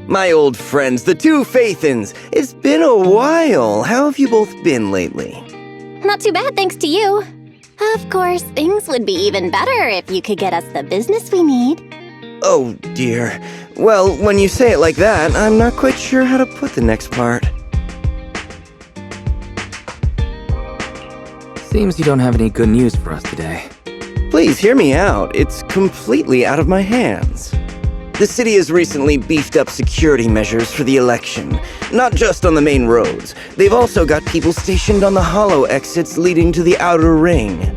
My old friends, the two Phaethons. It's been a while. How have you both been lately? Not too bad, thanks to you. Of course, things would be even better if you could get us the business we need. Oh, dear. Well, when you say it like that, I'm not quite sure how to put the next part. Seems you don't have any good news for us today. Please hear me out. It's completely out of my hands. The city has recently beefed up security measures for the election, not just on the main roads. They've also got people stationed on the hollow exits leading to the outer ring.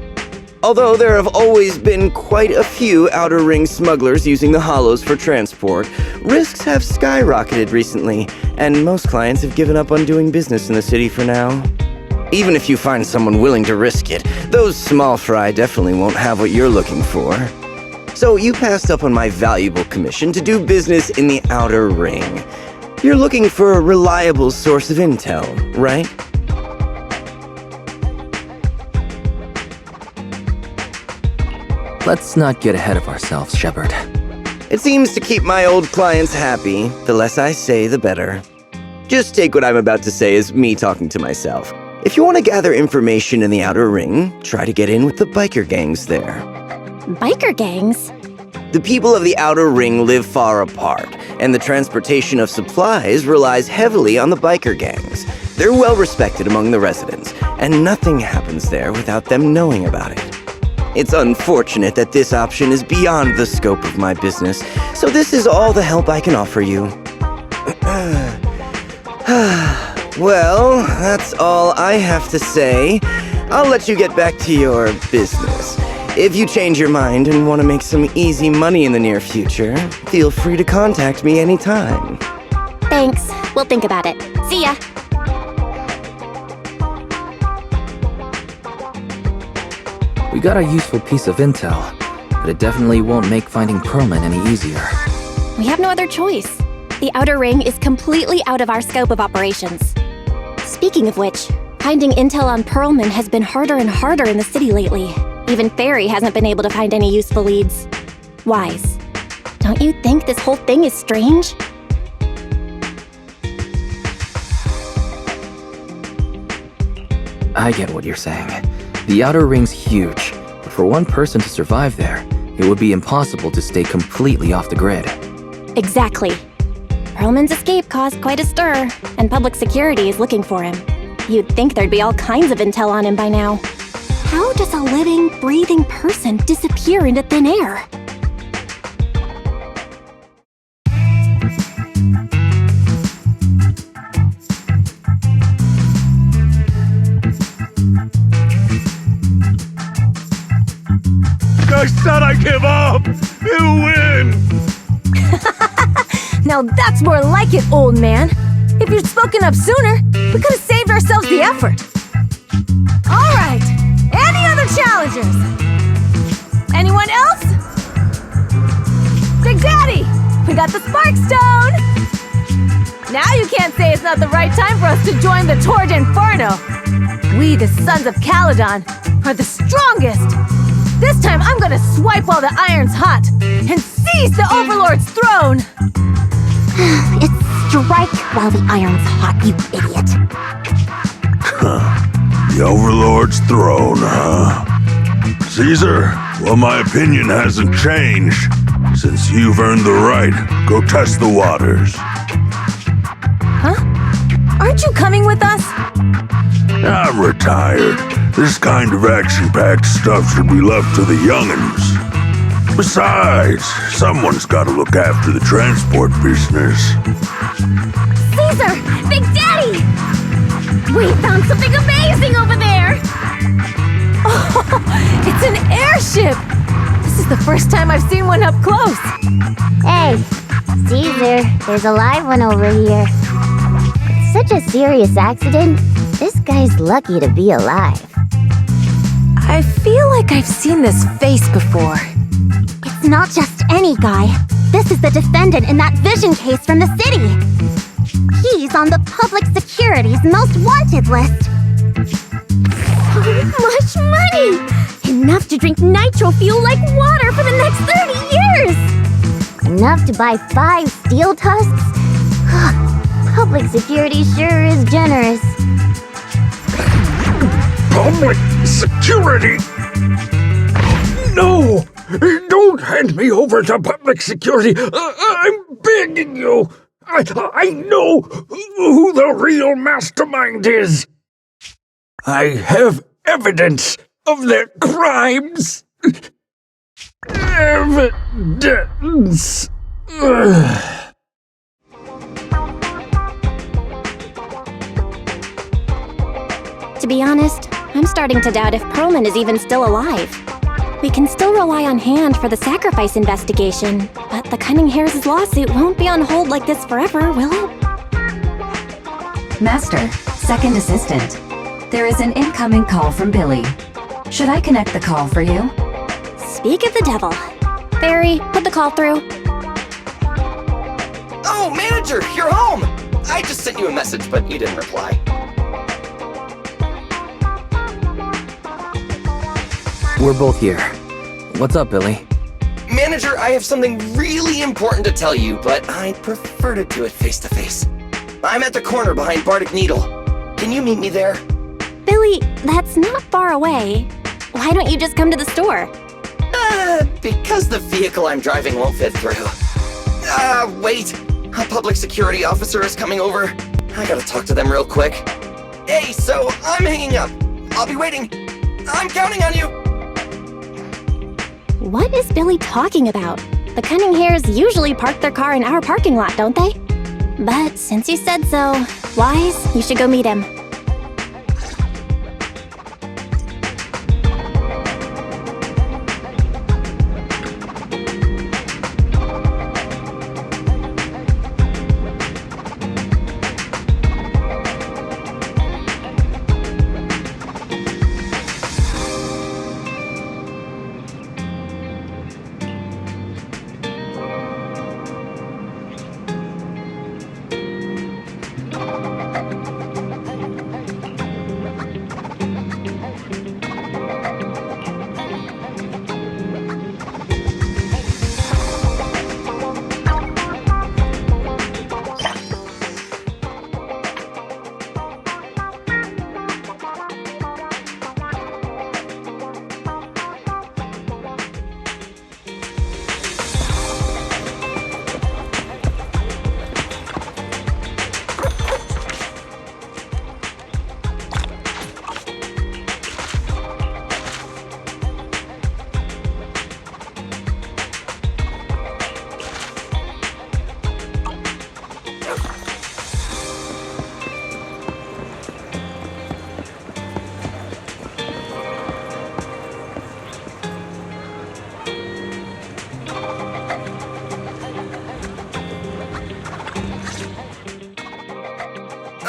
Although there have always been quite a few outer ring smugglers using the hollows for transport, risks have skyrocketed recently, and most clients have given up on doing business in the city for now. Even if you find someone willing to risk it, those small fry definitely won't have what you're looking for. So you passed up on my valuable commission to do business in the outer ring. You're looking for a reliable source of intel, right? Let's not get ahead of ourselves, Shepard. It seems to keep my old clients happy. The less I say, the better. Just take what I'm about to say as me talking to myself. If you want to gather information in the outer ring, try to get in with the biker gangs there. Biker gangs? The people of the outer ring live far apart, and the transportation of supplies relies heavily on the biker gangs. They're well respected among the residents, and nothing happens there without them knowing about it. It's unfortunate that this option is beyond the scope of my business, so this is all the help I can offer you. Well, that's all I have to say. I'll let you get back to your business. If you change your mind and want to make some easy money in the near future, feel free to contact me anytime. Thanks. We'll think about it. See ya. We got a useful piece of intel, but it definitely won't make finding Perlman any easier. We have no other choice. The outer ring is completely out of our scope of operations. Speaking of which, finding intel on Perlman has been harder and harder in the city lately. Even Fairy hasn't been able to find any useful leads. Wise, don't you think this whole thing is strange? I get what you're saying. The outer ring's huge, but for one person to survive there, it would be impossible to stay completely off the grid. Exactly. Perlman's escape caused quite a stir, and public security is looking for him. You'd think there'd be all kinds of intel on him by now. How does a living, breathing person disappear into thin air? I said I give up! You win! Now that's more like it, old man. If you'd spoken up sooner, we could have saved ourselves the effort. All right. Any other challengers? Anyone else? Big Daddy, we got the Spark Stone! Now you can't say it's not the right time for us to join the Tour de Inferno. We, the Sons of Calydon, are the strongest. This time I'm gonna swipe while the iron's hot and seize the Overlord's throne! It's strike while the iron's hot, you idiot. The Overlord's throne, huh? Caesar, well, my opinion hasn't changed. Since you've earned the right, go test the waters. Huh? Aren't you coming with us? I'm retired. This kind of action-packed stuff should be left to the young'uns. Besides, someone's gotta look after the transport business. Caesar! Big Daddy! We found something amazing over there! Oh, it's an airship! This is the first time I've seen one up close. Hey, Caesar, there's a live one over here. It's such a serious accident. This guy's lucky to be alive. I feel like I've seen this face before. It's not just any guy. This is the defendant in that vision case from the city. He's on the public security's most wanted list. So much money! Enough to drink nitro fuel like water for the next 30 years! Enough to buy 5 steel tusks? Public security sure is generous. Public security? No! Don't hand me over to public security! I'm begging you! I know who the real mastermind is! I have evidence of their crimes! Evidence! To be honest, I'm starting to doubt if Perlman is even still alive. We can still rely on Hand for the sacrifice investigation, but the Cunning Hares' lawsuit won't be on hold like this forever, will it? Master, second assistant. There is an incoming call from Billy. Should I connect the call for you? Speak of the devil. Barry, put the call through. Oh, manager, you're home! I just sent you a message, but you didn't reply. We're both here. What's up, Billy? Manager, I have something really important to tell you, but I'd prefer to do it face-to-face. I'm at the corner behind Bardic Needle. Can you meet me there? Billy, that's not far away. Why don't you just come to the store? Because the vehicle I'm driving won't fit through. Wait. A public security officer is coming over. I gotta talk to them real quick. Hey, so I'm hanging up. I'll be waiting. I'm counting on you. What is Billy talking about? The Cunning Hares usually park their car in our parking lot, don't they? But since you said so, Wise, you should go meet him.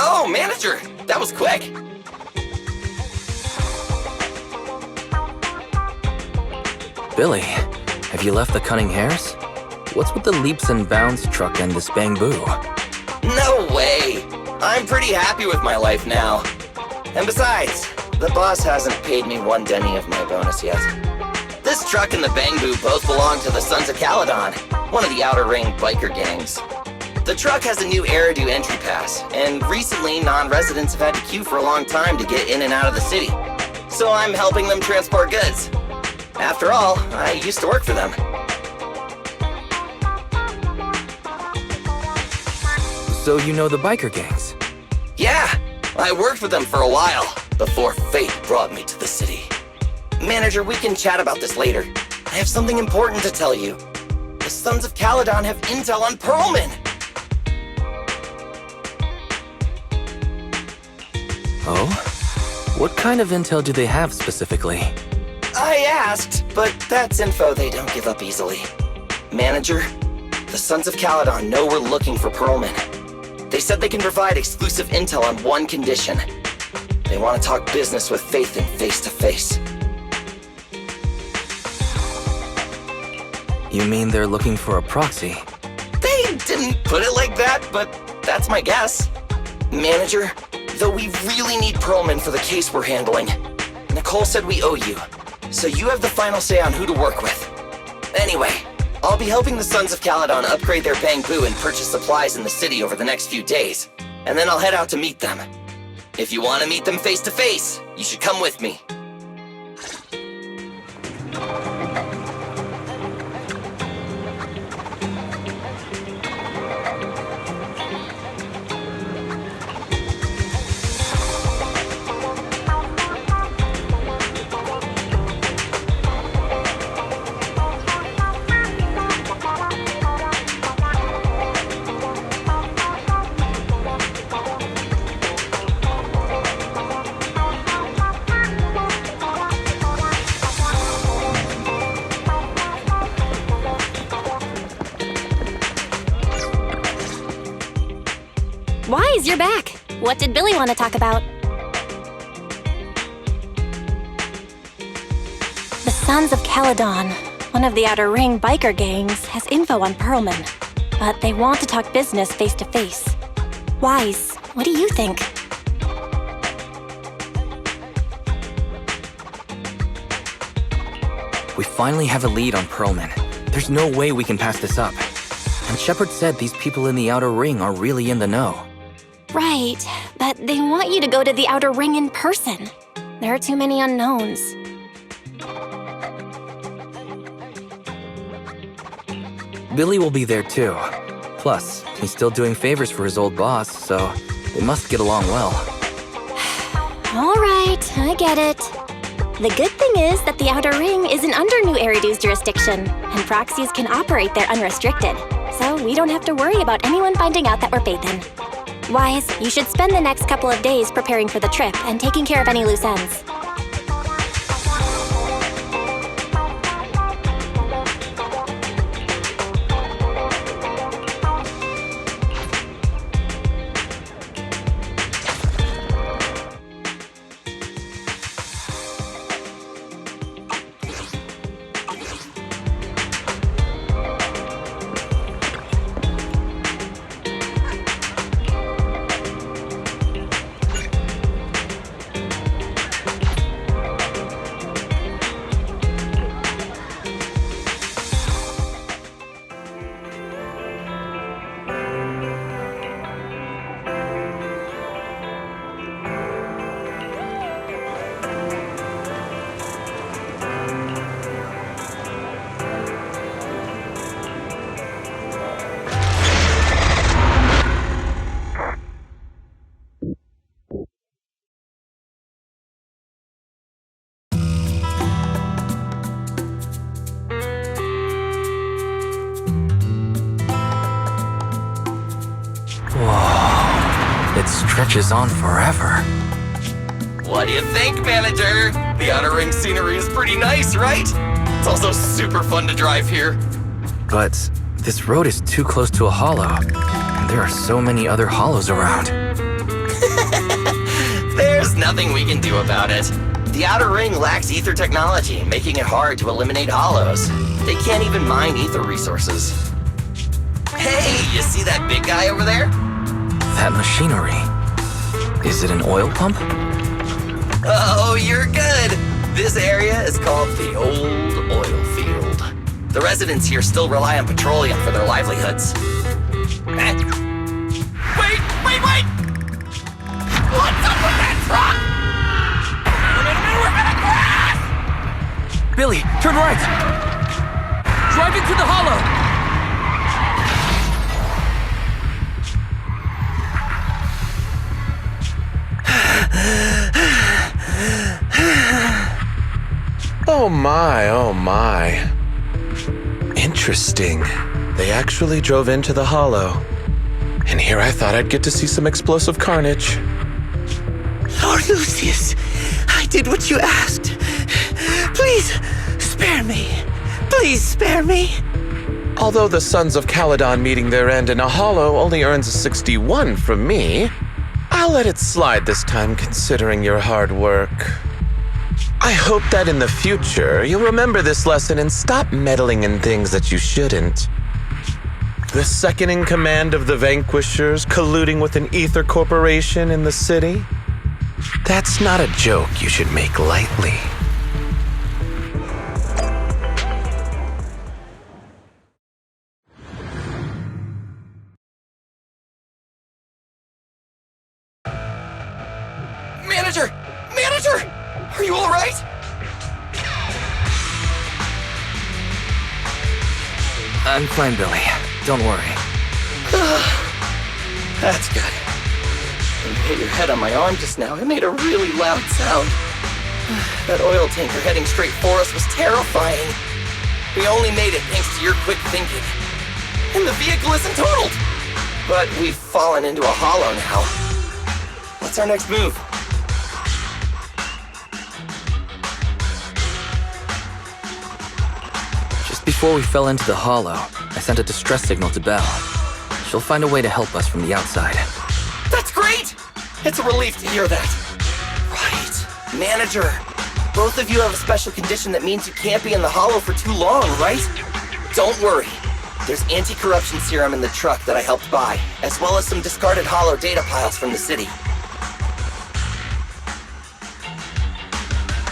Oh, manager! That was quick! Billy, have you left the Cunning Hares? What's with the leaps and bounds truck and this bamboo? No way! I'm pretty happy with my life now. And besides, the boss hasn't paid me 1 denny of my bonus yet. This truck and the bamboo both belong to the Sons of Calydon, one of the Outer Ring biker gangs. The truck has a new Eridu entry pass, and recently non-residents have had to queue for a long time to get in and out of the city. So I'm helping them transport goods. After all, I used to work for them. So you know the biker gangs? Yeah, I worked with them for a while, before fate brought me to the city. Manager, we can chat about this later. I have something important to tell you. The Sons of Calydon have intel on Perlman! Oh? What kind of intel do they have specifically? I asked, but that's info they don't give up easily. Manager, the Sons of Calydon know we're looking for Perlman. They said they can provide exclusive intel on one condition. They want to talk business with Phaethon face to face. You mean they're looking for a proxy? They didn't put it like that, but that's my guess. Manager, though we really need Perlman for the case we're handling, Nicole said we owe you, so you have the final say on who to work with. Anyway, I'll be helping the Sons of Calydon upgrade their bamboo and purchase supplies in the city over the next few days, and then I'll head out to meet them. If you want to meet them face to face, you should come with me. Wise, you're back. What did Billy want to talk about? The Sons of Calydon, one of the Outer Ring biker gangs, has info on Perlman, but they want to talk business face to face. Wise, what do you think? We finally have a lead on Perlman. There's no way we can pass this up. And Shepard said these people in the Outer Ring are really in the know. Right, but they want you to go to the Outer Ring in person. There are too many unknowns. Billy will be there too. Plus, he's still doing favors for his old boss, so they must get along well. All right, I get it. The good thing is that the Outer Ring isn't under New Eridu's jurisdiction, and proxies can operate there unrestricted, so we don't have to worry about anyone finding out that we're Phaethon. Wise, you should spend the next couple of days preparing for the trip and taking care of any loose ends. It stretches on forever. What do you think, Manager? The Outer Ring scenery is pretty nice, right? It's also super fun to drive here. But this road is too close to a hollow, and there are so many other hollows around. There's nothing we can do about it. The Outer Ring lacks ether technology, making it hard to eliminate hollows. They can't even mine ether resources. Hey, you see that big guy over there? That machinery. Is it an oil pump? Oh, you're good. This area is called the Old Oil Field. The residents here still rely on petroleum for their livelihoods. Wait! What's up with that truck? We're gonna crash! Billy, turn right! Drive into the hollow! Oh my. Interesting. They actually drove into the hollow. And here I thought I'd get to see some explosive carnage. Are did what you asked. Please, spare me. Please spare me. Although the Sons of Calydon meeting their end in a hollow only earns a 61 from me, I'll let it slide this time considering your hard work. I hope that in the future you'll remember this lesson and stop meddling in things that you shouldn't. The second in command of the Vanquishers colluding with an ether corporation in the city? That's not a joke you should make lightly. Manager! Manager! Are you alright? I'm fine, Billy. Don't worry. That's good. When you hit your head on my arm just now, it made a really loud sound. That oil tanker heading straight for us was terrifying. We only made it thanks to your quick thinking. And the vehicle isn't totaled! But we've fallen into a hollow now. What's our next move? Just before we fell into the hollow, I sent a distress signal to Belle. She'll find a way to help us from the outside. That's great! It's a relief to hear that. Right. Manager, both of you have a special condition that means you can't be in the hollow for too long, right? Don't worry. There's anti-corruption serum in the truck that I helped buy, as well as some discarded hollow data piles from the city.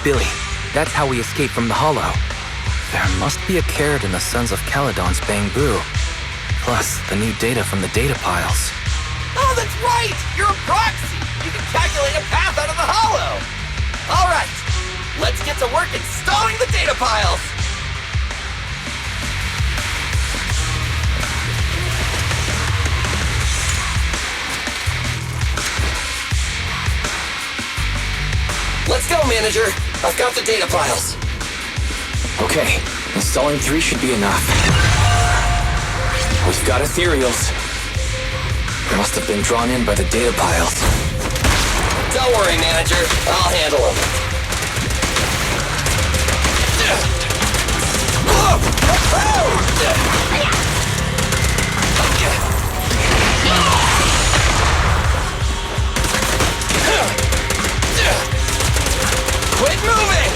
Billy, that's how we escaped from the hollow. There must be a carrot in the Sons of Calydon's bamboo. Plus, the new data from the data piles. Oh, that's right! You're a proxy! You can calculate a path out of the hollow! Alright, let's get to work installing the data piles! Let's go, Manager! I've got the data piles. Okay, installing 3 should be enough. We've got ethereals. They must have been drawn in by the data piles. Don't worry, Manager. I'll handle them. Quit moving!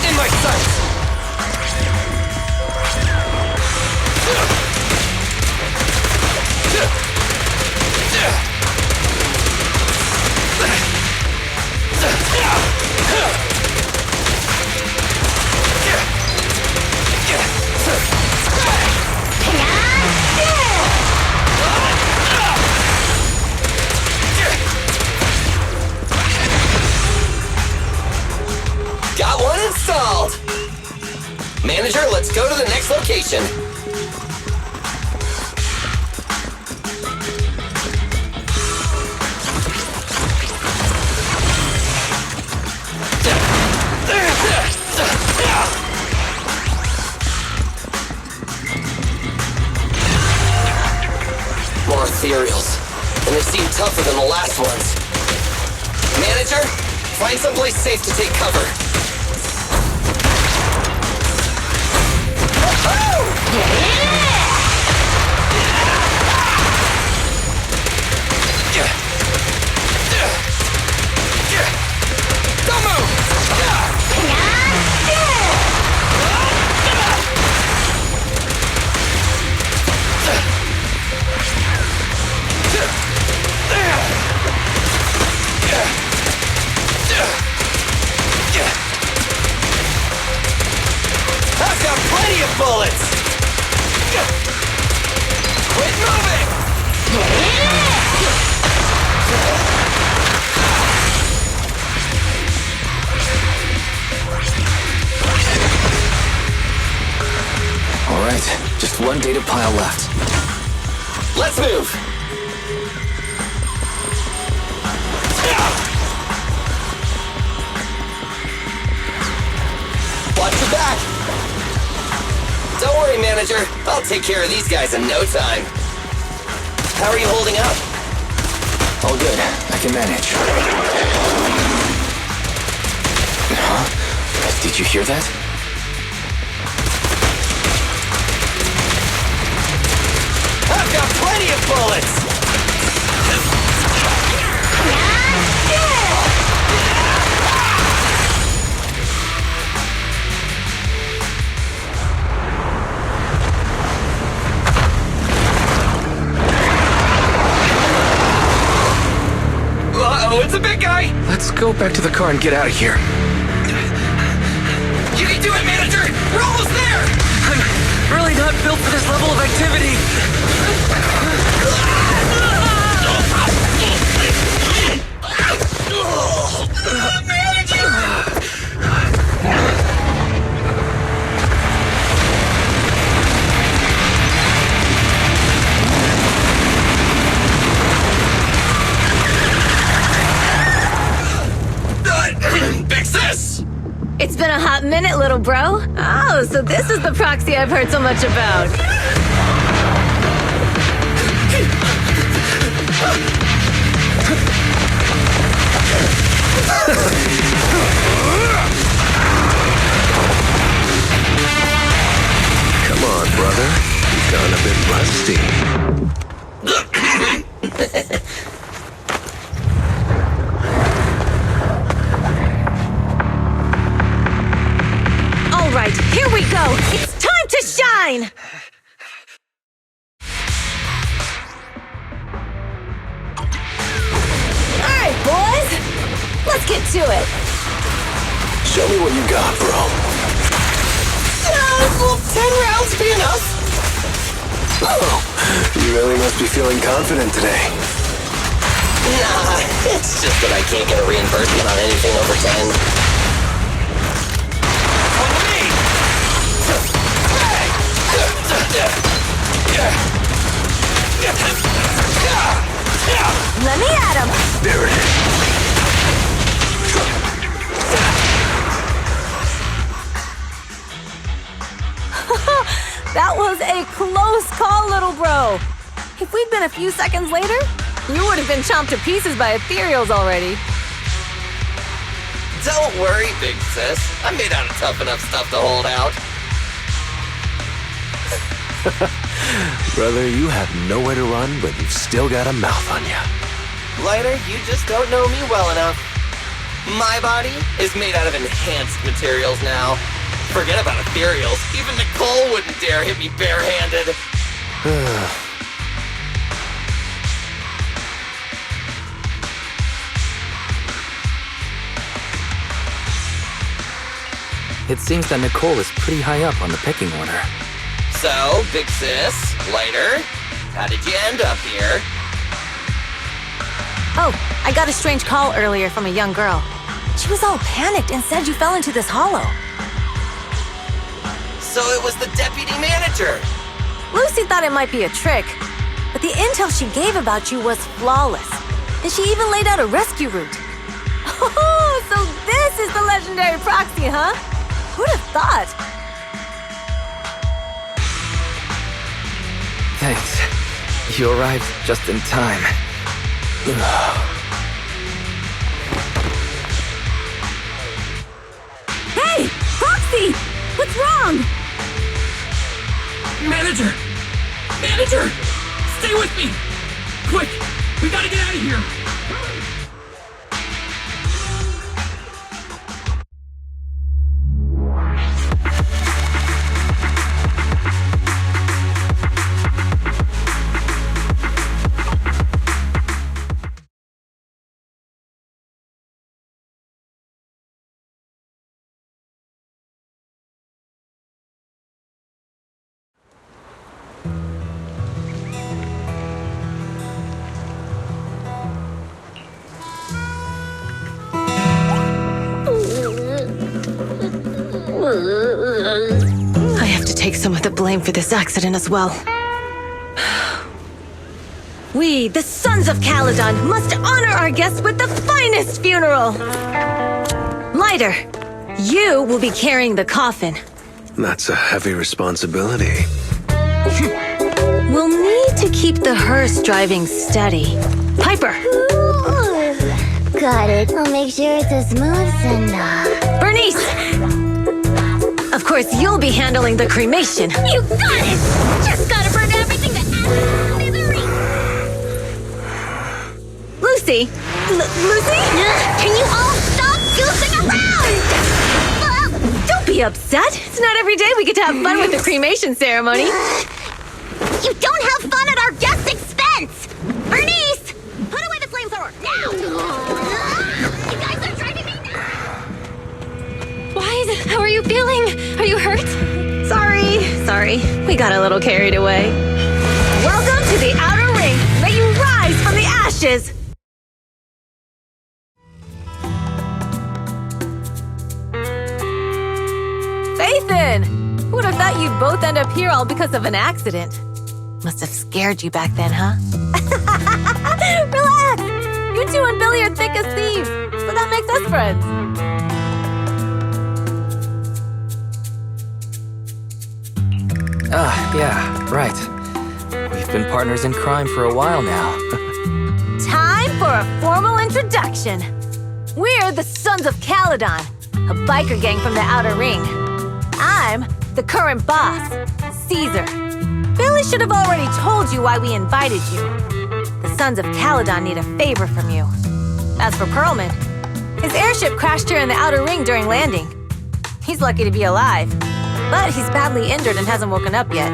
In my sights! Got one installed! Manager, let's go to the next location. More ethereals, and they seem tougher than the last ones. Manager, find someplace safe to take cover. Don't move! I've got plenty of bullets! Quit moving! All right, just one data pile left. Let's move! Watch your back! Don't worry, Manager. I'll take care of these guys in no time. How are you holding up? All good. I can manage. Huh? Did you hear that? I've got plenty of bullets! Uh-oh, it's a big guy! Let's go back to the car and get out of here. You can do it, manager! We're almost there! I'm really not built for this level of activity. Fix this! It's been a hot minute, little bro. Oh, so this is the proxy I've heard so much about. Come on, brother. You've gone a bit rusty. All right, here we go. It's time to shine! All right, boys. Let's get to it. Show me what you got, bro. Will 10 rounds be enough? Oh, you really must be feeling confident today. Nah, it's just that I can't get a reimbursement on anything over 10. Let me at him. There it is. That was a close call, little bro. If we'd been a few seconds later, you would have been chomped to pieces by ethereals already. Don't worry, big sis. I'm made out of tough enough stuff to hold out. Brother, you have nowhere to run, but you've still got a mouth on you. Lighter, you just don't know me well enough. My body is made out of enhanced materials now. Forget about ethereals. Even Nicole wouldn't dare hit me barehanded. It seems that Nicole is pretty high up on the pecking order. So, big sis, Lighter, how did you end up here? Oh, I got a strange call earlier from a young girl. She was all panicked and said you fell into this hollow. So it was the deputy manager. Lucy thought it might be a trick, but the intel she gave about you was flawless. And she even laid out a rescue route. Oh, so this is the legendary proxy, huh? Who'd have thought? Thanks. You arrived just in time. Hey! Proxy! What's wrong? Manager! Manager! Stay with me! Quick! We gotta get out of here! I have to take some of the blame for this accident as well. We, the Sons of Calydon, must honor our guests with the finest funeral! Lighter, you will be carrying the coffin. That's a heavy responsibility. We'll need to keep the hearse driving steady. Piper! Got it. I'll make sure it's as smooth and Bernice! Of course, you'll be handling the cremation. You got it! Just gotta burn everything that adds to the ring. Lucy! Lucy? Can you all stop goofing around? Don't be upset. It's not every day we get to have fun with the cremation ceremony. You don't have fun at our guest's expense! Bernice! Put away the flamethrower, now! You guys are driving me nuts! Why? How are you feeling? Are you hurt? Sorry. We got a little carried away. Welcome to the Outer Ring. May you rise from the ashes! Phaethon! Who would have thought you'd both end up here all because of an accident? Must have scared you back then, huh? Relax! You two and Billy are thick as thieves, so that makes us friends. Yeah, right. We've been partners in crime for a while now. Time for a formal introduction. We're the Sons of Calydon, a biker gang from the Outer Ring. I'm the current boss, Caesar. Billy should have already told you why we invited you. The Sons of Calydon need a favor from you. As for Perlman, his airship crashed here in the Outer Ring during landing. He's lucky to be alive, but he's badly injured and hasn't woken up yet.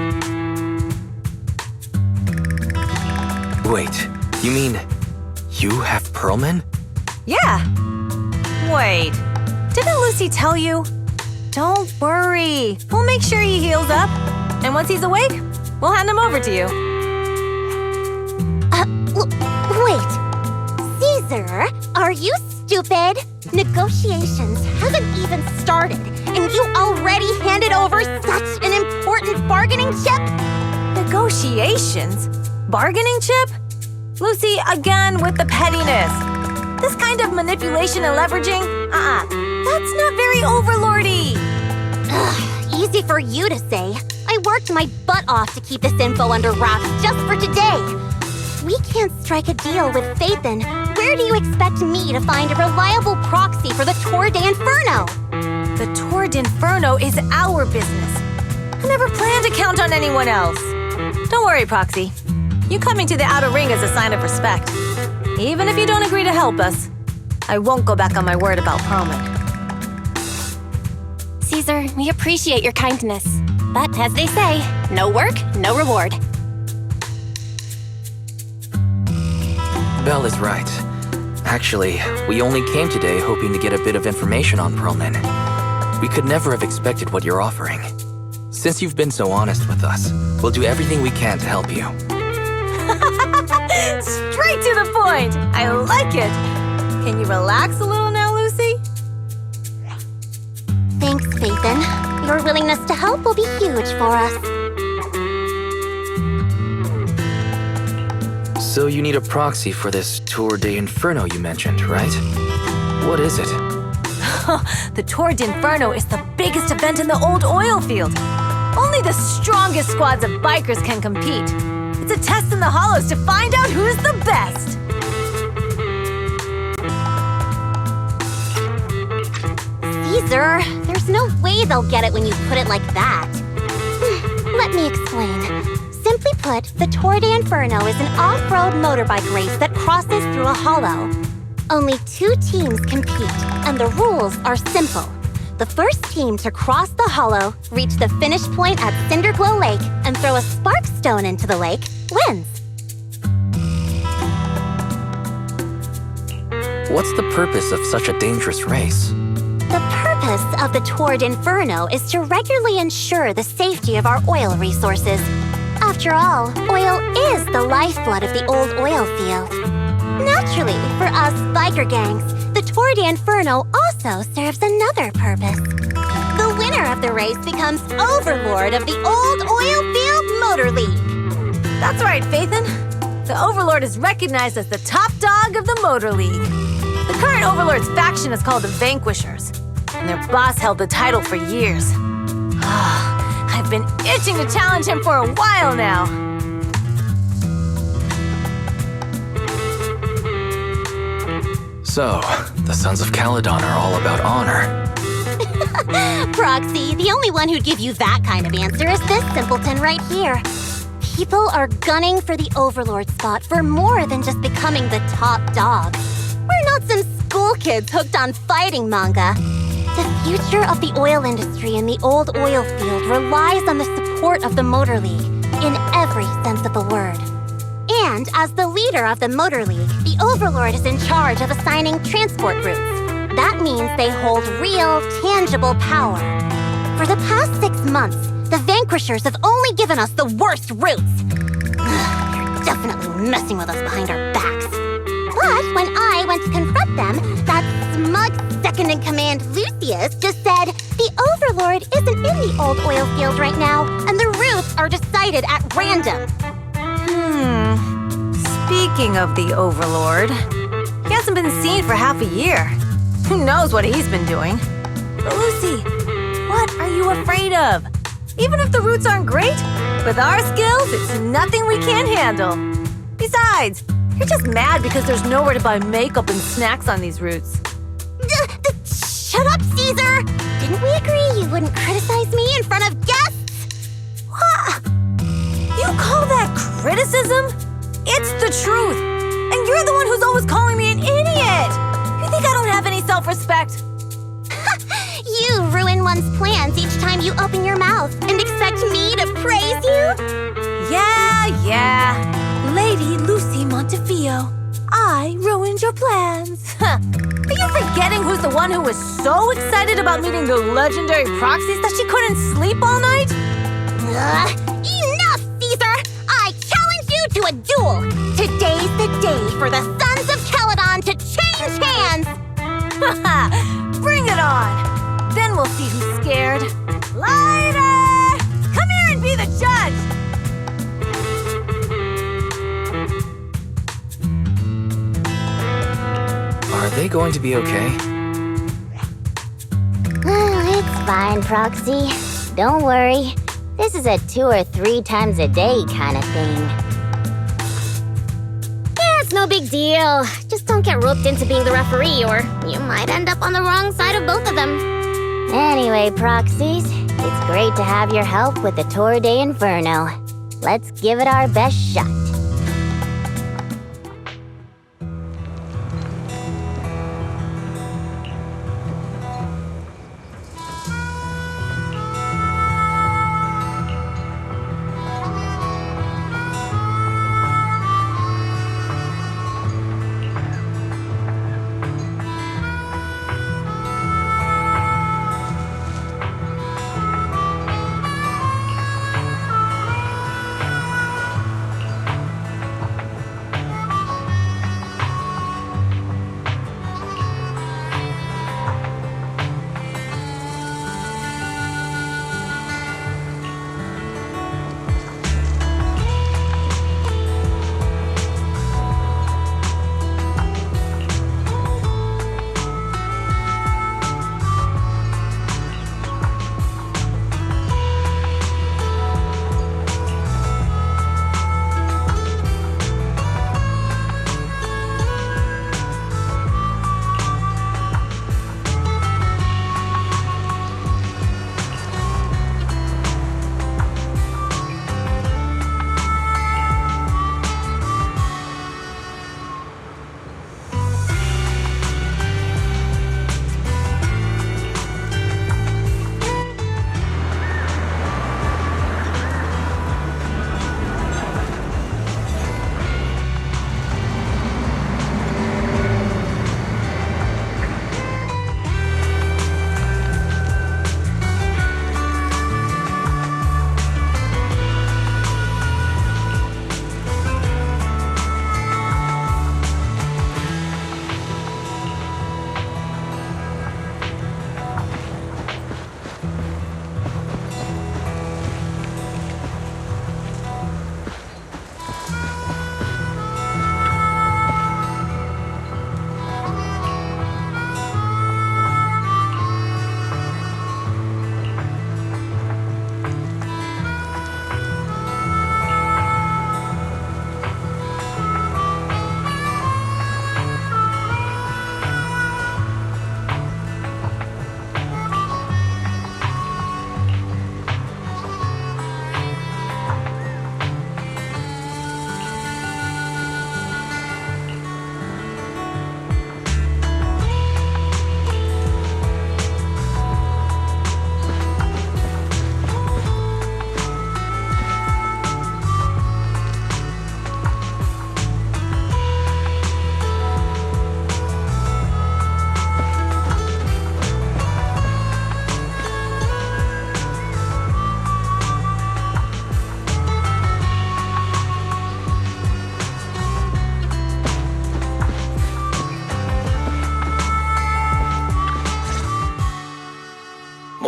Wait, you mean you have Perlman? Yeah. Wait, didn't Lucy tell you? Don't worry. We'll make sure he heals up. And once he's awake, we'll hand him over to you. wait. Caesar, are you stupid? Negotiations haven't even started, and you already handed over such an important bargaining chip? Negotiations? Bargaining chip? Lucy, again with the pettiness. This kind of manipulation and leveraging? That's not very overlordy. Easy for you to say. I worked my butt off to keep this info under wraps just for today. We can't strike a deal with Phaethon. Where do you expect me to find a reliable proxy for the Tour de Inferno? The Tour de Inferno is our business. I never planned to count on anyone else. Don't worry, Proxy. You coming to the Outer Ring is a sign of respect. Even if you don't agree to help us, I won't go back on my word about Perlman. Caesar, we appreciate your kindness. But as they say, no work, no reward. Belle is right. Actually, we only came today hoping to get a bit of information on Perlman. We could never have expected what you're offering. Since you've been so honest with us, we'll do everything we can to help you. Straight to the point! I like it! Can you relax a little now, Lucy? Thanks, Phaethon. Your willingness to help will be huge for us. So you need a proxy for this Tour de Inferno you mentioned, right? What is it? The Tour de Inferno is the biggest event in the old oil field. Only the strongest squads of bikers can compete. It's a test in the hollows to find out who's the best. Caesar, there's no way they'll get it when you put it like that. Let me explain. Simply put, the Tour de Inferno is an off-road motorbike race that crosses through a hollow. Only 2 teams compete, and the rules are simple. The first team to cross the hollow, reach the finish point at Cinderglow Lake, and throw a spark stone into the lake, wins. What's the purpose of such a dangerous race? The purpose of the Tour de Inferno is to regularly ensure the safety of our oil resources. After all, oil is the lifeblood of the old oil field. Naturally, for us biker gangs, the Tour de Inferno also serves another purpose. The winner of the race becomes overlord of the old oil field motor league. That's right, Phaethon. The Overlord is recognized as the top dog of the Motor League. The current Overlord's faction is called the Vanquishers, and their boss held the title for years. I've been itching to challenge him for a while now. So, the Sons of Calydon are all about honor. Proxy, the only one who'd give you that kind of answer is this simpleton right here. People are gunning for the Overlord spot for more than just becoming the top dog. We're not some school kids hooked on fighting manga. The future of the oil industry in the old oil field relies on the support of the Motor League, in every sense of the word. And as the leader of the Motor League, the Overlord is in charge of assigning transport routes. That means they hold real, tangible power. For the past 6 months, the Vanquishers have only given us the worst routes. They're definitely messing with us behind our backs. But when I went to confront them, that smug second-in-command Lucius just said the Overlord isn't in the old oil field right now, and the routes are decided at random. Speaking of the Overlord, he hasn't been seen for half a year. Who knows what he's been doing? But Lucy, what are you afraid of? Even if the routes aren't great, with our skills, it's nothing we can't handle. Besides, you're just mad because there's nowhere to buy makeup and snacks on these routes. Shut up, Caesar! Didn't we agree you wouldn't criticize me in front of guests? What? You call that criticism? It's the truth! And you're the one who's always calling me an idiot! You think I don't have any self-respect? You ruin one's plans each time you open your mouth and expect me to praise you? Yeah. Lady Lucy Montefiore, I ruined your plans. Are you forgetting who's the one who was so excited about meeting the legendary proxies that she couldn't sleep all night? Enough, Caesar! I challenge you to a duel! Today's the day for the Sons of Calydon to change hands! Bring it on! Then we'll see who's scared. Lighter! Come here and be the judge! Are they going to be okay? It's fine, Proxy. Don't worry. This is a 2 or 3 times a day kind of thing. Yeah, it's no big deal. Just don't get roped into being the referee or you might end up on the wrong side of both of them. Anyway, Proxies, it's great to have your help with the Tour de Inferno. Let's give it our best shot.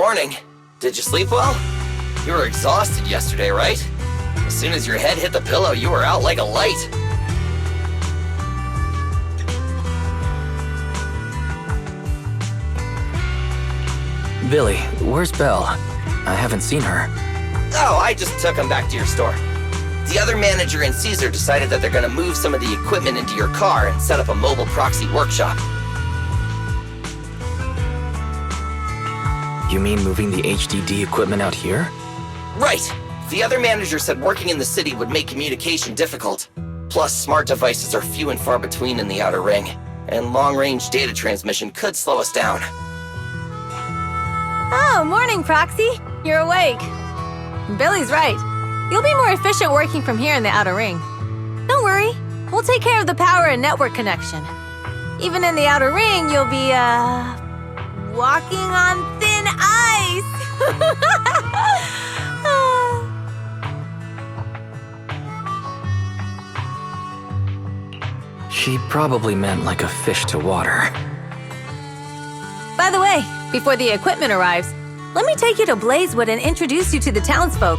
morning. Did you sleep well? You were exhausted yesterday, right? As soon as your head hit the pillow, you were out like a light. Billy, where's Belle? I haven't seen her. Oh, I just took him back to your store. The other manager and Caesar decided that they're gonna move some of the equipment into your car and set up a mobile proxy workshop. You mean moving the HDD equipment out here? Right! The other manager said working in the city would make communication difficult. Plus, smart devices are few and far between in the Outer Ring, and long-range data transmission could slow us down. Oh, morning, Proxy. You're awake. Billy's right. You'll be more efficient working from here in the Outer Ring. Don't worry. We'll take care of the power and network connection. Even in the Outer Ring, you'll be, walking on thin ice. She probably meant like a fish to water. By the way, before the equipment arrives, let me take you to Blazewood and introduce you to the townsfolk.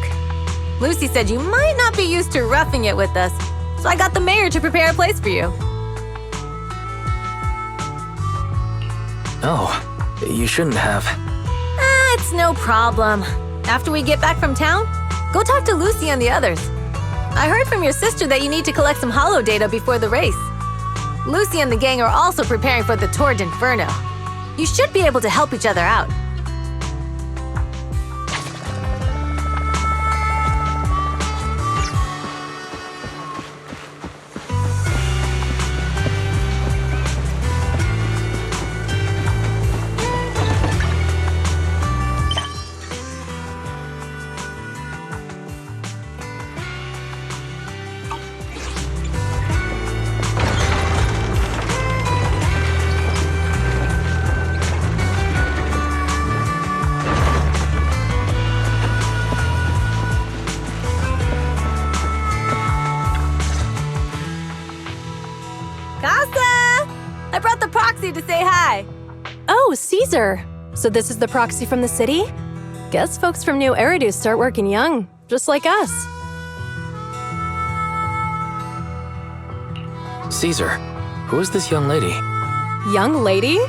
Lucy said you might not be used to roughing it with us, so I got the mayor to prepare a place for you. Oh, you shouldn't have. It's no problem. After we get back from town, go talk to Lucy and the others. I heard from your sister that you need to collect some holo data before the race. Lucy and the gang are also preparing for the Tour de Inferno. You should be able to help each other out. To say hi. Oh, Caesar. So this is the proxy from the city? Guess folks from New Eridu start working young, just like us. Caesar, who is this young lady? Young lady?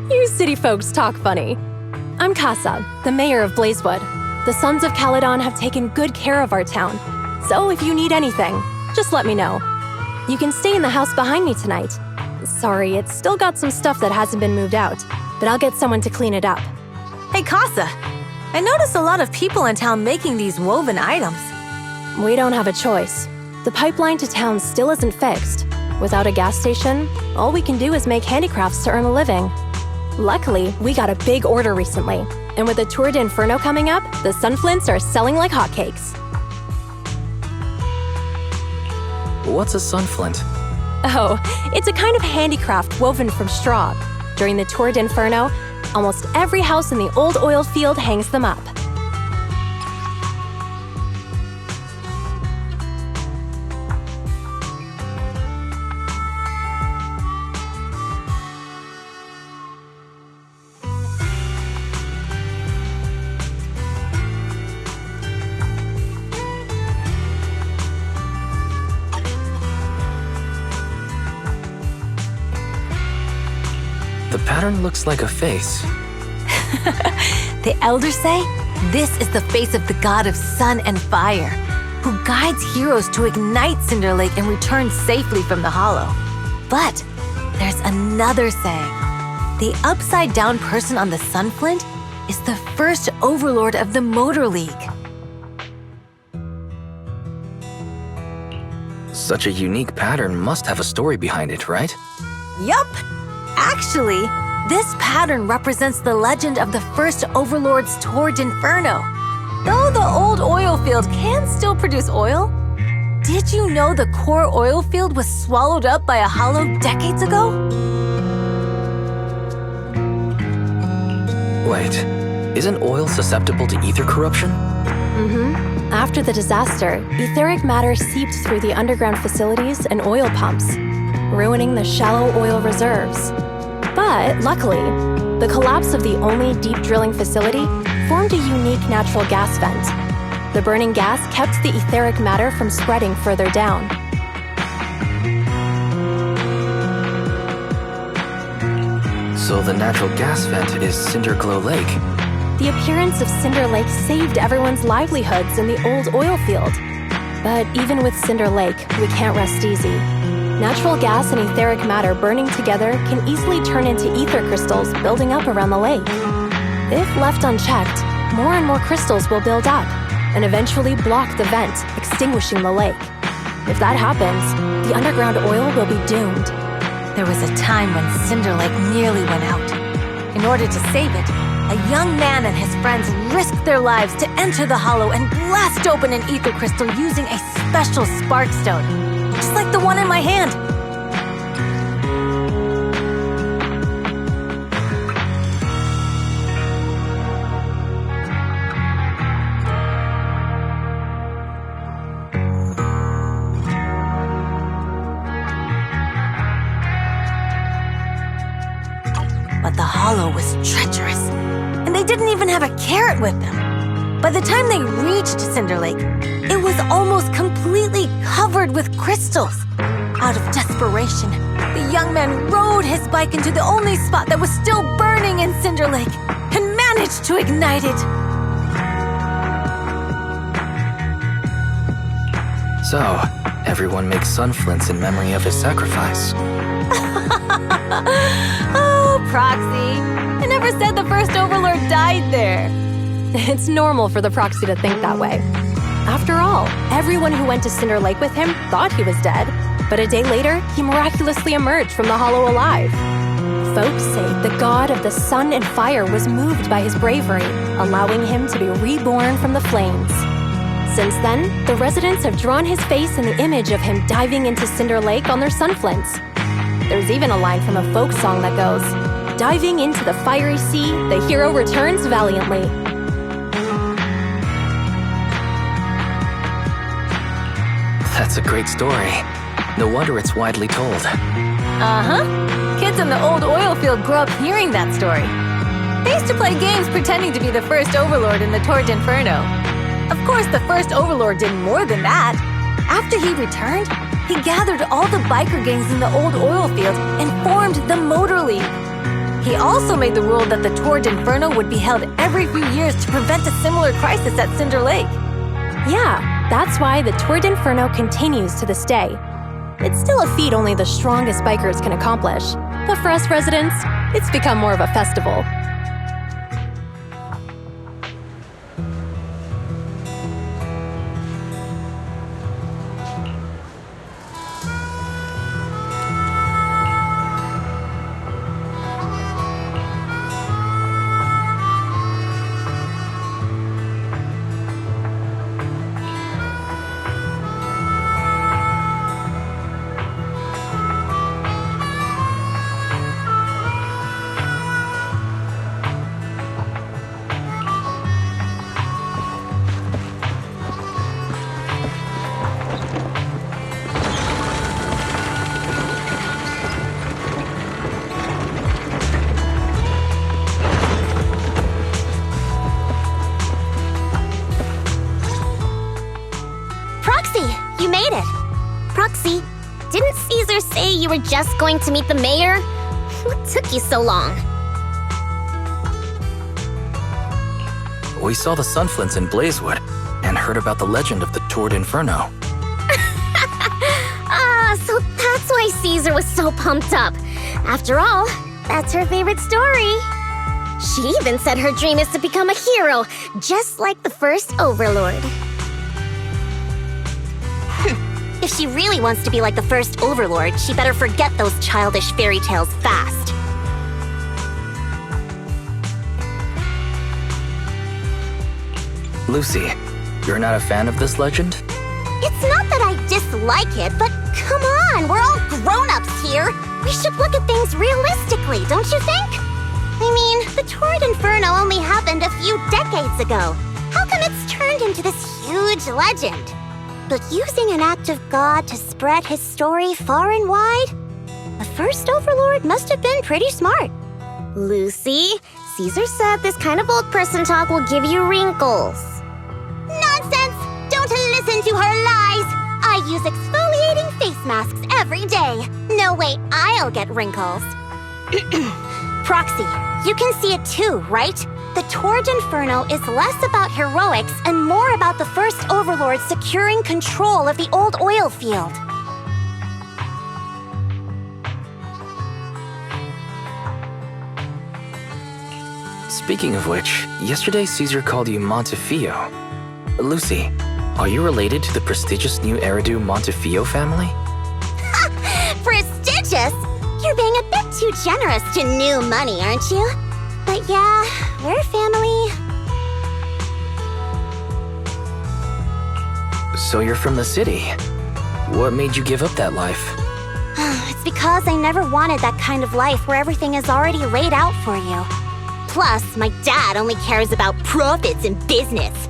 You city folks talk funny. I'm Casa, the mayor of Blazewood. The Sons of Calydon have taken good care of our town. So if you need anything, just let me know. You can stay in the house behind me tonight. Sorry, it's still got some stuff that hasn't been moved out, but I'll get someone to clean it up. Hey, Casa, I noticed a lot of people in town making these woven items. We don't have a choice. The pipeline to town still isn't fixed. Without a gas station, all we can do is make handicrafts to earn a living. Luckily, we got a big order recently, and with the Tour de Inferno coming up, the sunflints are selling like hotcakes. What's a sunflint? Oh, it's a kind of handicraft woven from straw. During the Tour de Inferno, almost every house in the old oil field hangs them up. The pattern looks like a face. The elders say this is the face of the god of sun and fire, who guides heroes to ignite Cinder Lake and return safely from the hollow. But there's another saying. The upside-down person on the sunflint is the first overlord of the Motor League. Such a unique pattern must have a story behind it, right? Yup! Actually, this pattern represents the legend of the first Overlord's Tour de Inferno. Though the old oil field can still produce oil, did you know the core oil field was swallowed up by a hollow decades ago? Wait, isn't oil susceptible to ether corruption? Mm-hmm. After the disaster, etheric matter seeped through the underground facilities and oil pumps, ruining the shallow oil reserves. But luckily, the collapse of the only deep drilling facility formed a unique natural gas vent. The burning gas kept the etheric matter from spreading further down. So the natural gas vent is Cinderglow Lake. The appearance of Cinder Lake saved everyone's livelihoods in the old oil field. But even with Cinder Lake, we can't rest easy. Natural gas and etheric matter burning together can easily turn into ether crystals building up around the lake. If left unchecked, more and more crystals will build up and eventually block the vent, extinguishing the lake. If that happens, the underground oil will be doomed. There was a time when Cinder Lake nearly went out. In order to save it, a young man and his friends risked their lives to enter the hollow and blast open an ether crystal using a special spark stone, just like the one in my hand. But the hollow was treacherous, and they didn't even have a carrot with them. By the time they reached Cinder Lake, it was almost completely covered with crystals. Out of desperation, the young man rode his bike into the only spot that was still burning in Cinder Lake and managed to ignite it. So, everyone makes sunflints in memory of his sacrifice. Oh, Proxy. I never said the first Overlord died there. It's normal for the Proxy to think that way. After all, everyone who went to Cinder Lake with him thought he was dead, but a day later, he miraculously emerged from the hollow alive. Folks say the god of the sun and fire was moved by his bravery, allowing him to be reborn from the flames. Since then, the residents have drawn his face in the image of him diving into Cinder Lake on their sunflints. There's even a line from a folk song that goes, "Diving into the fiery sea, the hero returns valiantly." That's a great story. No wonder it's widely told. Uh-huh. Kids in the old oil field grew up hearing that story. They used to play games pretending to be the first Overlord in the Tour de Inferno. Of course, the first Overlord did more than that. After he returned, he gathered all the biker gangs in the old oil field and formed the Motor League. He also made the rule that the Tour de Inferno would be held every few years to prevent a similar crisis at Cinder Lake. Yeah, that's why the Tour de Inferno continues to this day. It's still a feat only the strongest bikers can accomplish, but for us residents, it's become more of a festival. Proxy, didn't Caesar say you were just going to meet the mayor? What took you so long? We saw the sunflints in Blazewood and heard about the legend of the Tour de Inferno. So that's why Caesar was so pumped up. After all, that's her favorite story. She even said her dream is to become a hero, just like the first Overlord. If she really wants to be like the first Overlord, she better forget those childish fairy tales fast. Lucy, you're not a fan of this legend? It's not that I dislike it, but come on, we're all grown-ups here. We should look at things realistically, don't you think? I mean, the Tour de Inferno only happened a few decades ago. How come it's turned into this huge legend? But using an act of God to spread his story far and wide? The first overlord must have been pretty smart. Lucy, Caesar said this kind of old person talk will give you wrinkles. Nonsense! Don't listen to her lies! I use exfoliating face masks every day. No way I'll get wrinkles. Proxy, you can see it too, right? The Tour de Inferno is less about heroics and more about the first overlord securing control of the old oil field. Speaking of which, yesterday Caesar called you Montefiore. Lucy, are you related to the prestigious new Eridu Montefiore family? Prestigious? You're being a bit too generous to new money, aren't you? But yeah, we're family. So you're from the city. What made you give up that life? It's because I never wanted that kind of life where everything is already laid out for you. Plus, my dad only cares about profits and business.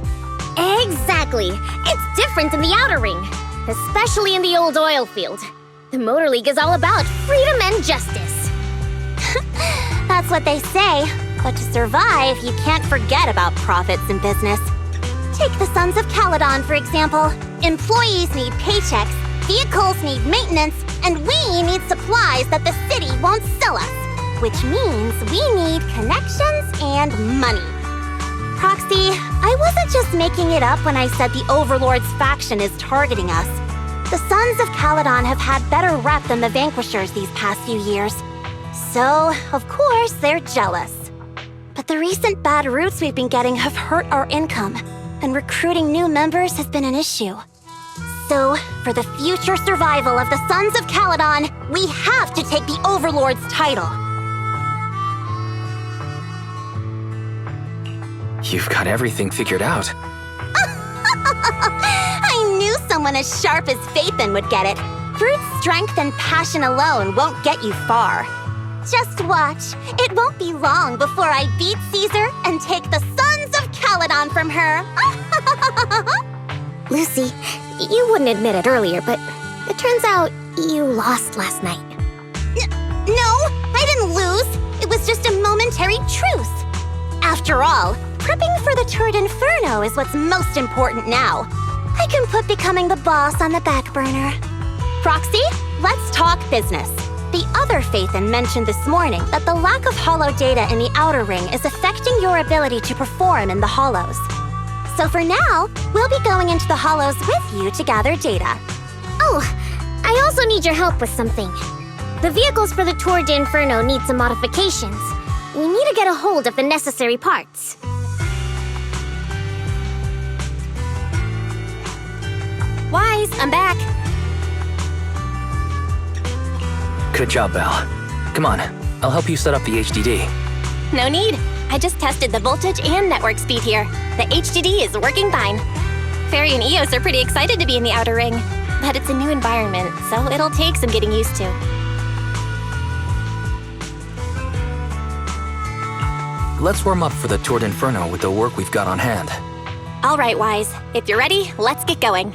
Exactly. It's different in the Outer Ring, especially in the old oil field. The Motor League is all about freedom and justice. That's what they say. But to survive, you can't forget about profits and business. Take the Sons of Calydon, for example. Employees need paychecks, vehicles need maintenance, and we need supplies that the city won't sell us. Which means we need connections and money. Proxy, I wasn't just making it up when I said the Overlord's faction is targeting us. The Sons of Calydon have had better rep than the Vanquishers these past few years. So, of course, they're jealous. But the recent bad routes we've been getting have hurt our income, and recruiting new members has been an issue. So, for the future survival of the Sons of Calydon, we have to take the Overlord's title. You've got everything figured out. I knew someone as sharp as Phaethon would get it. Brute strength and passion alone won't get you far. Just watch. It won't be long before I beat Caesar and take the Sons of Calydon from her. Lucy, you wouldn't admit it earlier, but it turns out you lost last night. No, I didn't lose. It was just a momentary truce. After all, prepping for the Tour de Inferno is what's most important now. I can put becoming the boss on the back burner. Proxy, let's talk business. The other Phaethon mentioned this morning that the lack of hollow data in the Outer Ring is affecting your ability to perform in the hollows. So for now, we'll be going into the hollows with you to gather data. Oh, I also need your help with something. The vehicles for the Tour de Inferno need some modifications. We need to get a hold of the necessary parts. Wise, I'm back. Good job, Belle. Come on, I'll help you set up the HDD. No need. I just tested the voltage and network speed here. The HDD is working fine. Fairy and Eos are pretty excited to be in the Outer Ring, but it's a new environment, so it'll take some getting used to. Let's warm up for the Tour de Inferno with the work we've got on hand. All right, Wise. If you're ready, let's get going.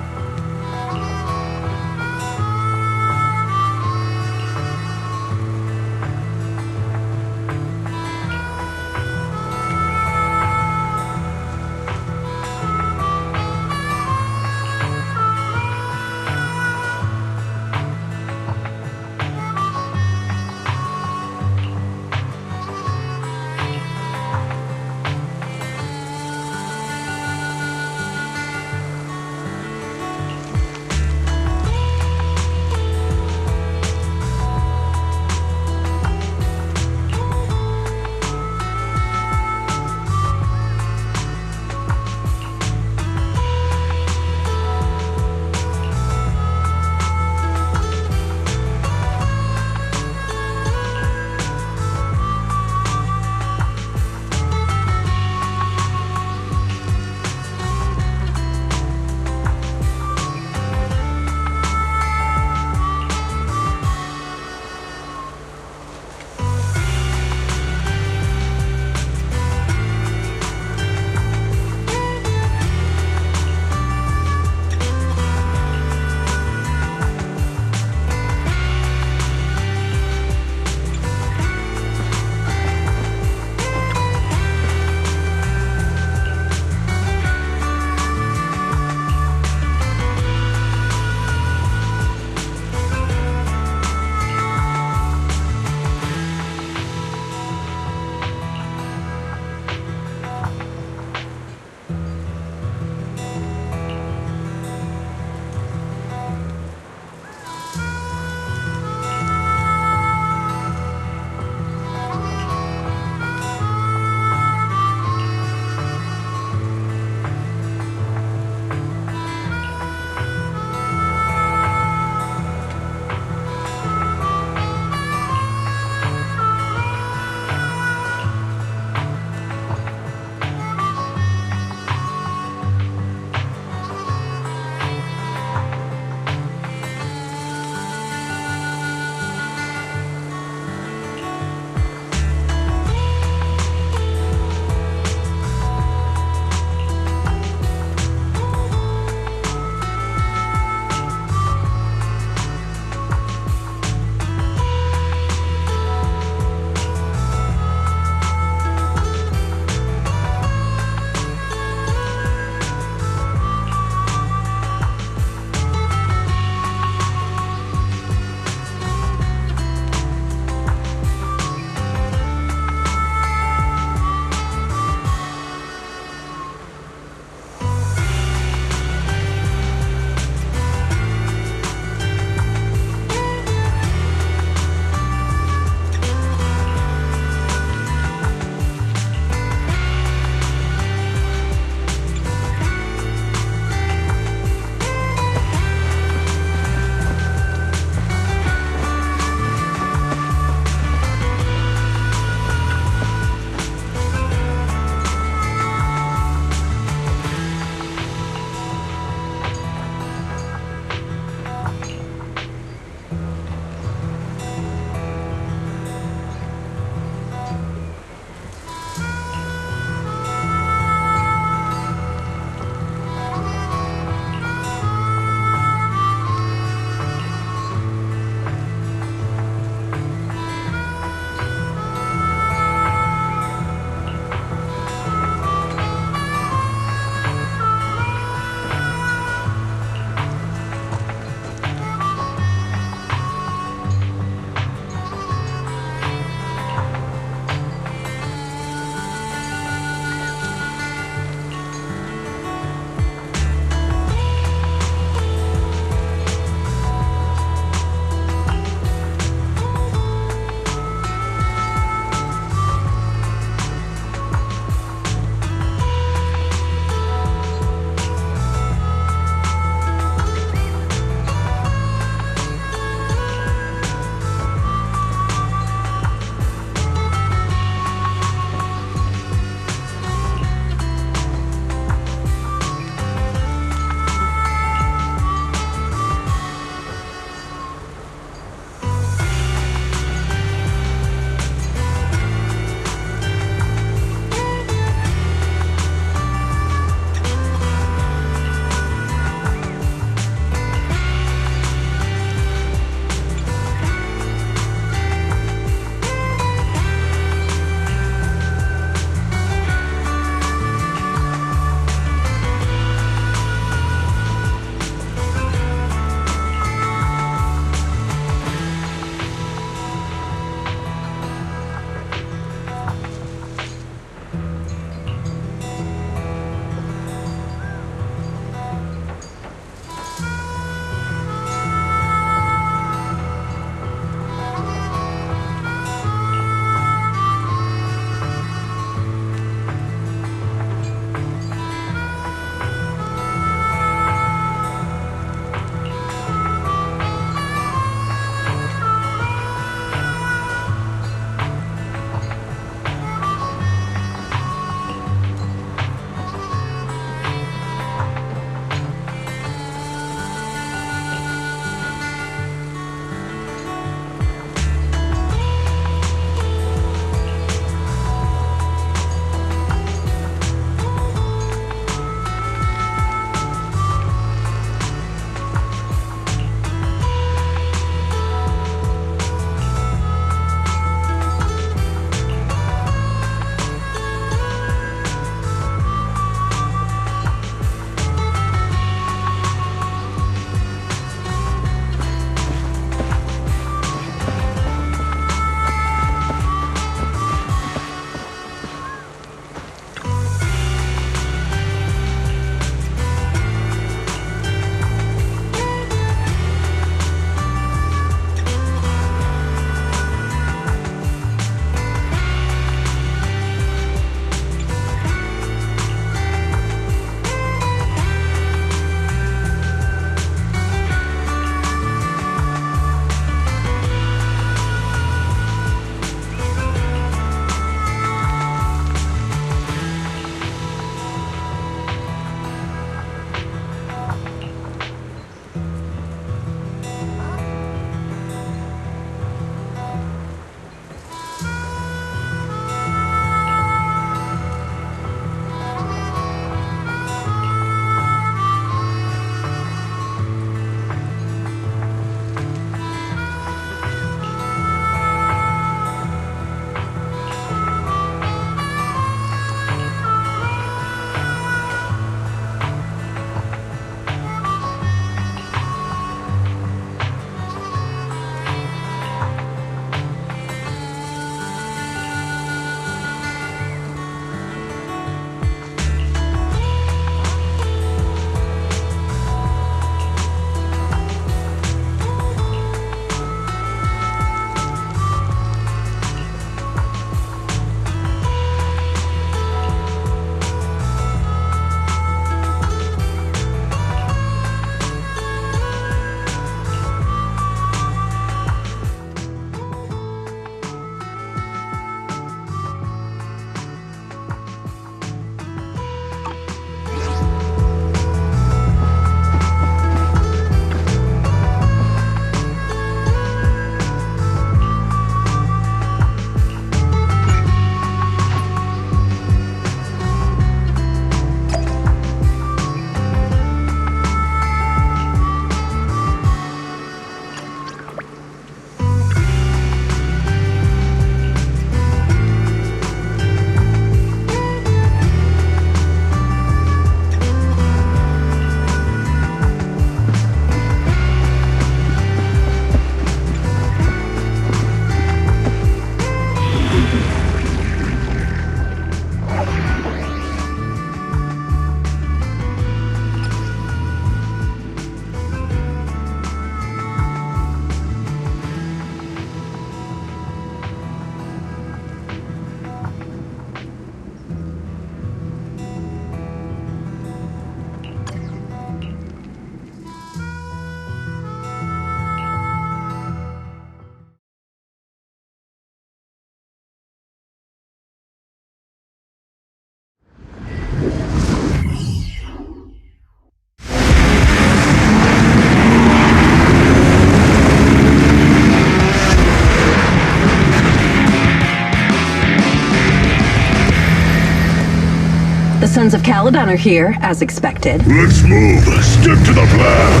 Sons of Calydon are here, as expected. Let's move. Stick to the plan.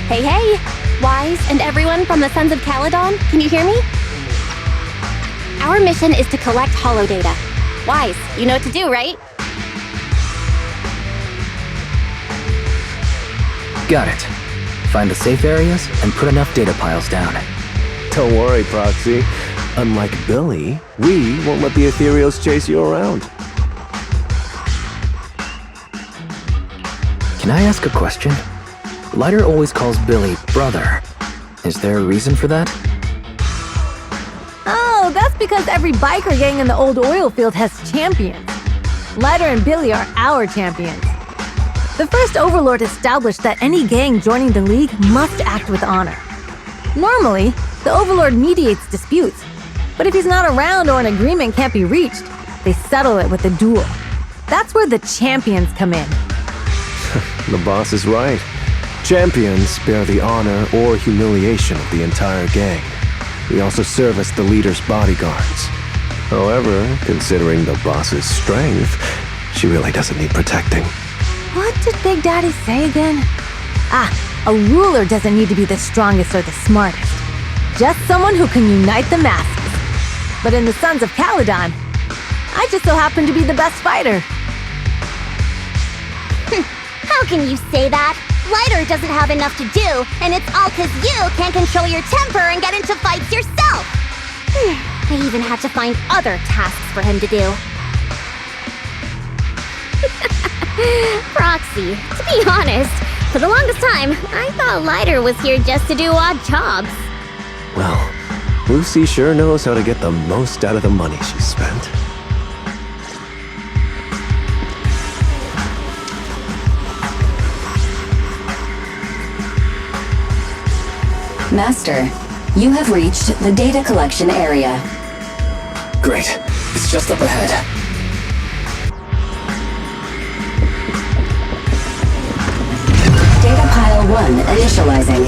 Hey, hey! Wise and everyone from the Sons of Calydon, can you hear me? Our mission is to collect holo data. Wise, you know what to do, right? Got it. Find the safe areas and put enough data piles down. Don't worry, Proxy. Unlike Billy, we won't let the Ethereals chase you around. Can I ask a question? Lighter always calls Billy brother. Is there a reason for that? Oh, that's because every biker gang in the old oil field has champions. Lighter and Billy are our champions. The first Overlord established that any gang joining the League must act with honor. Normally, the Overlord mediates disputes, but if he's not around or an agreement can't be reached, they settle it with a duel. That's where the champions come in. The boss is right. Champions bear the honor or humiliation of the entire gang. We also serve as the leader's bodyguards. However, considering the boss's strength, she really doesn't need protecting. What did Big Daddy say again? A ruler doesn't need to be the strongest or the smartest. Just someone who can unite the masses. But in the Sons of Calydon, I just so happen to be the best fighter. How can you say that? Lighter doesn't have enough to do, and it's all 'cause you can't control your temper and get into fights yourself. I even had to find other tasks for him to do. Proxy, to be honest, for the longest time, I thought Lighter was here just to do odd jobs. Well, Lucy sure knows how to get the most out of the money she spent. Master, you have reached the data collection area. Great. It's just up ahead. Data pile 1 initializing.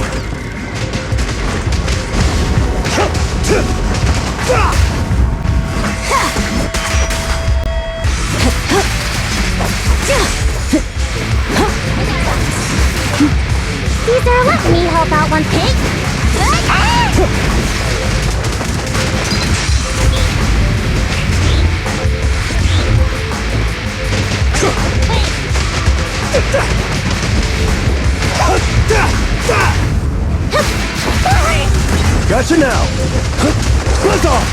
Caesar, let me help out one pig. Gotcha now! Buzz off!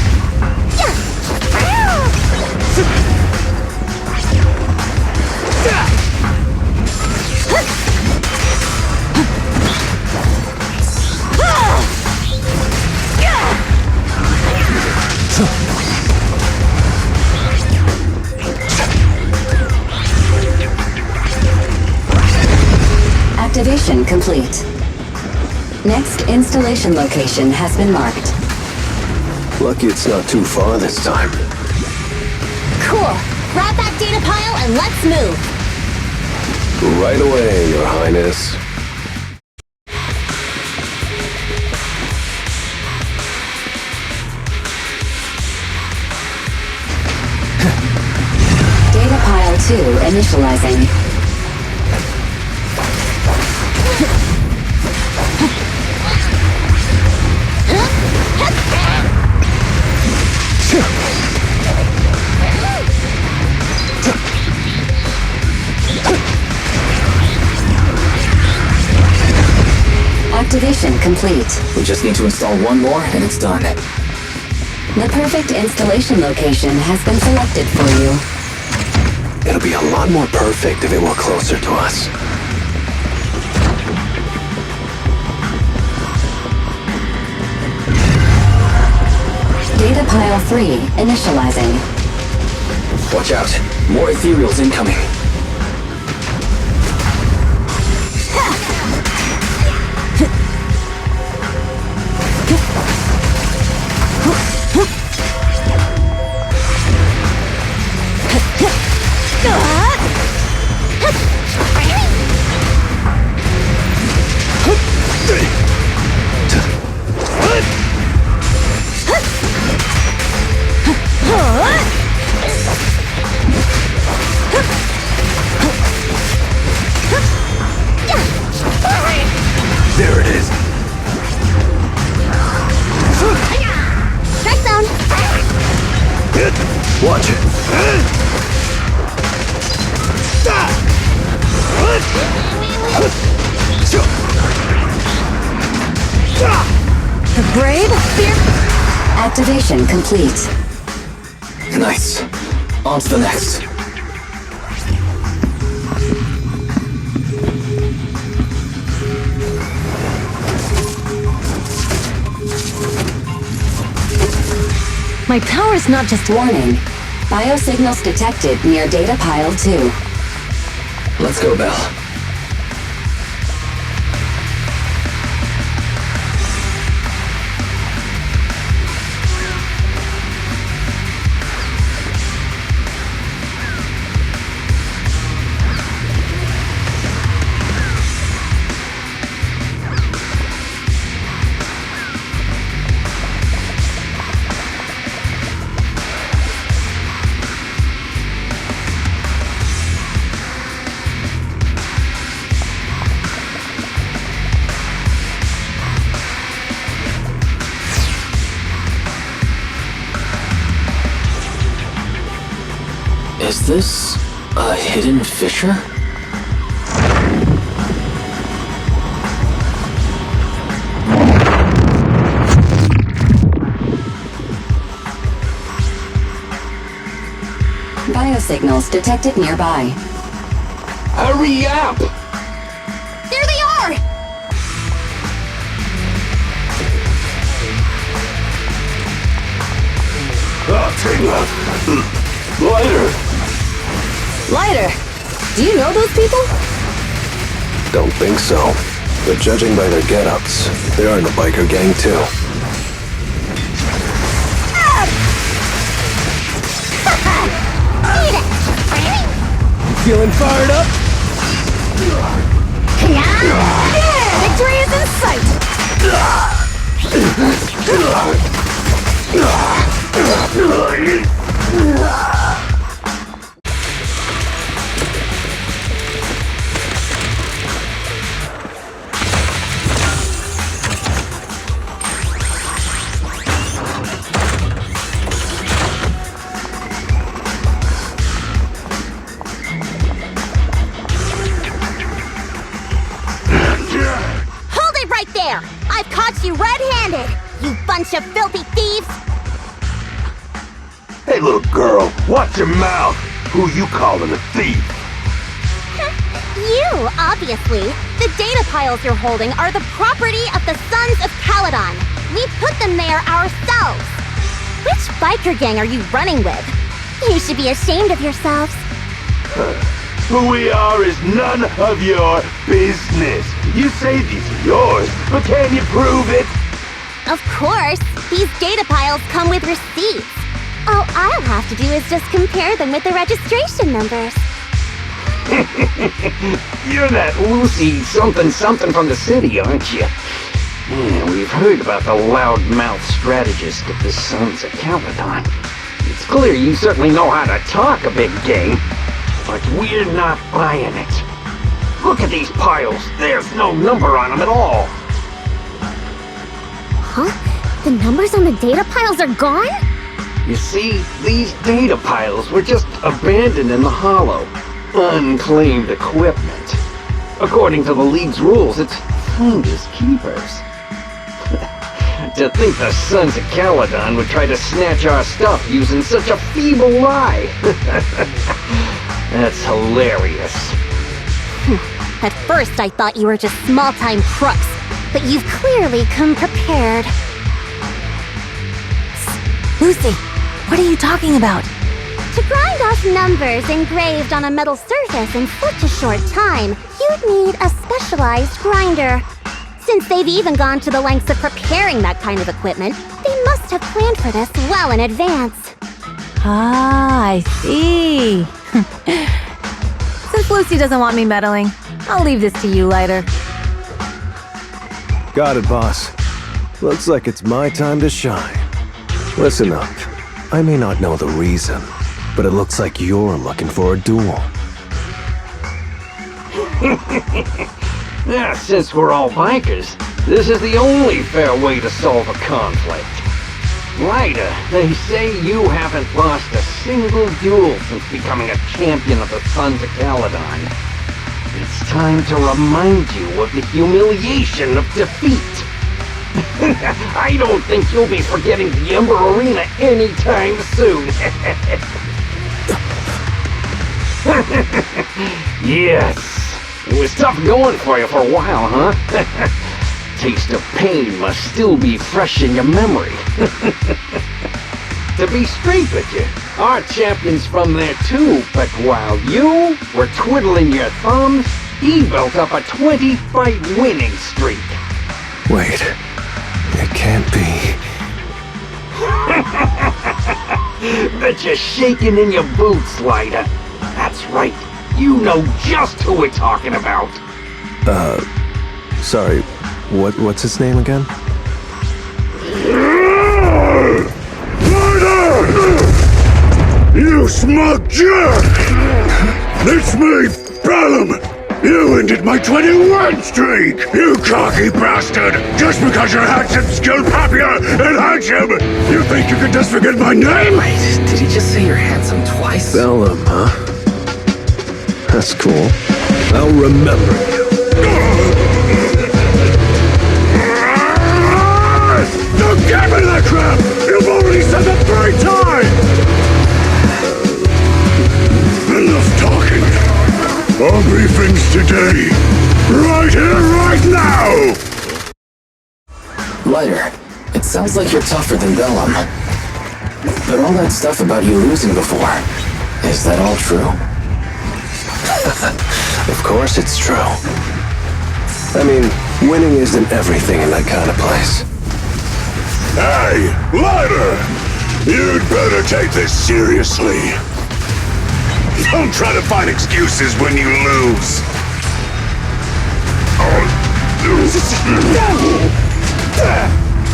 Activation complete. Next installation location has been marked. Lucky it's not too far this time. Cool. Grab that data pile and let's move. Right away, Your Highness. Data pile 2 initializing. Activation complete. We just need to install one more and it's done. The perfect installation location has been selected for you. It'll be a lot more perfect if it were closer to us. Data pile 3 initializing. Watch out. More ethereals incoming. Watch it. The brave fear. Activation complete. Nice. On to the next. My power's not just warning. Biosignals detected near data pile 2. Let's go, Belle. Is this a hidden fissure? Biosignals detected nearby. Hurry up! There they are! Lighter! Lighter, do you know those people? Don't think so. But judging by their get-ups, they're in a biker gang too. Feeling fired up? Victory is in sight! I've caught you red-handed, you bunch of filthy thieves! Hey, little girl, watch your mouth. Who you calling a thief? You, obviously. The data piles you're holding are the property of the Sons of Calydon. We put them there ourselves. Which biker gang are you running with? You should be ashamed of yourselves. Who we are is none of your business. You say these are yours, but can you prove it? Of course. These data piles come with receipts. All I'll have to do is just compare them with the registration numbers. You're that Lucy something from the city, aren't you? Yeah, we've heard about the loudmouth strategist of the Sons of Calydon. It's clear you certainly know how to talk a big game, but we're not buying it. Look at these piles. There's no number on them at all. Huh? The numbers on the data piles are gone? You see, these data piles were just abandoned in the hollow. Unclaimed equipment. According to the League's rules, it's finders keepers. To think the Sons of Calydon would try to snatch our stuff using such a feeble lie. That's hilarious. At first I thought you were just small-time crooks, but you've clearly come prepared. Lucy, what are you talking about? To grind off numbers engraved on a metal surface in such a short time, you'd need a specialized grinder. Since they've even gone to the lengths of preparing that kind of equipment, they must have planned for this well in advance. Ah, I see. Since Lucy doesn't want me meddling, I'll leave this to you, Lighter. Got it, boss. Looks like it's my time to shine. Listen up. I may not know the reason, but it looks like you're looking for a duel. Yeah, since we're all bikers, this is the only fair way to solve a conflict. Lyda, they say you haven't lost a single duel since becoming a champion of the Sons of Calydon. It's time to remind you of the humiliation of defeat. I don't think you'll be forgetting the Ember Arena anytime soon. Yes, it was tough going for you for a while, huh? Taste of pain must still be fresh in your memory. To be straight with you, our champion's from there too, but while you were twiddling your thumbs, he built up a 20-fight winning streak. Wait, it can't be. Bet you're shaking in your boots, Lyda. That's right, you know just who we're talking about. Sorry, what's his name again? You smug jerk! It's me, Perlman! You ended my 21 streak! You cocky bastard! Just because you're handsome, skilled, happier, and handsome, you think you can just forget my name? Wait, did he just say you're handsome twice? Bellum, huh? That's cool. I'll remember you. Don't give me that crap! You've already said that 3 times! Enough talking. I'll be things today. Right here, right now! Lighter, it sounds like you're tougher than Bellum. But all that stuff about you losing before, is that all true? Of course it's true. I mean, winning isn't everything in that kind of place. Hey, Lighter! You'd better take this seriously. Don't try to find excuses when you lose.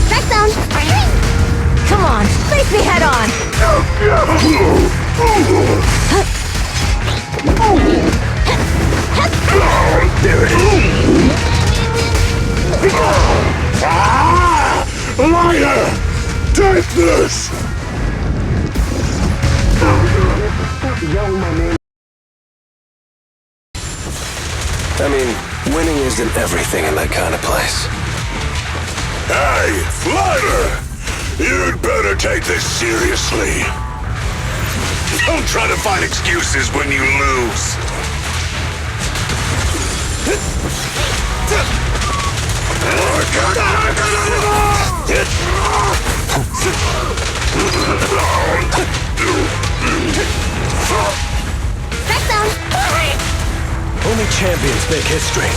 Strike zone! Come on, face me head on! There it is. Lighter! Take this! I mean, winning isn't everything in that kind of place. Hey, Lighter! You'd better take this seriously. Don't try to find excuses when you lose. Strike zone! Only champions make history.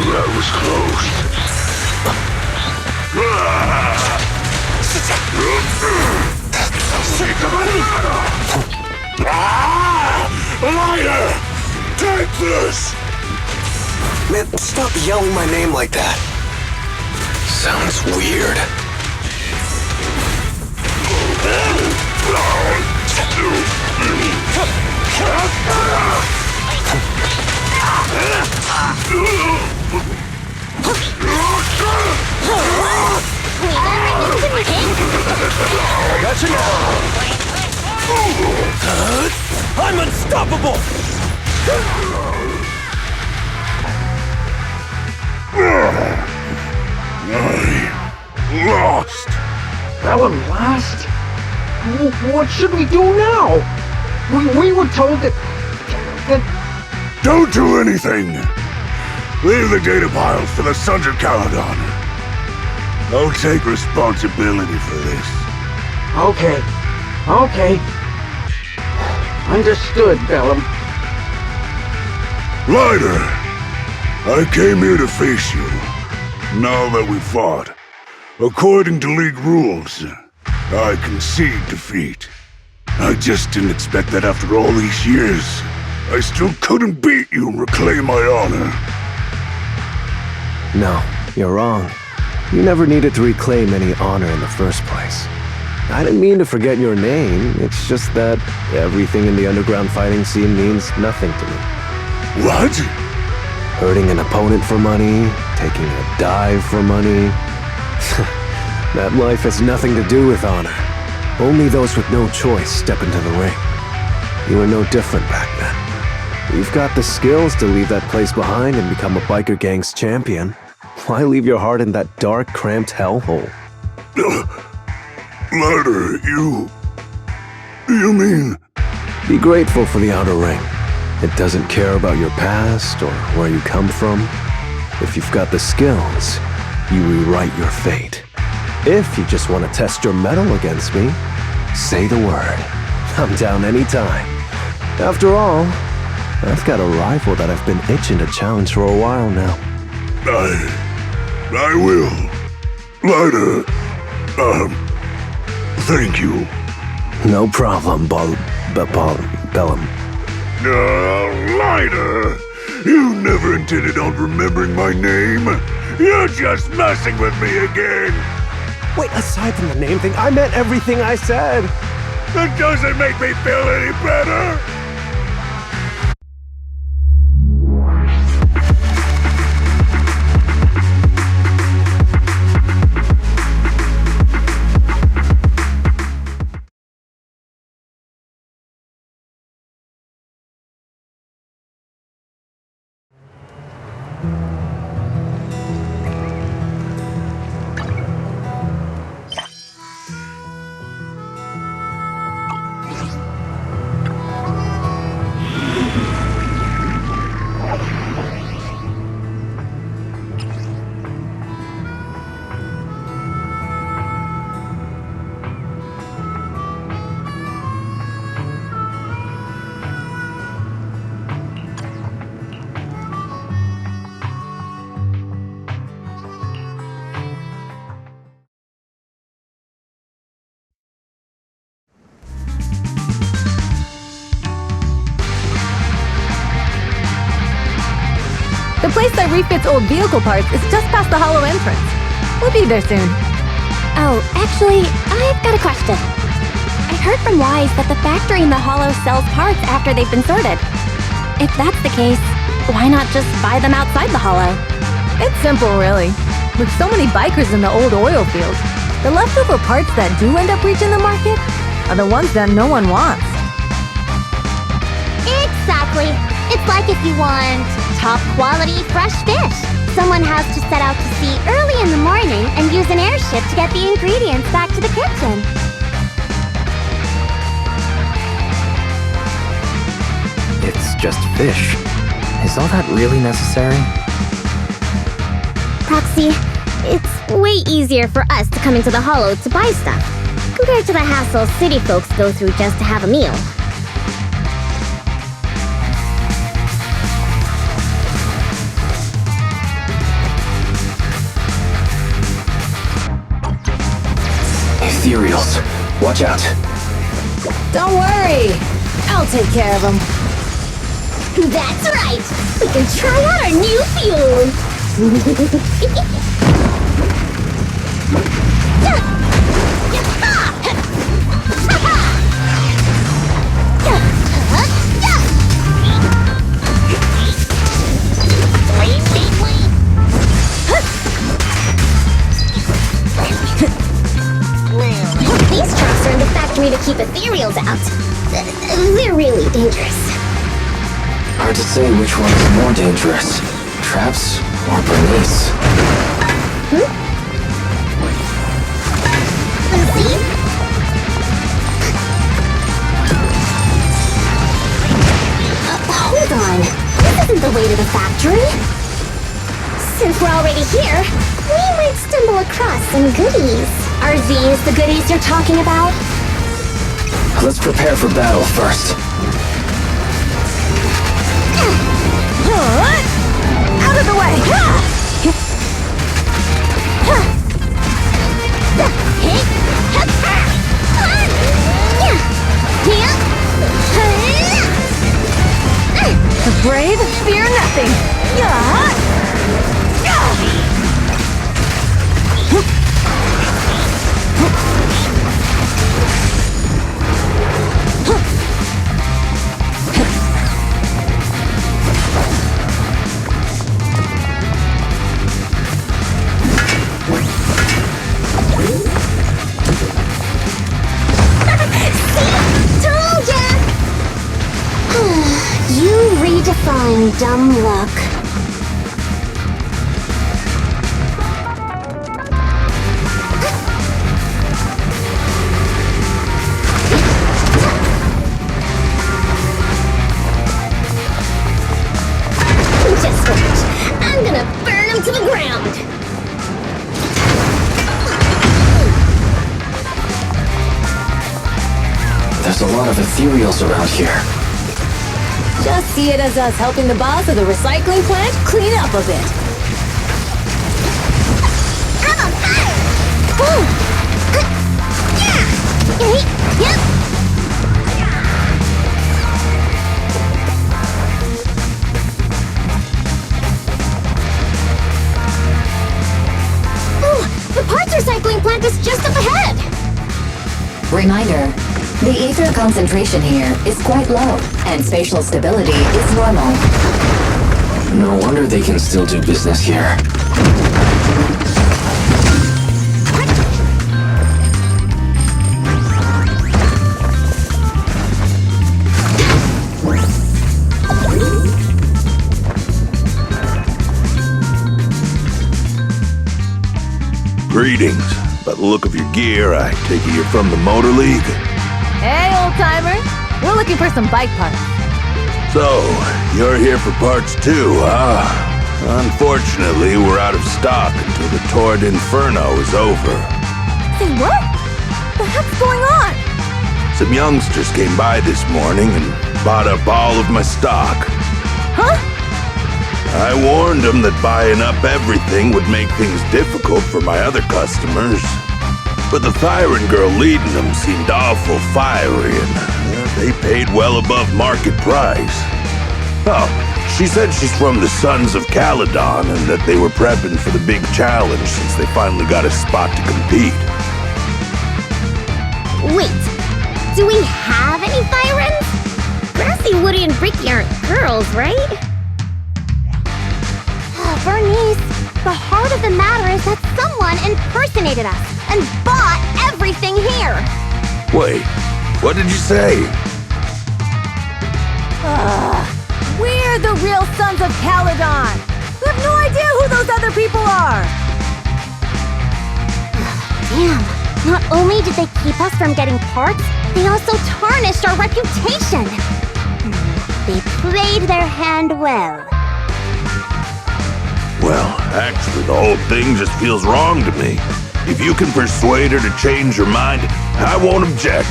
That was close. Lighter! Take this! Man, stop yelling my name like that. Sounds weird. Gotcha now! I'm unstoppable! I lost! Bellum lost? What should we do now? We were told that... Don't do anything! Leave the data piles to the Sons of Calydon. I'll take responsibility for this. Okay. Understood, Bellum. Lighter! I came here to face you. Now that we fought, according to League rules, I concede defeat. I just didn't expect that after all these years, I still couldn't beat you and reclaim my honor. No, you're wrong. You never needed to reclaim any honor in the first place. I didn't mean to forget your name. It's just that everything in the underground fighting scene means nothing to me. What? Hurting an opponent for money, taking a dive for money. That life has nothing to do with honor. Only those with no choice step into the ring. You were no different back then. You've got the skills to leave that place behind and become a biker gang's champion. Why leave your heart in that dark, cramped hellhole? Lighter, you mean? Be grateful for the outer ring. It doesn't care about your past or where you come from. If you've got the skills, you rewrite your fate. If you just want to test your mettle against me, say the word. I'm down anytime. After all, I've got a rival that I've been itching to challenge for a while now. I will. Lighter, thank you. No problem, Bellum. Lighter, you never intended on remembering my name. You're just messing with me again. Wait, aside from the name thing, I meant everything I said. It doesn't make me feel any better. The place that refits old vehicle parts is just past the hollow entrance. We'll be there soon. Oh, actually, I've got a question. I heard from Wise that the factory in the hollow sells parts after they've been sorted. If that's the case, why not just buy them outside the hollow? It's simple, really. With so many bikers in the old oil field, the leftover parts that do end up reaching the market are the ones that no one wants. Exactly. It's like if you want top quality fresh fish. Someone has to set out to sea early in the morning and use an airship to get the ingredients back to the kitchen. It's just fish. Is all that really necessary? Proxy, it's way easier for us to come into the hollow to buy stuff, compared to the hassle city folks go through just to have a meal. Ethereals, watch out. Don't worry, I'll take care of them. That's right! We can try out our new fuel! These traps are in the factory to keep ethereals out. They're really dangerous. Hard to say which one is more dangerous. Traps or Bernice? Lucy? Hold on. This isn't the way to the factory. Since we're already here, we might stumble across some goodies. Are these the goodies you're talking about? Let's prepare for battle first. Out of the way! The brave fear nothing! satisfying dumb look. Just watch. I'm gonna burn him to the ground. There's a lot of ethereals around here. Just see it as us helping the boss of the recycling plant clean up a bit. I'm on fire! Boom! Yep! The parts recycling plant is just up ahead! Reminder, the ether concentration here is quite low, and spatial stability is normal. No wonder they can still do business here. Greetings. By the look of your gear, I take it you're from the Motor League? Hey, old-timer. We're looking for some bike parts. So, you're here for parts too, huh? Unfortunately, we're out of stock until the Tour de Inferno is over. Say what? The heck's going on? Some youngsters came by this morning and bought up all of my stock. Huh? I warned them that buying up everything would make things difficult for my other customers. But the Thyran girl leading them seemed awful fiery, and they paid well above market price. Oh, she said she's from the Sons of Calydon and that they were prepping for the big challenge since they finally got a spot to compete. Wait, do we have any Thyrans? Grassy, Woody, and Bricky aren't girls, right? Bernice, the heart of the matter is that someone impersonated us and bought everything here! Wait, what did you say? We're the real Sons of Calydon! We have no idea who those other people are! Damn, not only did they keep us from getting parts, they also tarnished our reputation! They played their hand well. Well, actually, the whole thing just feels wrong to me. If you can persuade her to change her mind, I won't object.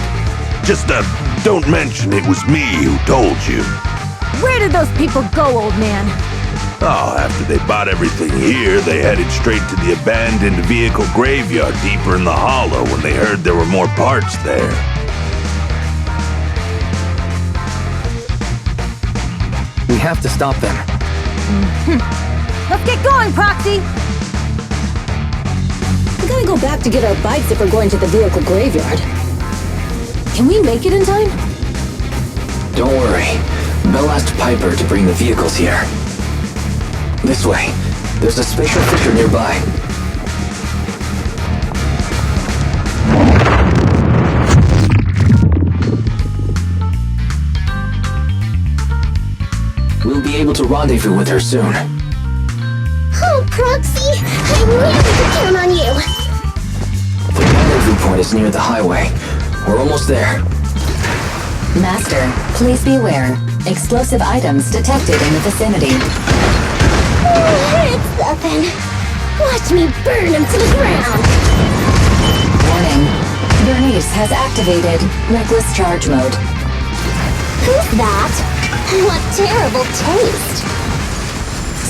Just, don't mention it was me who told you. Where did those people go, old man? Oh, after they bought everything here, they headed straight to the abandoned vehicle graveyard deeper in the hollow when they heard there were more parts there. We have to stop them. Let's get going, Proxy! We gotta go back to get our bikes if we're going to the vehicle graveyard. Can we make it in time? Don't worry. Belle asked Piper to bring the vehicles here. This way. There's a spatial fissure nearby. We'll be able to rendezvous with her soon. Oh, Proxy! I knew we could count on you! The rendezvous point is near the highway. We're almost there. Master, please beware. Explosive items detected in the vicinity. Oh, it's nothing. Watch me burn him to the ground! Warning. Bernice has activated reckless charge mode. Who's that? What terrible taste!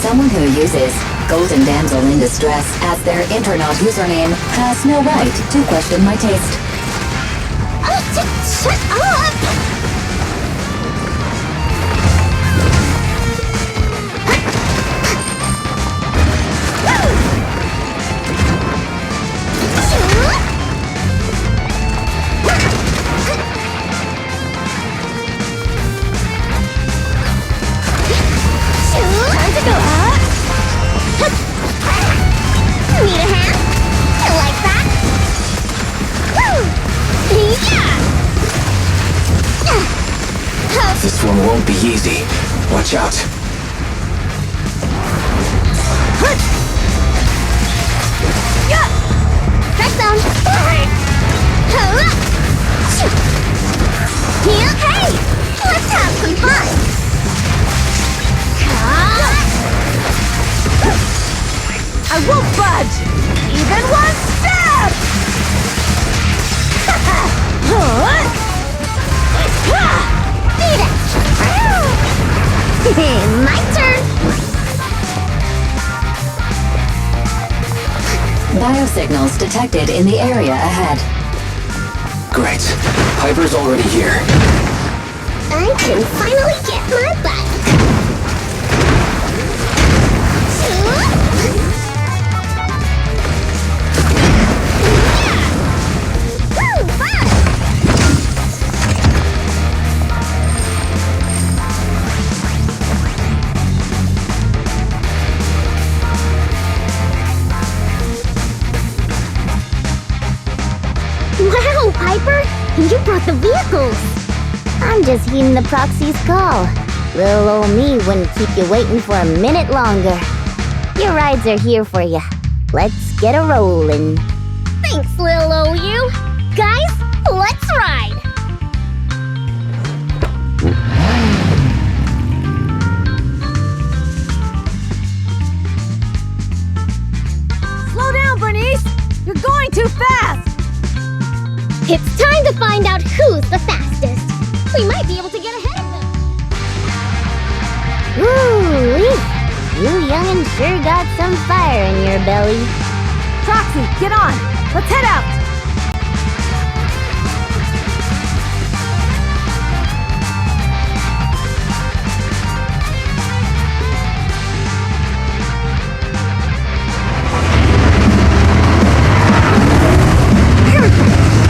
Someone who uses Golden Damsel in Distress as their Internaut username has no right to question my taste. Shut up! Time to go, huh? Need a hand? You like that? Woo! Yeah! This one won't be easy. Watch out. Strike zone! Hey! Let's have some fun! I won't budge! Even one step! Beat it! My turn! Biosignals detected in the area ahead. Great. Piper's already here. I can finally get my bike! Wow, Piper! You brought the vehicles! I'm just heeding the proxy's call. Little old me wouldn't keep you waiting for a minute longer. Your rides are here for you. Let's get a rollin'. Thanks, little old you. Guys, let's ride! Slow down, Bernice! You're going too fast! It's time to find out who's the fastest. We might be able to get ahead of them. Ooh-wee. You young'un sure got some fire in your belly. Proxy, get on! Let's head out!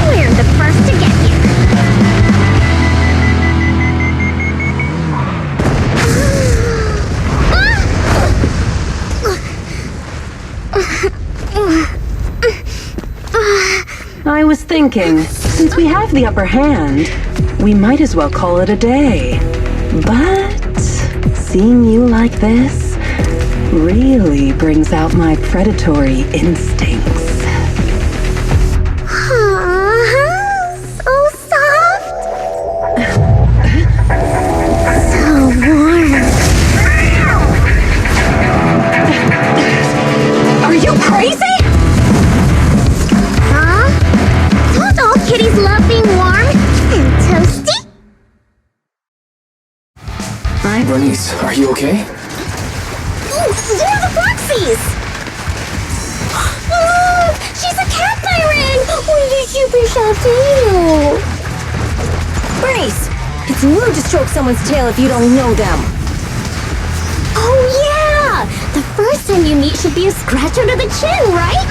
We're the first to get here. I was thinking, since we have the upper hand, we might as well call it a day. But seeing you like this really brings out my predatory instincts. So soft. So warm. Are you crazy? Huh? Don't all kitties love being warm and toasty? Bernice, are you okay? Ooh, they're the Foxies! Oh, she's a cat pirate! With a super sharp tail! Bernice! It's rude to stroke someone's tail if you don't know them. Oh yeah! The first time you meet should be a scratch under the chin, right?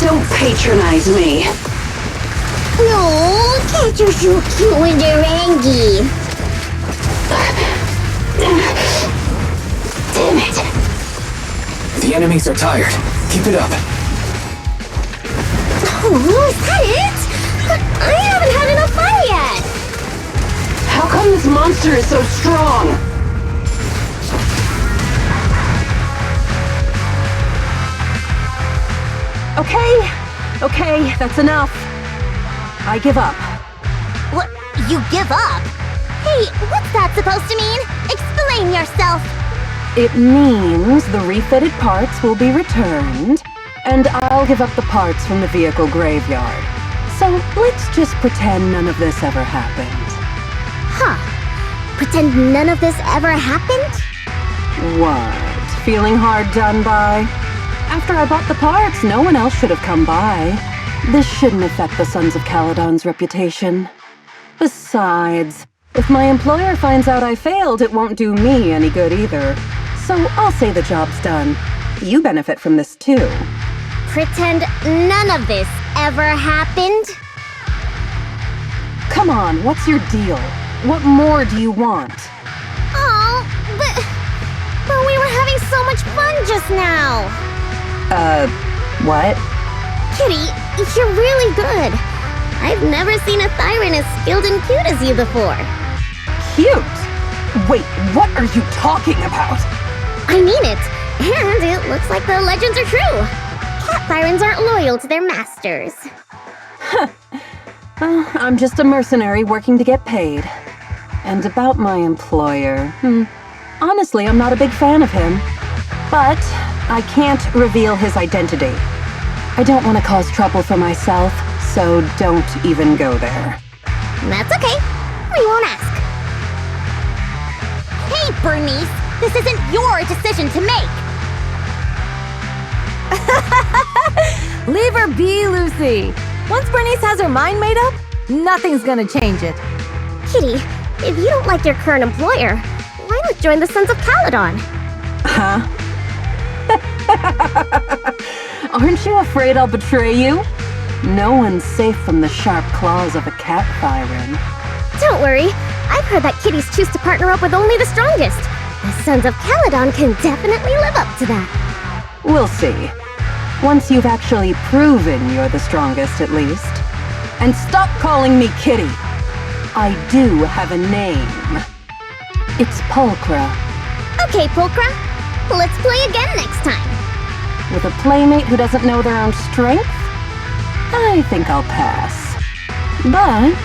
Don't patronize me. No, cats are so cute when they're angry. Damn it. The enemies are tired. Keep it up. Oh, is that it? But I haven't had enough fun yet. How come this monster is so strong? Okay, that's enough. I give up. What? You give up? Hey, what's that supposed to mean? Explain yourself. It means the refitted parts will be returned, and I'll give up the parts from the vehicle graveyard. So let's just pretend none of this ever happened. Huh. Pretend none of this ever happened? What? Feeling hard done by? After I bought the parts, no one else should have come by. This shouldn't affect the Sons of Calydon's reputation. Besides, if my employer finds out I failed, it won't do me any good either. So I'll say the job's done. You benefit from this too. Pretend none of this ever happened? Come on, what's your deal? What more do you want? Oh, but we were having so much fun just now. What? Kitty, you're really good. I've never seen a Thyran as skilled and cute as you before. Cute? Wait, what are you talking about? I mean it. And it looks like the legends are true. Cat Byrons aren't loyal to their masters. I'm just a mercenary working to get paid. And about my employer, honestly, I'm not a big fan of him. But I can't reveal his identity. I don't want to cause trouble for myself, so don't even go there. That's okay. We won't ask. Hey, Bernice! This isn't your decision to make! Leave her be, Lucy. Once Bernice has her mind made up, nothing's gonna change it. Kitty, if you don't like your current employer, why not join the Sons of Calydon? Huh? Aren't you afraid I'll betray you? No one's safe from the sharp claws of a cat Byron. Don't worry. I've heard that kitties choose to partner up with only the strongest. The Sons of Calydon can definitely live up to that. We'll see. Once you've actually proven you're the strongest, at least. And stop calling me Kitty. I do have a name. It's Pulchra. Okay, Pulchra. Let's play again next time. With a playmate who doesn't know their own strength? I think I'll pass. But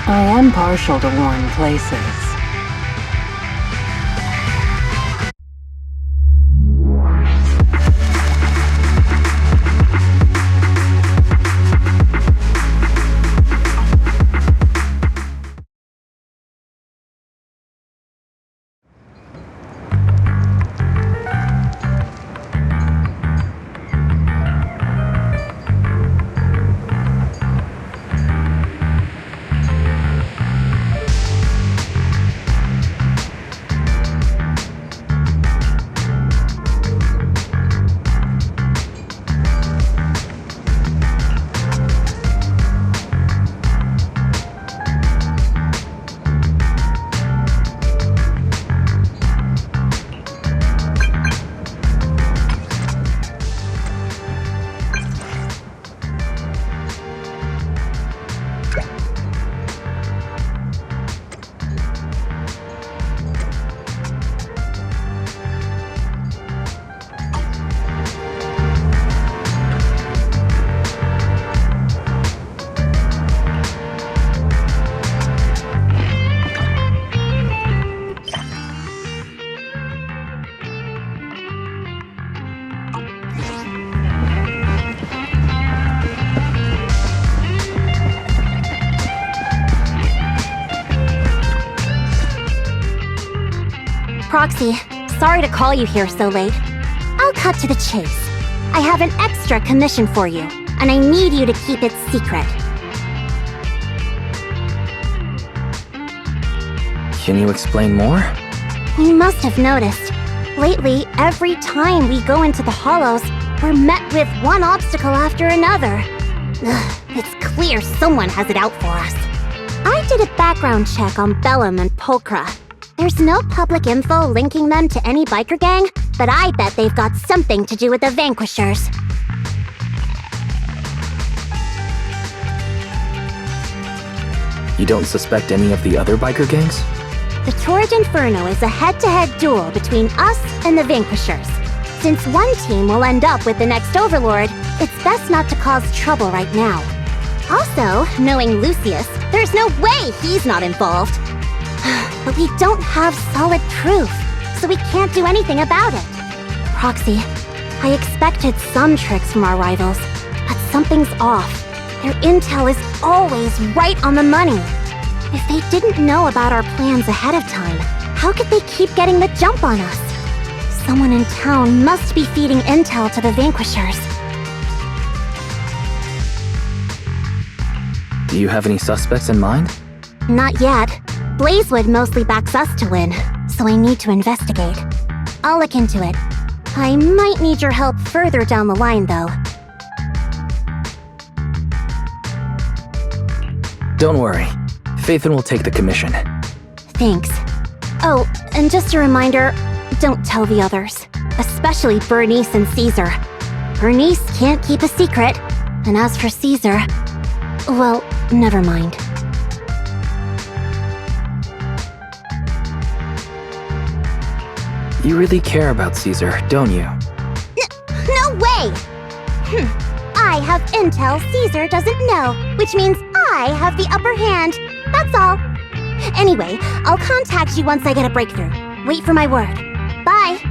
I am partial to worn places. Proxy, sorry to call you here so late. I'll cut to the chase. I have an extra commission for you, and I need you to keep it secret. Can you explain more? You must have noticed. Lately, every time we go into the Hollows, we're met with one obstacle after another. Ugh, it's clear someone has it out for us. I did a background check on Bellum and Pulchra. There's no public info linking them to any biker gang, but I bet they've got something to do with the Vanquishers. You don't suspect any of the other biker gangs? The Tour de Inferno is a head-to-head duel between us and the Vanquishers. Since one team will end up with the next Overlord, it's best not to cause trouble right now. Also, knowing Lucius, there's no way he's not involved. But we don't have solid proof, so we can't do anything about it. Proxy, I expected some tricks from our rivals, but something's off. Their intel is always right on the money. If they didn't know about our plans ahead of time, how could they keep getting the jump on us? Someone in town must be feeding intel to the Vanquishers. Do you have any suspects in mind? Not yet. Blazewood mostly backs us to win, so I need to investigate. I'll look into it. I might need your help further down the line, though. Don't worry. Phaethon will take the commission. Thanks. Oh, and just a reminder, don't tell the others. Especially Bernice and Caesar. Bernice can't keep a secret, and as for Caesar, well, never mind. You really care about Caesar, don't you? No way! I have intel Caesar doesn't know, which means I have the upper hand. That's all. Anyway, I'll contact you once I get a breakthrough. Wait for my word. Bye.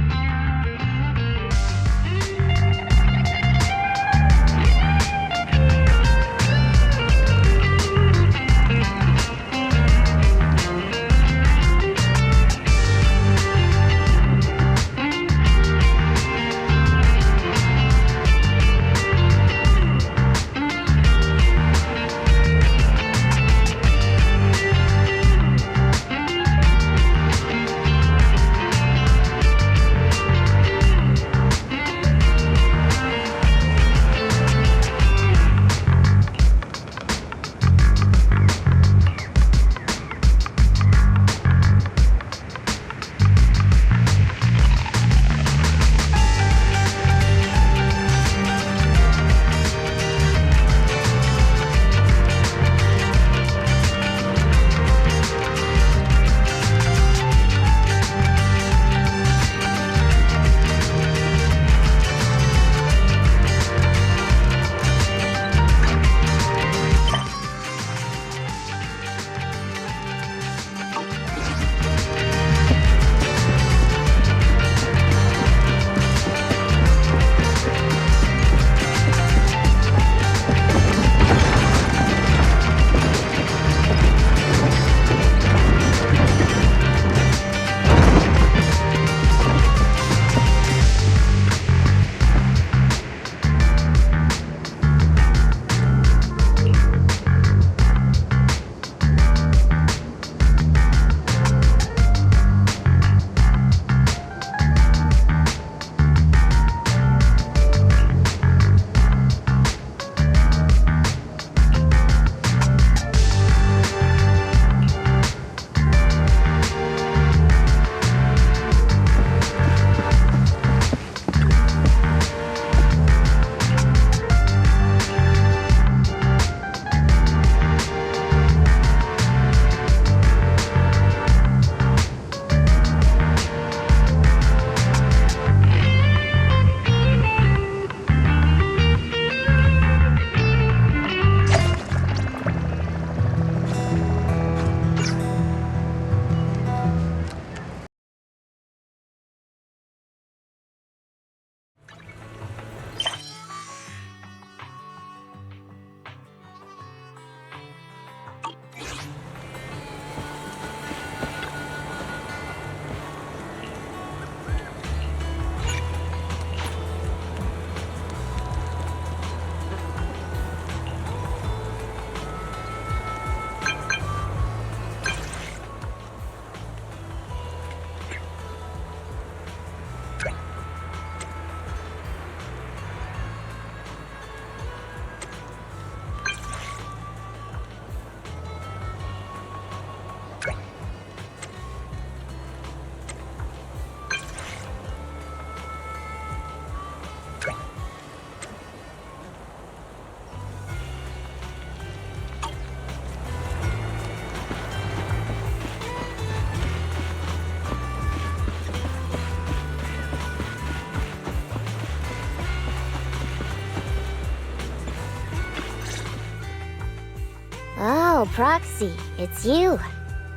Oh, Proxy, it's you.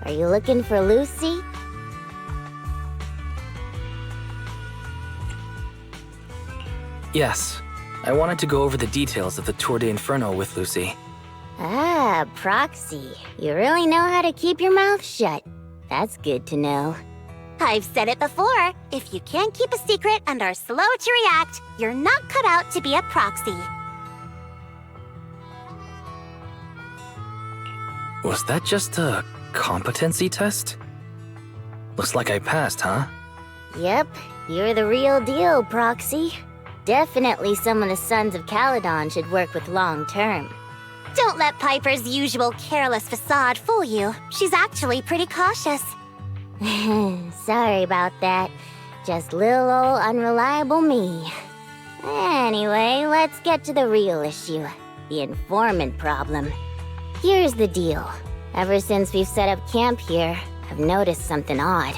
Are you looking for Lucy? Yes. I wanted to go over the details of the Tour de Inferno with Lucy. Ah, Proxy. You really know how to keep your mouth shut. That's good to know. I've said it before. If you can't keep a secret and are slow to react, you're not cut out to be a proxy. Was that just a competency test? Looks like I passed, huh? Yep, you're the real deal, Proxy. Definitely some of the Sons of Calydon should work with long term. Don't let Piper's usual careless facade fool you. She's actually pretty cautious. Sorry about that. Just little old unreliable me. Anyway, let's get to the real issue. The informant problem. Here's the deal. Ever since we've set up camp here, I've noticed something odd.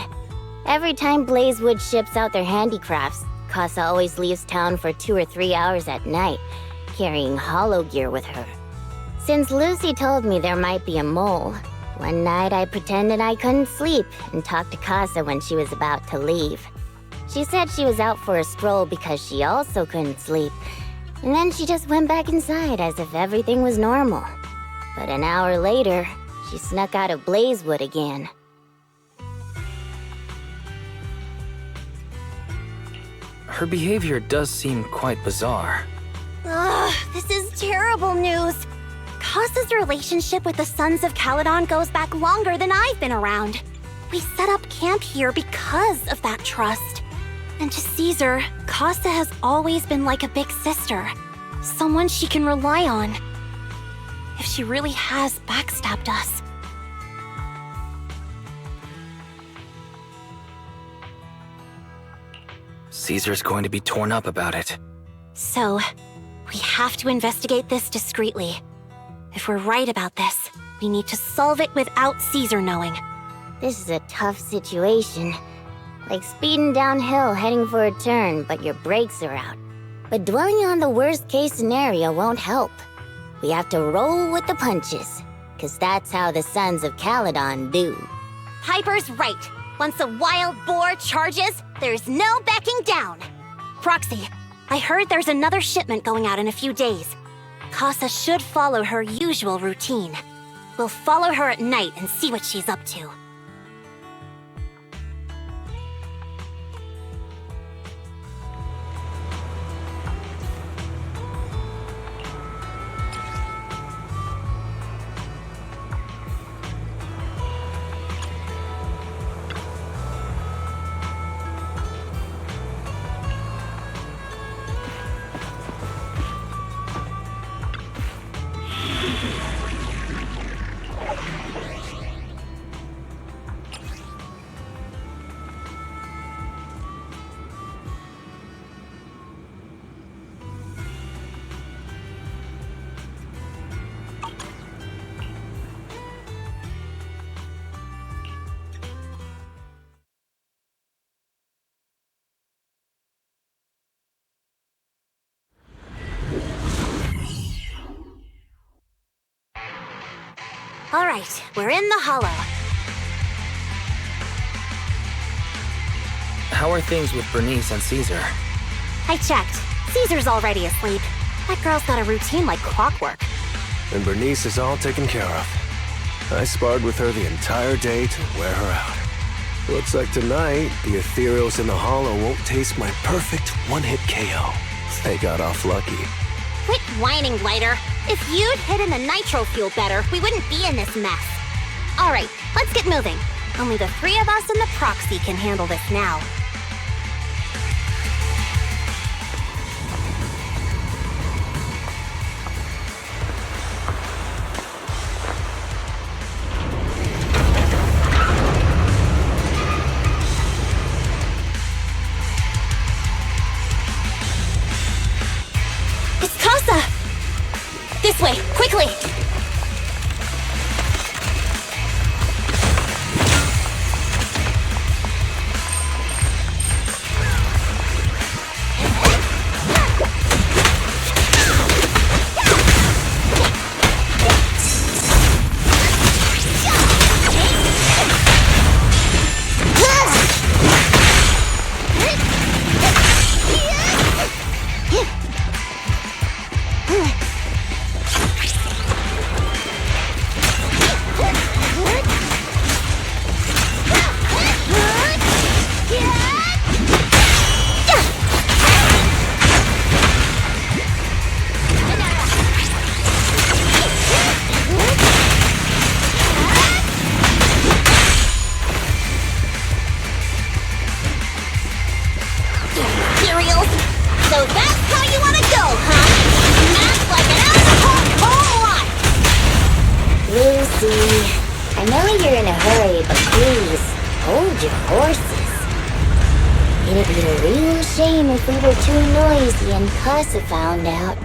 Every time Blazewood ships out their handicrafts, Casa always leaves town for 2 or 3 hours at night, carrying hollow gear with her. Since Lucy told me there might be a mole, one night I pretended I couldn't sleep and talked to Casa when she was about to leave. She said she was out for a stroll because she also couldn't sleep, and then she just went back inside as if everything was normal. But an hour later, she snuck out of Blazewood again. Her behavior does seem quite bizarre. Ugh, this is terrible news. Casa's relationship with the Sons of Calydon goes back longer than I've been around. We set up camp here because of that trust. And to Caesar, Casa has always been like a big sister. Someone she can rely on. If she really has backstabbed us. Caesar's going to be torn up about it. So, we have to investigate this discreetly. If we're right about this, we need to solve it without Caesar knowing. This is a tough situation. Like speeding downhill heading for a turn, but your brakes are out. But dwelling on the worst-case scenario won't help. We have to roll with the punches, 'cause that's how the Sons of Calydon do. Piper's right. Once a wild boar charges, there's no backing down. Proxy, I heard there's another shipment going out in a few days. Casa should follow her usual routine. We'll follow her at night and see what she's up to. All right, we're in the hollow. How are things with Bernice and Caesar? I checked. Caesar's already asleep. That girl's got a routine like clockwork. And Bernice is all taken care of. I sparred with her the entire day to wear her out. Looks like tonight, the ethereals in the hollow won't taste my perfect one-hit KO. They got off lucky. Quit whining, Lighter. If you'd hidden the nitro fuel better, we wouldn't be in this mess. All right, let's get moving. Only the 3 of us and the proxy can handle this now. This way, quickly! I know you're in a hurry, but please, hold your horses. It'd be a real shame if we were too noisy and Casa found out.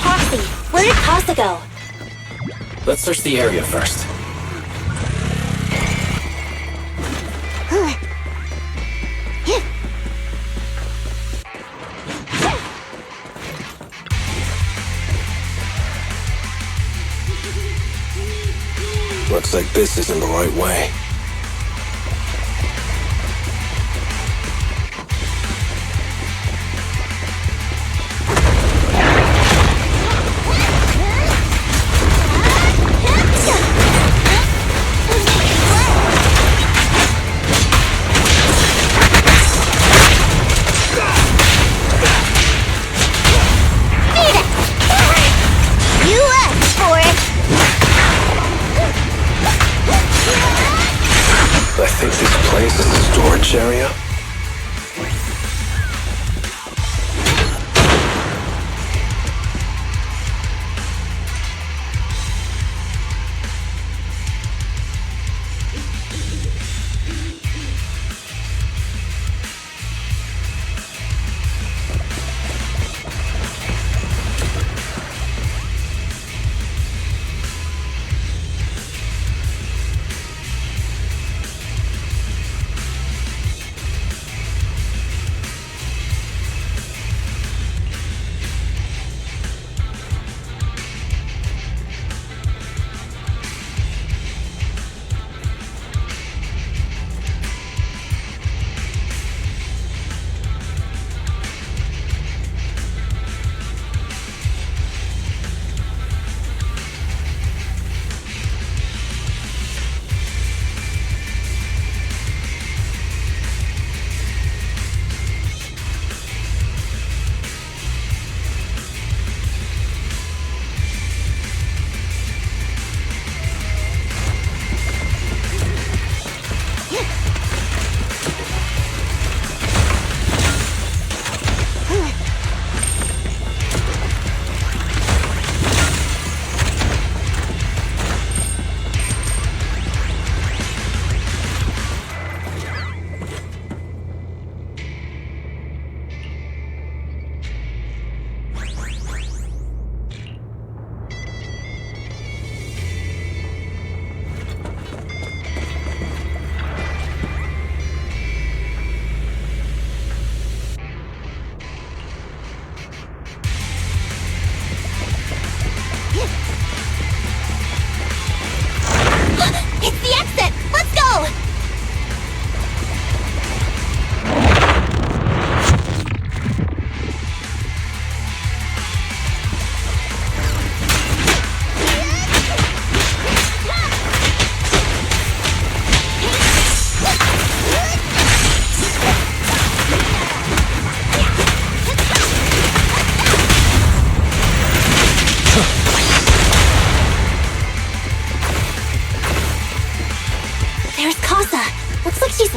Proxy, where did Casa go? Let's search the area first. Looks like this isn't the right way. Area?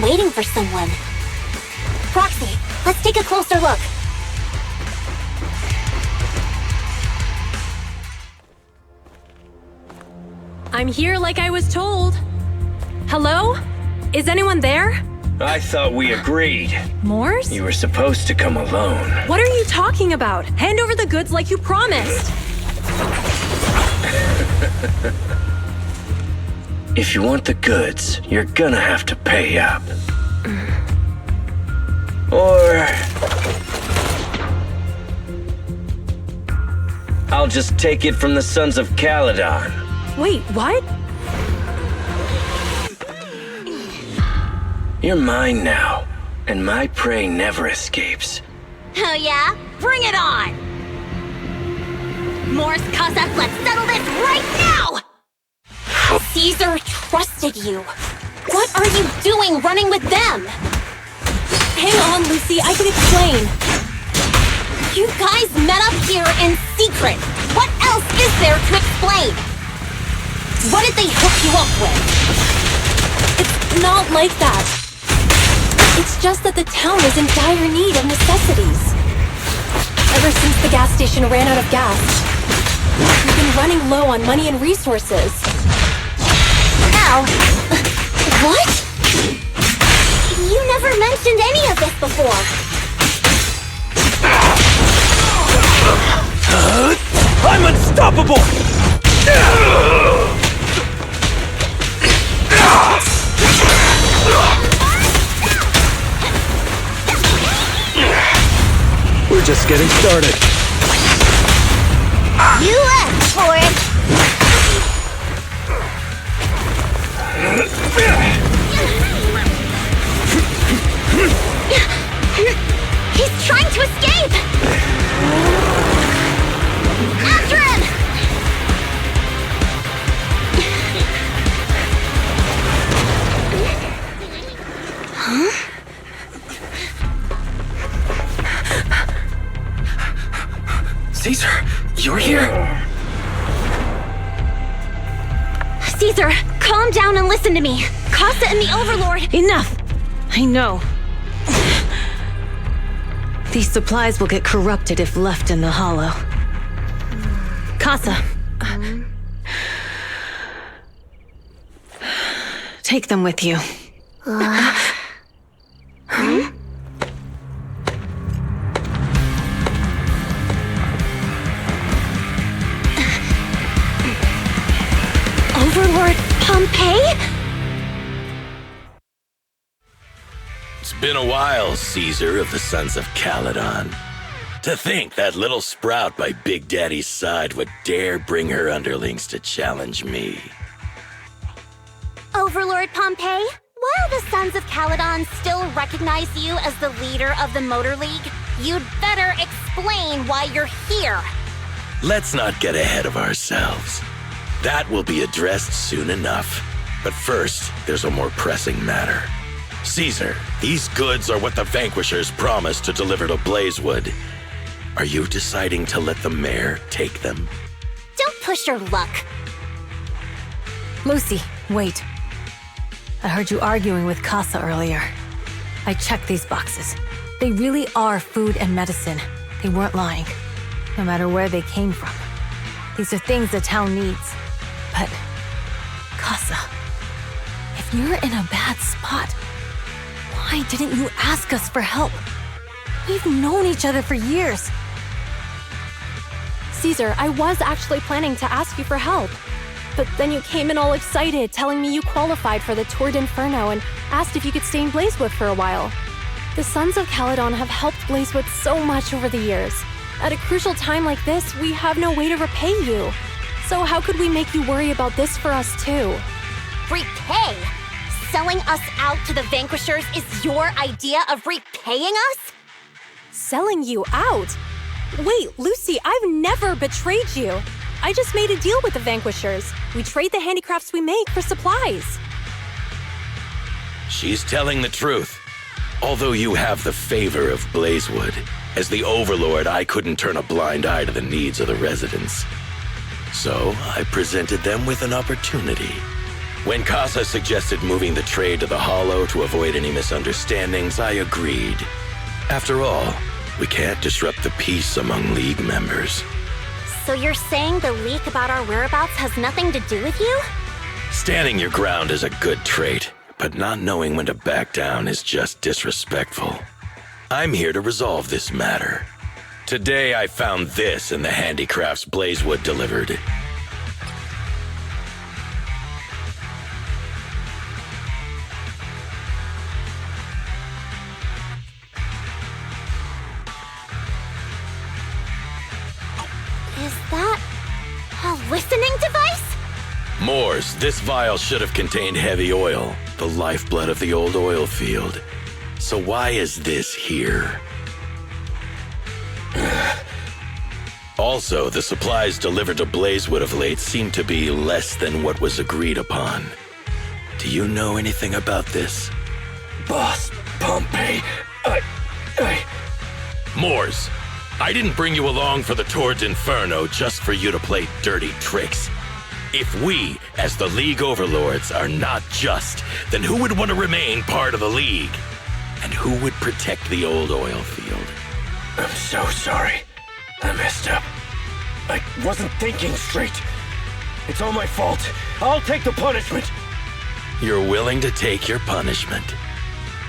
Waiting for someone. Proxy, let's take a closer look. I'm here like I was told. Hello? Is anyone there? I thought we agreed. Morse? You were supposed to come alone. What are you talking about? Hand over the goods like you promised. If you want the goods, you're gonna have to pay up. Or I'll just take it from the Sons of Calydon. Wait, what? You're mine now, and my prey never escapes. Oh yeah? Bring it on! Morse Kazakh, let's settle this right now! Caesar trusted you. What are you doing running with them? Hang on, Lucy, I can explain. You guys met up here in secret. What else is there to explain? What did they hook you up with? It's not like that. It's just that the town is in dire need of necessities. Ever since the gas station ran out of gas, we've been running low on money and resources. Ow! What? You never mentioned any of this before. I'm unstoppable! just getting started. You asked for it! He's trying to escape! After him! Huh? Caesar, you're here? Caesar, calm down and listen to me. Casa and the Overlord— Enough! I know. These supplies will get corrupted if left in the hollow. Casa. Take them with you. Overlord Pompeii? It's been a while, Caesar of the Sons of Calydon. To think that little sprout by Big Daddy's side would dare bring her underlings to challenge me. Overlord Pompeii, while the Sons of Calydon still recognize you as the leader of the Motor League, you'd better explain why you're here. Let's not get ahead of ourselves. That will be addressed soon enough. But first, there's a more pressing matter. Caesar, these goods are what the Vanquishers promised to deliver to Blazewood. Are you deciding to let the mayor take them? Don't push your luck. Lucy, wait. I heard you arguing with Casa earlier. I checked these boxes. They really are food and medicine. They weren't lying, no matter where they came from. These are things the town needs. But, Casa, if you're in a bad spot, why didn't you ask us for help? We've known each other for years. Caesar, I was actually planning to ask you for help. But then you came in all excited, telling me you qualified for the Tour de Inferno and asked if you could stay in Blazewood for a while. The Sons of Calydon have helped Blazewood so much over the years. At a crucial time like this, we have no way to repay you. So how could we make you worry about this for us too? Repay? Selling us out to the Vanquishers is your idea of repaying us? Selling you out? Wait, Lucy, I've never betrayed you. I just made a deal with the Vanquishers. We trade the handicrafts we make for supplies. She's telling the truth. Although you have the favor of Blazewood, as the Overlord, I couldn't turn a blind eye to the needs of the residents. So I presented them with an opportunity. When Casa suggested moving the trade to the Hollow to avoid any misunderstandings, I agreed. After all, we can't disrupt the peace among League members. So you're saying the leak about our whereabouts has nothing to do with you? Standing your ground is a good trait, but not knowing when to back down is just disrespectful. I'm here to resolve this matter. Today I found this in the handicrafts Blazewood delivered. Is that a listening device? Moors, this vial should have contained heavy oil, the lifeblood of the old oil field. So why is this here? Also, the supplies delivered to Blazewood of late seem to be less than what was agreed upon. Do you know anything about this? Boss, Pompeii, Moors, I didn't bring you along for the Tour de Inferno just for you to play dirty tricks. If we, as the League Overlords, are not just, then who would want to remain part of the League? And who would protect the old oil field? I'm so sorry. I messed up. I wasn't thinking straight. It's all my fault. I'll take the punishment. You're willing to take your punishment.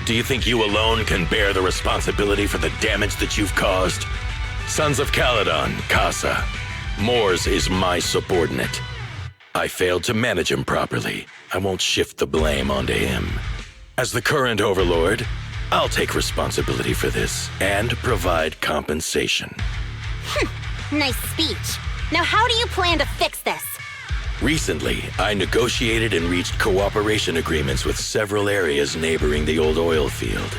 Do you think you alone can bear the responsibility for the damage that you've caused? Sons of Calydon, Casa. Moors is my subordinate. I failed to manage him properly. I won't shift the blame onto him. As the current Overlord, I'll take responsibility for this and provide compensation. Nice speech. Now how do you plan to fix this? Recently, I negotiated and reached cooperation agreements with several areas neighboring the old oil field.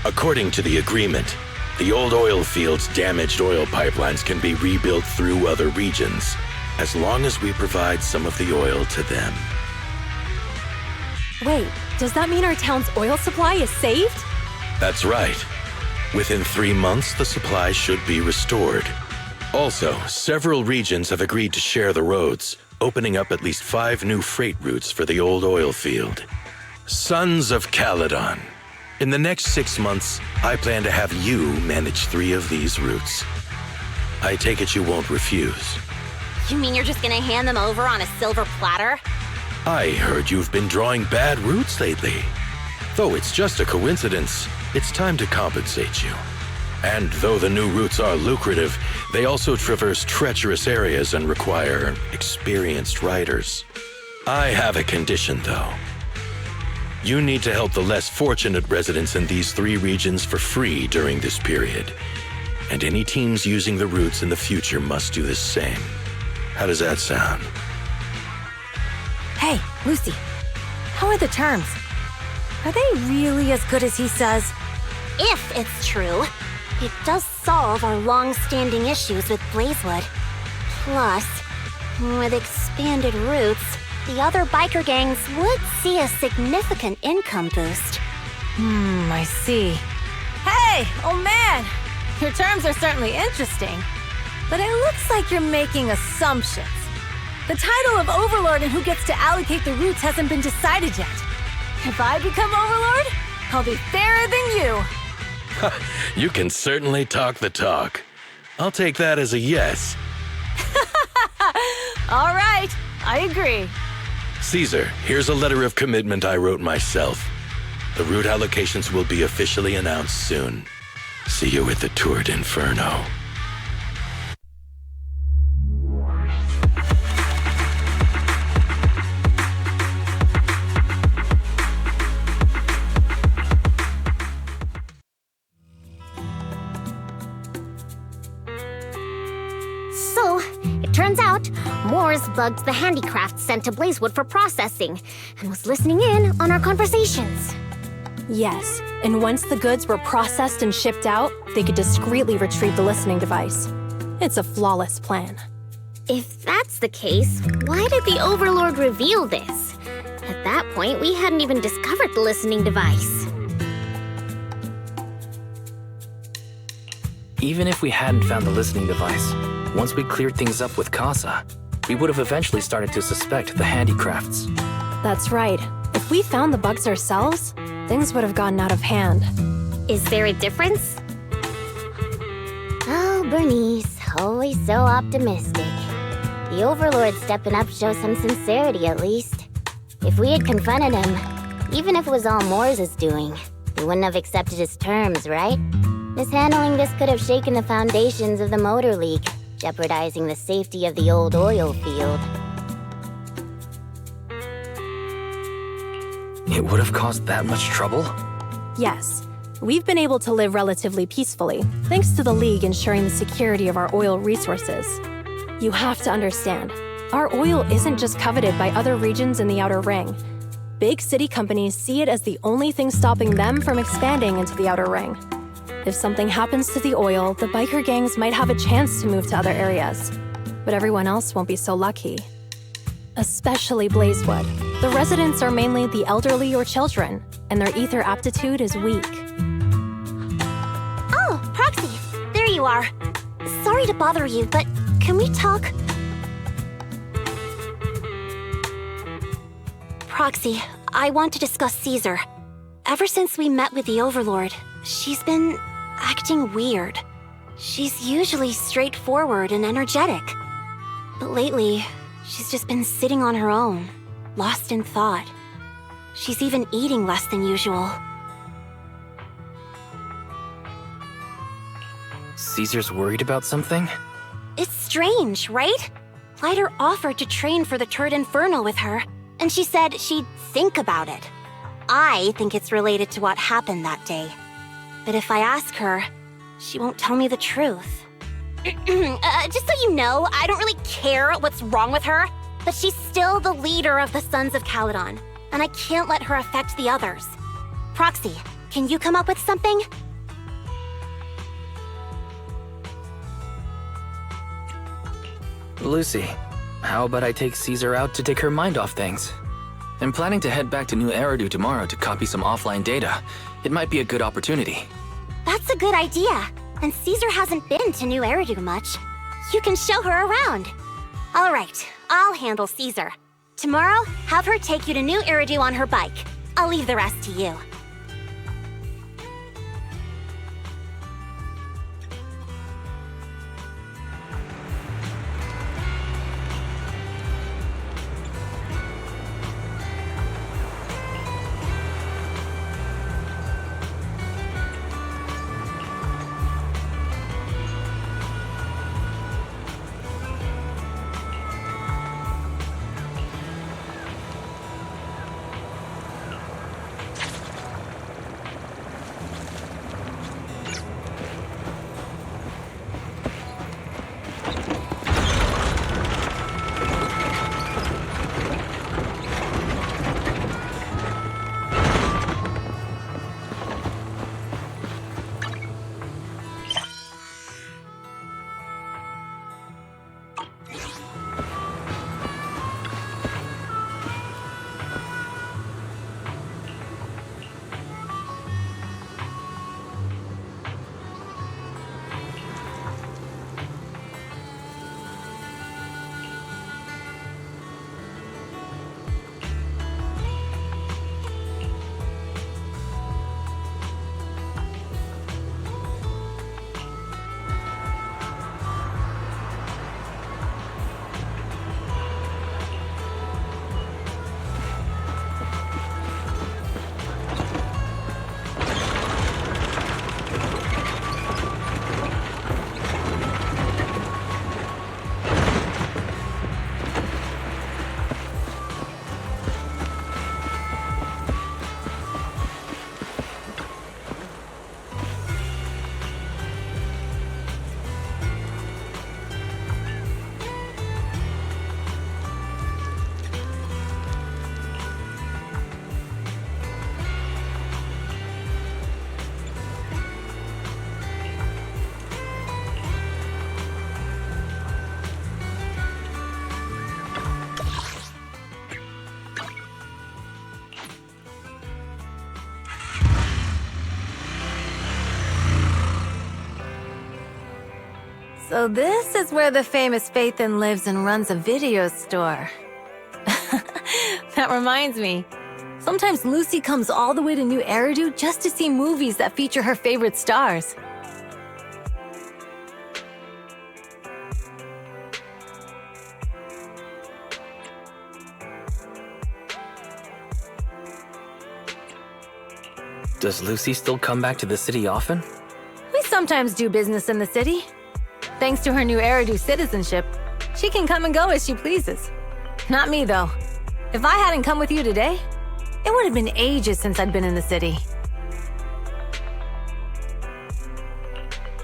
According to the agreement, the old oil field's damaged oil pipelines can be rebuilt through other regions, as long as we provide some of the oil to them. Wait, does that mean our town's oil supply is saved? That's right. Within 3 months, the supply should be restored. Also, several regions have agreed to share the roads, opening up at least 5 new freight routes for the old oil field. Sons of Calydon. In the next 6 months, I plan to have you manage 3 of these routes. I take it you won't refuse. You mean you're just gonna hand them over on a silver platter? I heard you've been drawing bad routes lately. Though it's just a coincidence, it's time to compensate you. And though the new routes are lucrative, they also traverse treacherous areas and require experienced riders. I have a condition, though. You need to help the less fortunate residents in these 3 regions for free during this period. And any teams using the routes in the future must do the same. How does that sound? Hey, Lucy. How are the terms? Are they really as good as he says? If it's true, it does solve our long-standing issues with Blazewood. Plus, with expanded routes, the other biker gangs would see a significant income boost. I see. Hey, old man! Your terms are certainly interesting, but it looks like you're making assumptions. The title of Overlord and who gets to allocate the routes hasn't been decided yet. If I become Overlord, I'll be fairer than you. You can certainly talk the talk. I'll take that as a yes. All right, I agree. Caesar, here's a letter of commitment I wrote myself. The route allocations will be officially announced soon. See you at the Tour de Inferno. So, it turns out, Moores bugged the handicrafts sent to Blazewood for processing, and was listening in on our conversations. Yes, and once the goods were processed and shipped out, they could discreetly retrieve the listening device. It's a flawless plan. If that's the case, why did the Overlord reveal this? At that point, we hadn't even discovered the listening device. Even if we hadn't found the listening device, once we cleared things up with Casa, we would have eventually started to suspect the handicrafts. That's right. If we found the bugs ourselves, things would have gotten out of hand. Is there a difference? Oh, Bernice, always so optimistic. The Overlord stepping up shows some sincerity, at least. If we had confronted him, even if it was all Moores' doing, he wouldn't have accepted his terms, right? Mishandling this could have shaken the foundations of the Motor League, jeopardizing the safety of the old oil field. It would have caused that much trouble? Yes. We've been able to live relatively peacefully, thanks to the League ensuring the security of our oil resources. You have to understand, our oil isn't just coveted by other regions in the Outer Ring. Big city companies see it as the only thing stopping them from expanding into the Outer Ring. If something happens to the oil, the biker gangs might have a chance to move to other areas. But everyone else won't be so lucky. Especially Blazewood. The residents are mainly the elderly or children, and their ether aptitude is weak. Oh, Proxy, there you are. Sorry to bother you, but can we talk? Proxy, I want to discuss Caesar. Ever since we met with the Overlord, she's been acting weird. She's usually straightforward and energetic. But lately, she's just been sitting on her own, lost in thought. She's even eating less than usual. Caesar's worried about something? It's strange, right? Lighter offered to train for the Tour de Inferno with her, and she said she'd think about it. I think it's related to what happened that day. But if I ask her, she won't tell me the truth. Just so you know, I don't really care what's wrong with her, but she's still the leader of the Sons of Calydon, and I can't let her affect the others. Proxy, can you come up with something? Lucy, how about I take Caesar out to take her mind off things? I'm planning to head back to New Eridu tomorrow to copy some offline data. It might be a good opportunity. That's a good idea. And Caesar hasn't been to New Eridu much. You can show her around. All right, I'll handle Caesar. Tomorrow, have her take you to New Eridu on her bike. I'll leave the rest to you. So this is where the famous Phaethon lives and runs a video store. That reminds me. Sometimes Lucy comes all the way to New Eridu just to see movies that feature her favorite stars. Does Lucy still come back to the city often? We sometimes do business in the city. Thanks to her New Eridu citizenship, she can come and go as she pleases. Not me, though. If I hadn't come with you today, it would have been ages since I'd been in the city.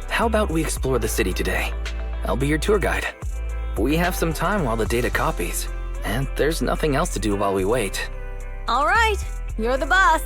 How about we explore the city today? I'll be your tour guide. We have some time while the data copies, and there's nothing else to do while we wait. All right, you're the boss.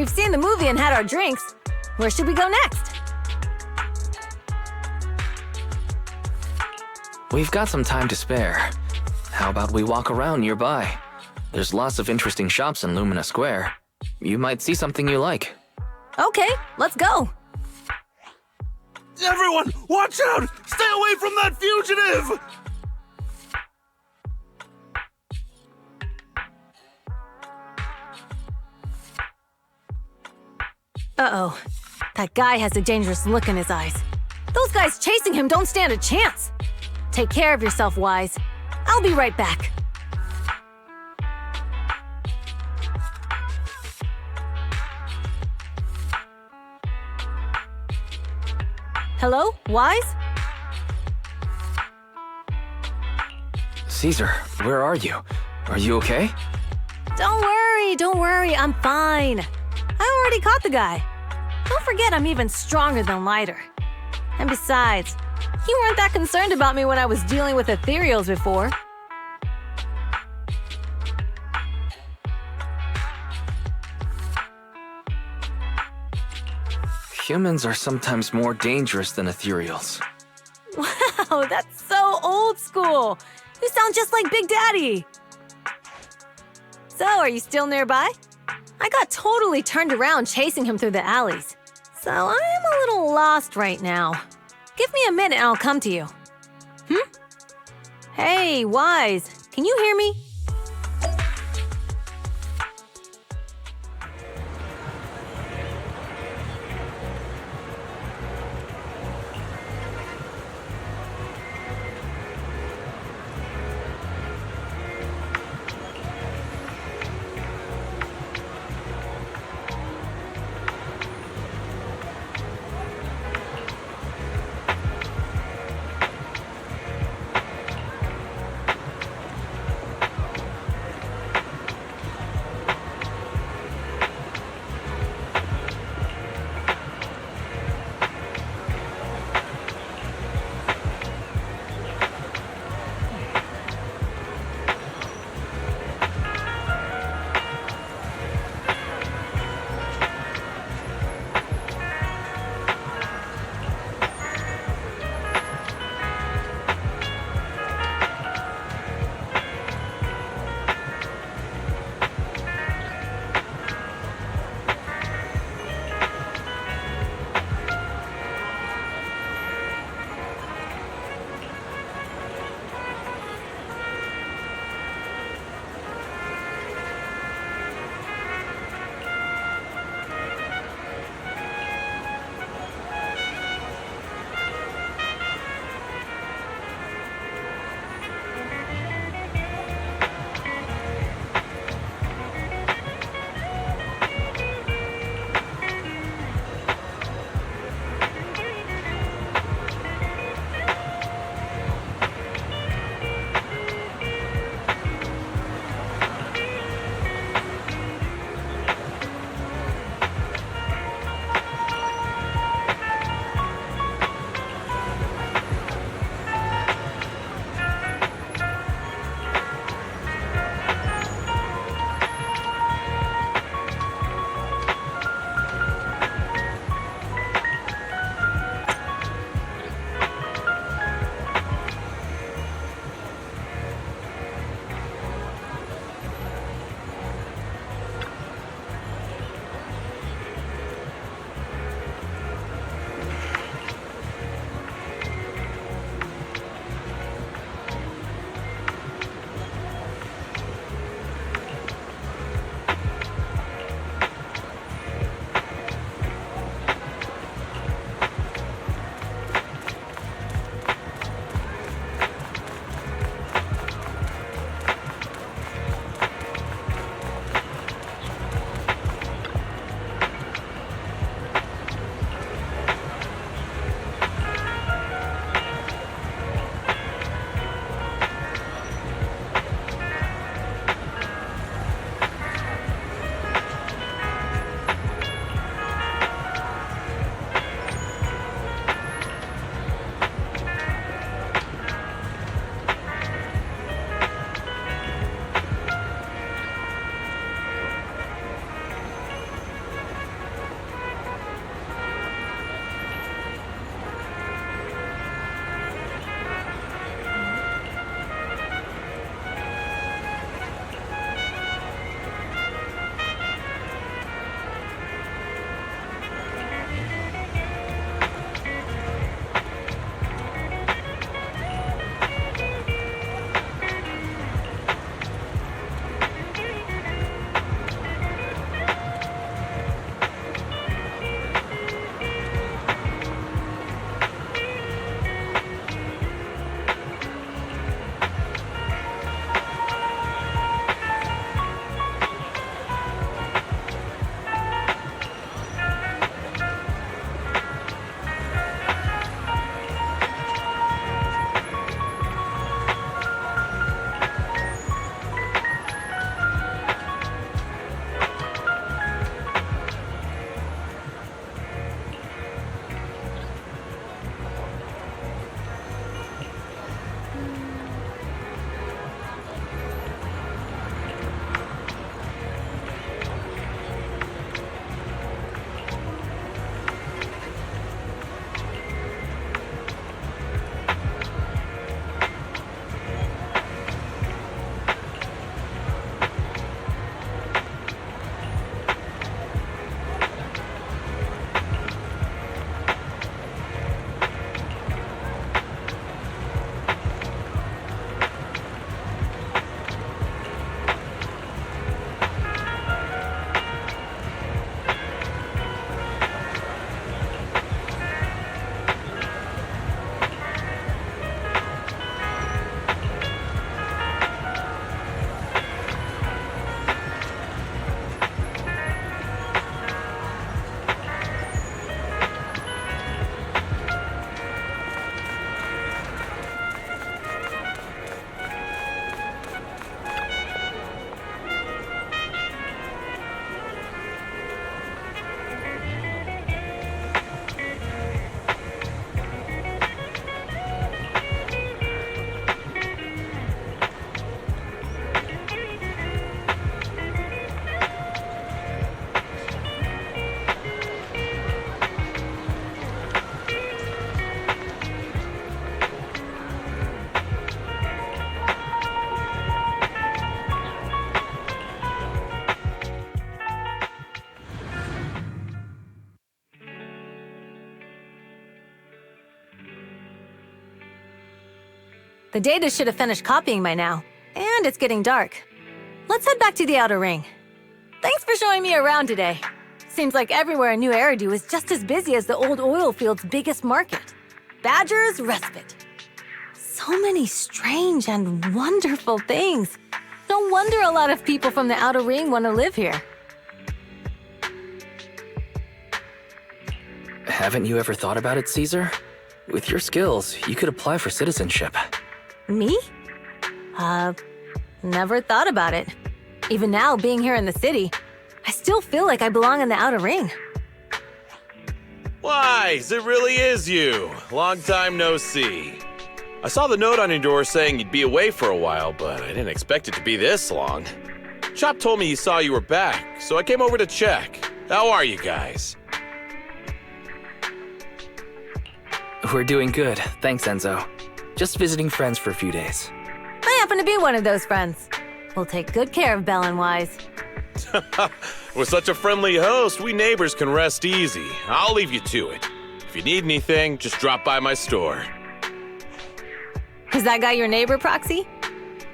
We've seen the movie and had our drinks. Where should we go next? We've got some time to spare. How about we walk around nearby? There's lots of interesting shops in Lumina Square. You might see something you like. Okay, let's go. Everyone, watch out! Stay away from that fugitive! Uh-oh. That guy has a dangerous look in his eyes. Those guys chasing him don't stand a chance. Take care of yourself, Wise. I'll be right back. Hello, Wise? Caesar, where are you? Are you okay? Don't worry, I'm fine. I already caught the guy. Don't forget I'm even stronger than Lighter. And besides, you weren't that concerned about me when I was dealing with ethereals before. Humans are sometimes more dangerous than ethereals. Wow, that's so old school. You sound just like Big Daddy. So, are you still nearby? I got totally turned around chasing him through the alleys. So, I am a little lost right now. Give me a minute and I'll come to you. Hey, Wise, can you hear me? The data should have finished copying by now, and it's getting dark. Let's head back to the Outer Ring. Thanks for showing me around today. Seems like everywhere in New Eridu is just as busy as the old oil field's biggest market. Badger's Respite. So many strange and wonderful things. No wonder a lot of people from the Outer Ring want to live here. Haven't you ever thought about it, Caesar? With your skills, you could apply for citizenship. Me? Never thought about it. Even now, being here in the city, I still feel like I belong in the Outer Ring. Wise, it really is you. Long time no see. I saw the note on your door saying you'd be away for a while, but I didn't expect it to be this long. Chop told me he saw you were back, so I came over to check. How are you guys? We're doing good, thanks Enzo. Just visiting friends for a few days. I happen to be one of those friends. We'll take good care of Belle and Wise. With such a friendly host, we neighbors can rest easy. I'll leave you to it. If you need anything, just drop by my store. Is that guy your neighbor, Proxy?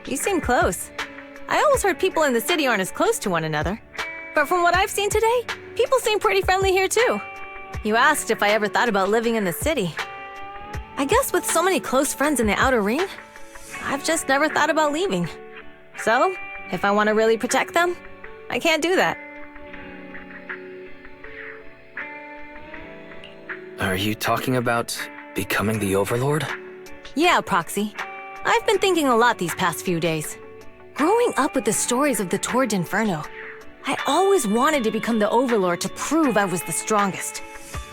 You seem close. I always heard people in the city aren't as close to one another. But from what I've seen today, people seem pretty friendly here too. You asked if I ever thought about living in the city. I guess with so many close friends in the Outer Ring, I've just never thought about leaving. So, if I want to really protect them, I can't do that. Are you talking about becoming the Overlord? Yeah, Proxy. I've been thinking a lot these past few days. Growing up with the stories of the Tour de Inferno, I always wanted to become the Overlord to prove I was the strongest.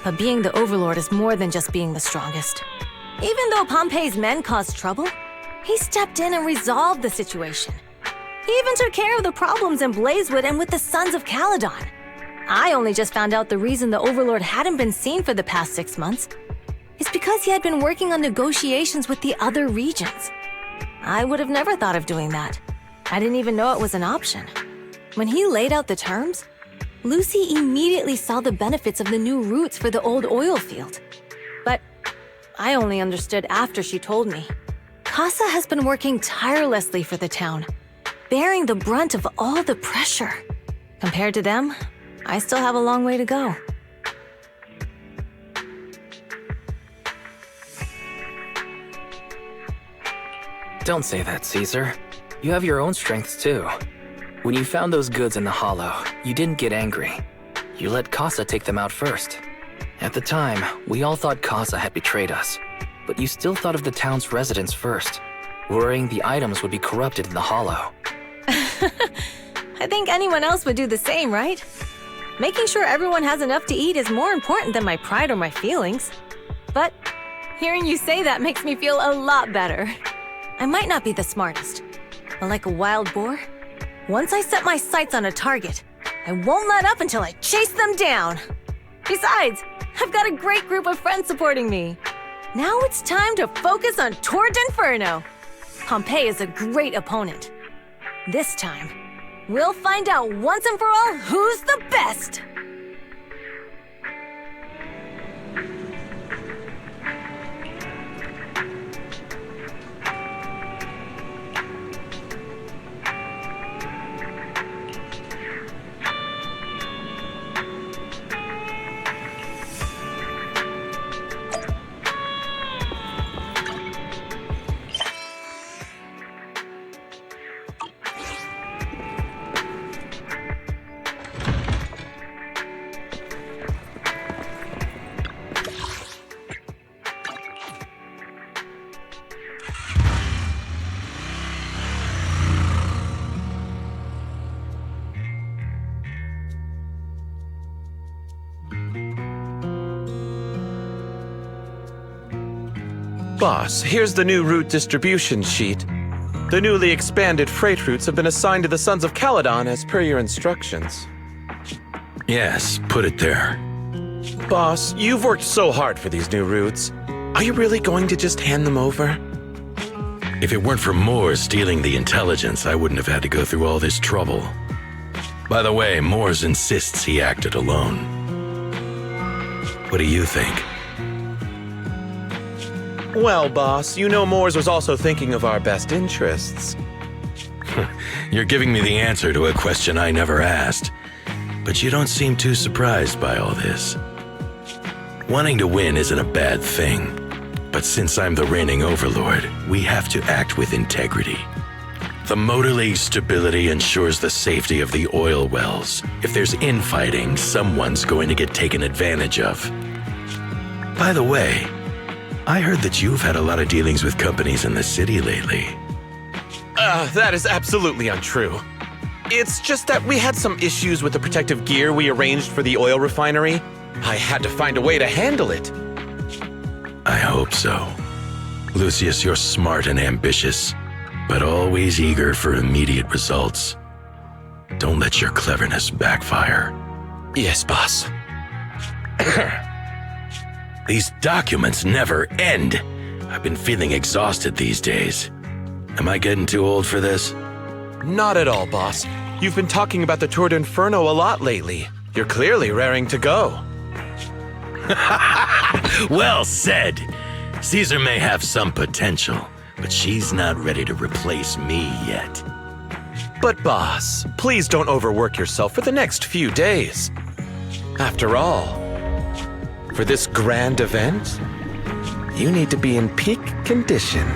But being the Overlord is more than just being the strongest. Even though Pompey's men caused trouble, he stepped in and resolved the situation. He even took care of the problems in Blazewood and with the Sons of Calydon. I only just found out the reason the Overlord hadn't been seen for the past 6 months is because he had been working on negotiations with the other regions. I would have never thought of doing that. I didn't even know it was an option. When he laid out the terms, Lucy immediately saw the benefits of the new routes for the old oil field. But I only understood after she told me. Casa has been working tirelessly for the town, bearing the brunt of all the pressure. Compared to them, I still have a long way to go. Don't say that, Caesar. You have your own strengths too. When you found those goods in the Hollow, you didn't get angry. You let Casa take them out first. At the time, we all thought Casa had betrayed us, but you still thought of the town's residents first, worrying the items would be corrupted in the Hollow. I think anyone else would do the same, right? Making sure everyone has enough to eat is more important than my pride or my feelings. But hearing you say that makes me feel a lot better. I might not be the smartest, but like a wild boar, once I set my sights on a target, I won't let up until I chase them down. Besides, I've got a great group of friends supporting me. Now it's time to focus on Tour de Inferno. Pompey is a great opponent. This time, we'll find out once and for all who's the best! Boss, here's the new route distribution sheet. The newly expanded freight routes have been assigned to the Sons of Calydon as per your instructions. Yes, put it there. Boss, you've worked so hard for these new routes. Are you really going to just hand them over? If it weren't for Moores stealing the intelligence, I wouldn't have had to go through all this trouble. By the way, Moores insists he acted alone. What do you think? Well, boss, you know Moores was also thinking of our best interests. You're giving me the answer to a question I never asked. But you don't seem too surprised by all this. Wanting to win isn't a bad thing. But since I'm the reigning overlord, we have to act with integrity. The motor league's stability ensures the safety of the oil wells. If there's infighting, someone's going to get taken advantage of. By the way, I heard that you've had a lot of dealings with companies in the city lately. That is absolutely untrue. It's just that we had some issues with the protective gear we arranged for the oil refinery. I had to find a way to handle it. I hope so. Lucius, you're smart and ambitious, but always eager for immediate results. Don't let your cleverness backfire. Yes, boss. These documents never end. I've been feeling exhausted these days. Am I getting too old for this? Not at all, boss. You've been talking about the Tour de Inferno a lot lately. You're clearly raring to go. Well said. Caesar may have some potential, but she's not ready to replace me yet. But boss, please don't overwork yourself for the next few days. After all, for this grand event, you need to be in peak condition.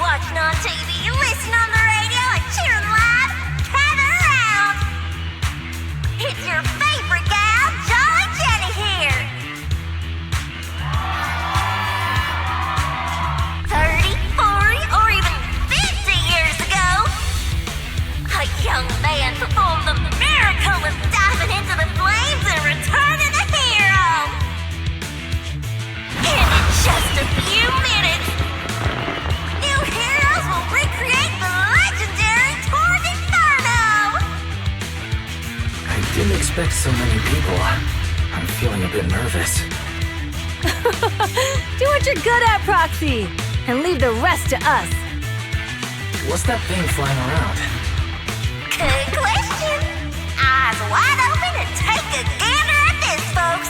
Watching on TV, listen on the radio, and cheering live, gather around! It's your favorite gal, Jolly Jenny here! 30, 40, or even 50 years ago, a young man performed the miracle of diving into the flames and returning a hero! And in just a few minutes, new heroes will recreate the legendary Tour de Inferno! I didn't expect so many people. I'm feeling a bit nervous. Do what you're good at, Proxy, and leave the rest to us. What's that thing flying around? Good question. Eyes wide open and take a gander at this, folks.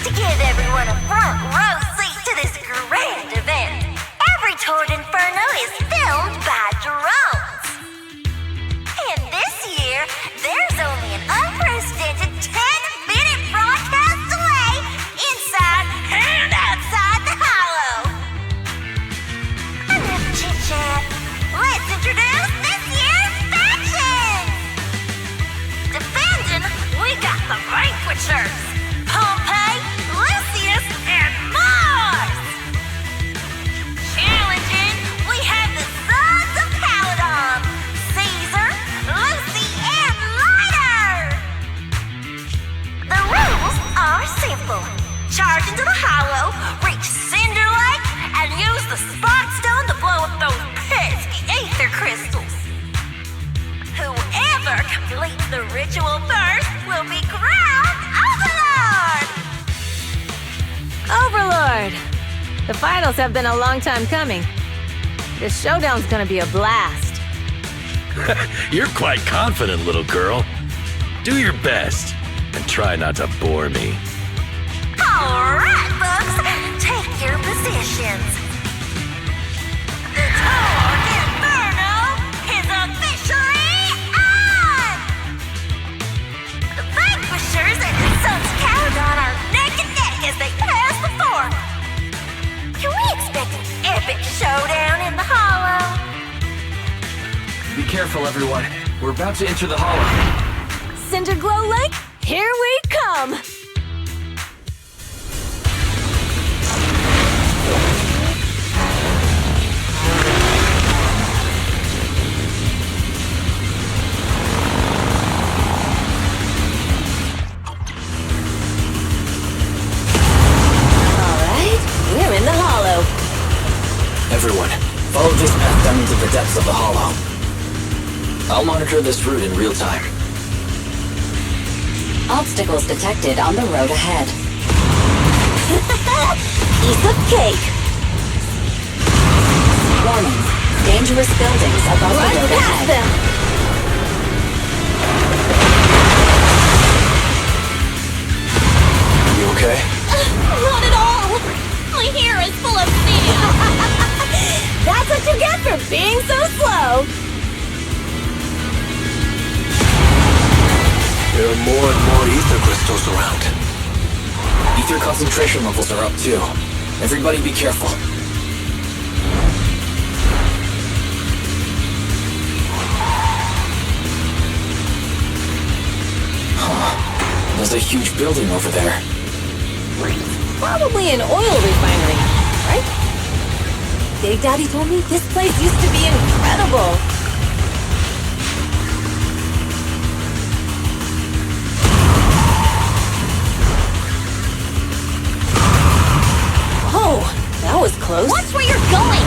To give everyone a front row seat to this grand event, every Tour de Inferno is filmed by drones. And this year, there's only an unprecedented 10-minute broadcast delay inside and outside the Hollow. Enough chit-chat. Let's introduce this year's factions. Defending, we got the Vanquishers, Pompey, Lucius, and Mars. Challenging, we have the Sons of Calydon, Caesar, Lucy, and Lighter. The rules are simple. Charge into The finals have been a long time coming. This showdown's gonna be a blast. You're quite confident, little girl. Do your best, and try not to bore me. Alright, folks, take your positions. The Tour de Inferno is officially on! The Vanquishers and the Sons of Calydon are neck and neck as they pass the fork. Can we expect an epic showdown in the Hollow? Be careful, everyone. We're about to enter the Hollow. Cinderglow Lake, here we come! Alright, we're in the Hollow. Everyone, follow this path down into the depths of the Hollow. I'll monitor this route in real time. Obstacles detected on the road ahead. Piece of cake. Warning. Dangerous buildings above the road ahead. Them. You okay? Not at all! My hair is full of sand! That's what you get for being so slow! There are more and more ether crystals around. Ether concentration levels are up too. Everybody be careful. Huh. There's a huge building over there. Probably an oil refinery, right? Big Daddy told me this place used to be incredible. Oh, that was close. Watch where you're going!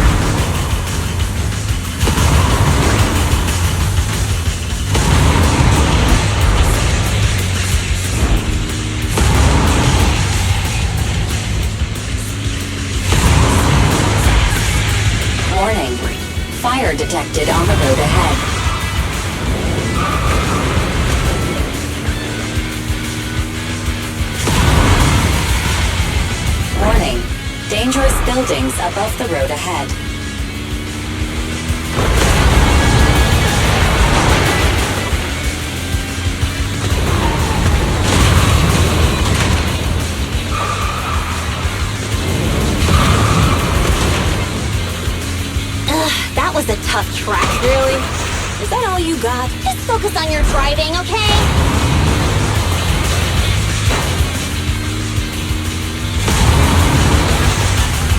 Warning. Fire detected on the road ahead. Warning. Dangerous buildings above the road ahead. That was a tough track. Really? Is that all you got? Just focus on your driving, okay?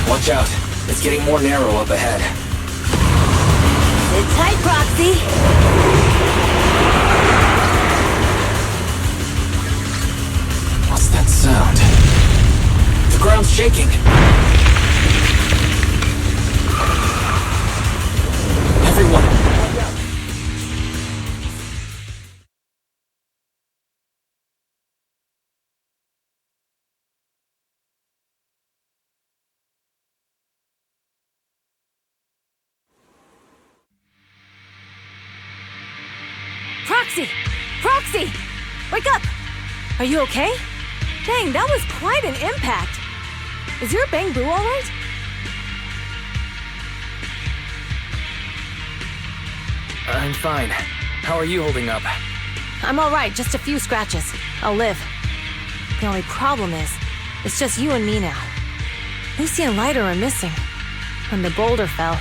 Watch out. It's getting more narrow up ahead. Sit tight, Proxy. What's that sound? The ground's shaking. Everyone, watch out. Proxy! Proxy! Wake up! Are you okay? Dang, that was quite an impact. Is your Bang Boo alright? I'm fine. How are you holding up? I'm alright, just a few scratches. I'll live. The only problem is, it's just you and me now. Lucy and Lighter are missing. When the boulder fell,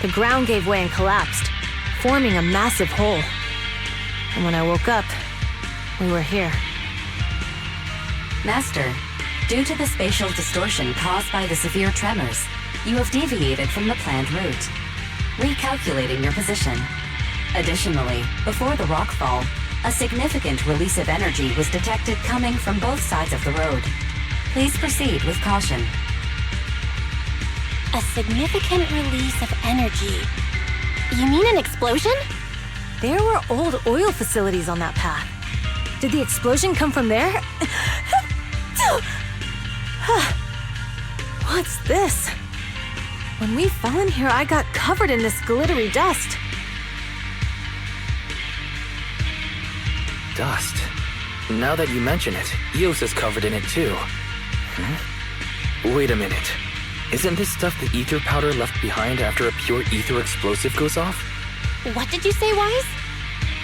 the ground gave way and collapsed, forming a massive hole. And when I woke up, we were here. Master, due to the spatial distortion caused by the severe tremors, you have deviated from the planned route, recalculating your position. Additionally, before the rockfall, a significant release of energy was detected coming from both sides of the road. Please proceed with caution. A significant release of energy. You mean an explosion? There were old oil facilities on that path. Did the explosion come from there? What What's this? When we fell in here, I got covered in this glittery dust. Dust. Now that you mention it, Eos is covered in it too. Wait a minute. Isn't this stuff the ether powder left behind after a pure ether explosive goes off? What did you say, Wise?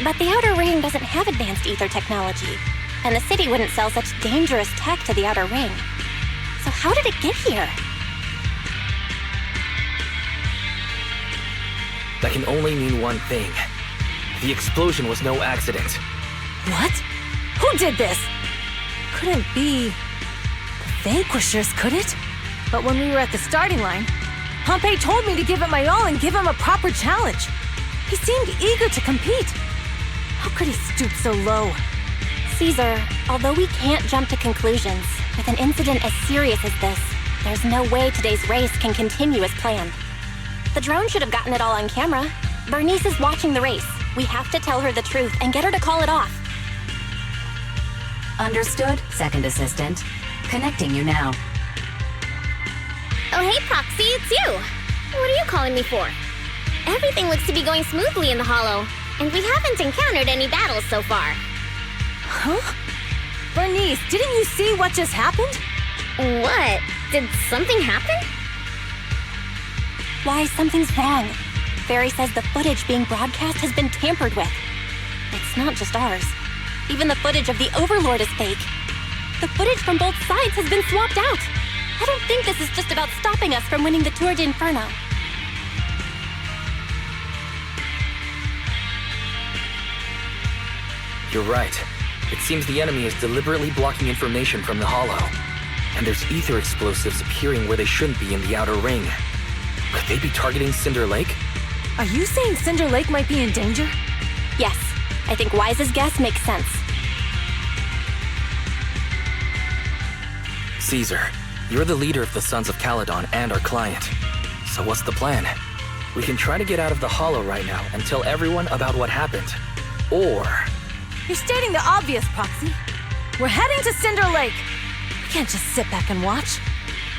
But the Outer Ring doesn't have advanced ether technology, and the city wouldn't sell such dangerous tech to the Outer Ring. So how did it get here? That can only mean one thing. The explosion was no accident. What? Who did this? Couldn't be the Vanquishers, could it? But when we were at the starting line, Pompey told me to give it my all and give him a proper challenge. He seemed eager to compete. How could he stoop so low? Caesar, although we can't jump to conclusions, with an incident as serious as this, there's no way today's race can continue as planned. The drone should have gotten it all on camera. Bernice is watching the race. We have to tell her the truth and get her to call it off. Understood, Second Assistant. Connecting you now. Oh, hey, Proxy, it's you. What are you calling me for? Everything looks to be going smoothly in the Hollow, and we haven't encountered any battles so far. Huh? Bernice, didn't you see what just happened? What? Did something happen? Why, something's wrong. Barry says the footage being broadcast has been tampered with. It's not just ours. Even the footage of the Overlord is fake. The footage from both sides has been swapped out. I don't think this is just about stopping us from winning the Tour de Inferno. You're right. It seems the enemy is deliberately blocking information from the Hollow. And there's ether explosives appearing where they shouldn't be in the Outer Ring. Could they be targeting Cinder Lake? Are you saying Cinder Lake might be in danger? Yes. I think Wise's guess makes sense. Caesar, you're the leader of the Sons of Calydon and our client. So what's the plan? We can try to get out of the Hollow right now and tell everyone about what happened. Or... You're stating the obvious, Proxy. We're heading to Cinder Lake. We can't just sit back and watch.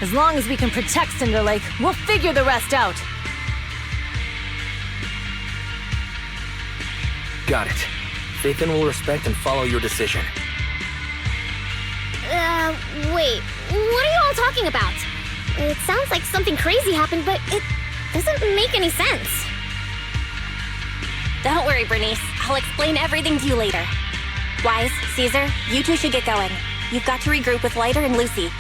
As long as we can protect Cinder Lake, we'll figure the rest out. Got it. Phaethon will respect and follow your decision. Wait. What are you all talking about? It sounds like something crazy happened, but it doesn't make any sense. Don't worry, Bernice. I'll explain everything to you later. Wise, Caesar, you two should get going. You've got to regroup with Lighter and Lucy.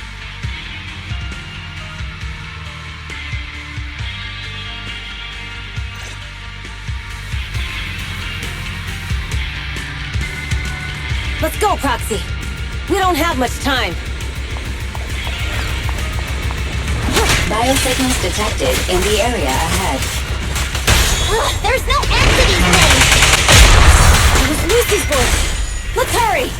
Let's go, Proxy. We don't have much time. Biosignals detected in the area ahead. Ugh, there's no end to these things! It was Lucy's voice. Let's hurry!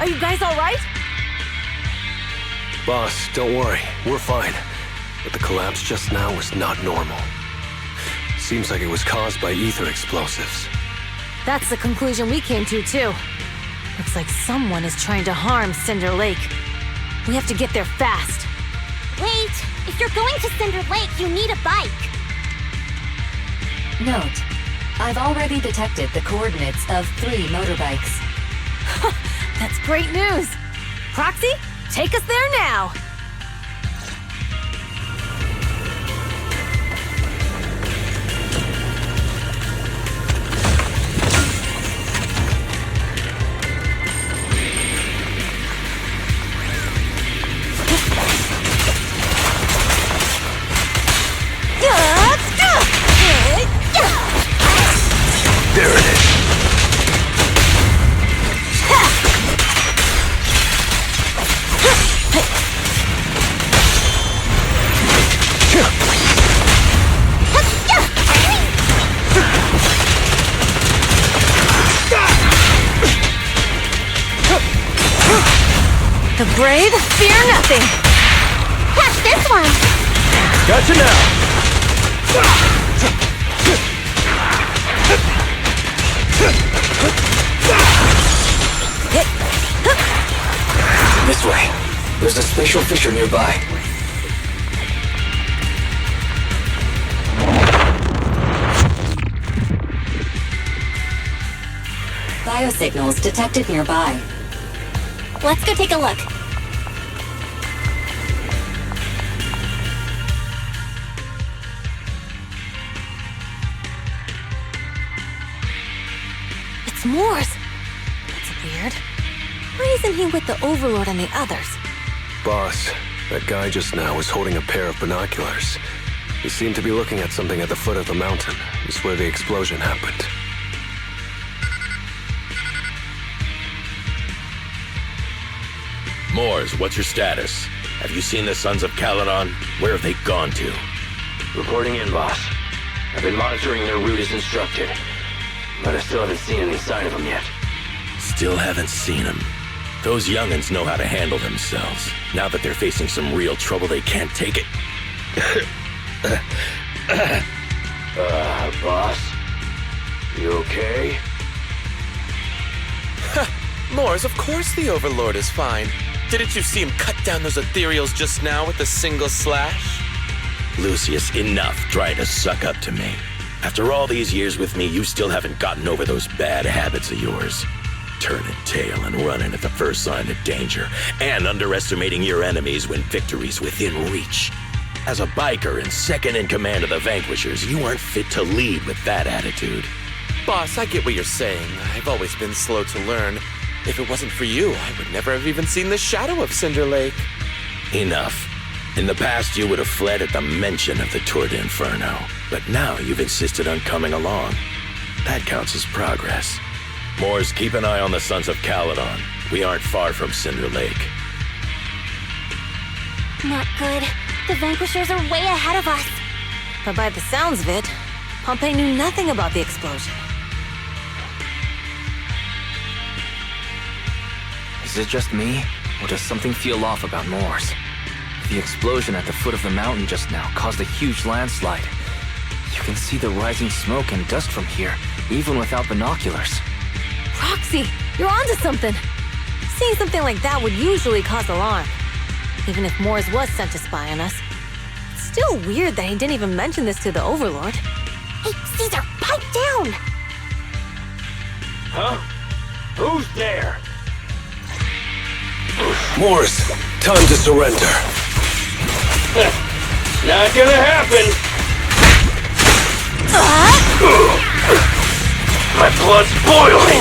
Are you guys all right? Boss, don't worry. We're fine. But the collapse just now was not normal. Seems like it was caused by ether explosives. That's the conclusion we came to, too. Looks like someone is trying to harm Cinder Lake. We have to get there fast. Wait! If you're going to Cinder Lake, you need a bike! Note, I've already detected the coordinates of 3 motorbikes. That's great news! Proxy, take us there now! There The brave fear nothing. Catch this one! Gotcha now! This way. There's a spatial fissure nearby. Biosignals detected nearby. Let's go take a look. It's Mors. That's weird. Why isn't he with the Overlord and the others? Boss, that guy just now was holding a pair of binoculars. He seemed to be looking at something at the foot of the mountain. It's where the explosion happened. Mors, what's your status? Have you seen the Sons of Calydon? Where have they gone to? Reporting in, boss. I've been monitoring their route as instructed, but I still haven't seen any sign of them yet. Still haven't seen them. Those young'uns know how to handle themselves. Now that they're facing some real trouble, they can't take it. Boss? You okay? Mors, of course the Overlord is fine. Didn't you see him cut down those ethereals just now with a single slash? Lucius, enough trying to suck up to me. After all these years with me, you still haven't gotten over those bad habits of yours. Turning tail and running at the first sign of danger, and underestimating your enemies when victory's within reach. As a biker and second in command of the Vanquishers, you aren't fit to lead with that attitude. Boss, I get what you're saying. I've always been slow to learn. If it wasn't for you, I would never have even seen the shadow of Cinder Lake. Enough. In the past, you would have fled at the mention of the Tour de Inferno, but now you've insisted on coming along. That counts as progress. Mors, keep an eye on the Sons of Calydon. We aren't far from Cinder Lake. Not good. The Vanquishers are way ahead of us. But by the sounds of it, Pompey knew nothing about the explosion. Is it just me, or does something feel off about Mors? The explosion at the foot of the mountain just now caused a huge landslide. You can see the rising smoke and dust from here, even without binoculars. Roxy, you're onto something. Seeing something like that would usually cause alarm. Even if Mors was sent to spy on us. It's still weird that he didn't even mention this to the Overlord. Hey, Caesar, pipe down! Huh? Who's there? Mors, time to surrender. Not gonna happen! My blood's boiling!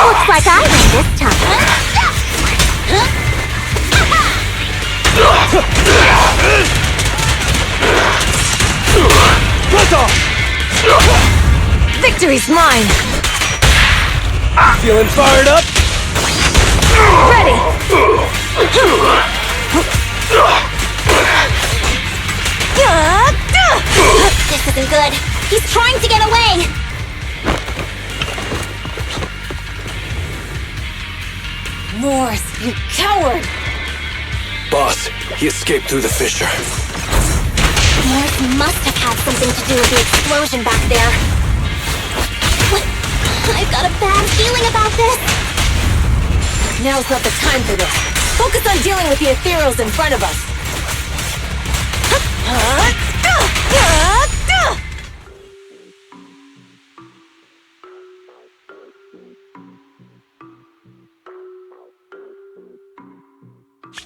Looks like I win this time. Victory's mine! Feeling fired up? Ready! This isn't good. He's trying to get away! Mors, you coward! Boss, he escaped through the fissure. Mors must have had something to do with the explosion back there. What? I've got a bad feeling about this! Now's not the time for this. Focus on dealing with the ethereals in front of us.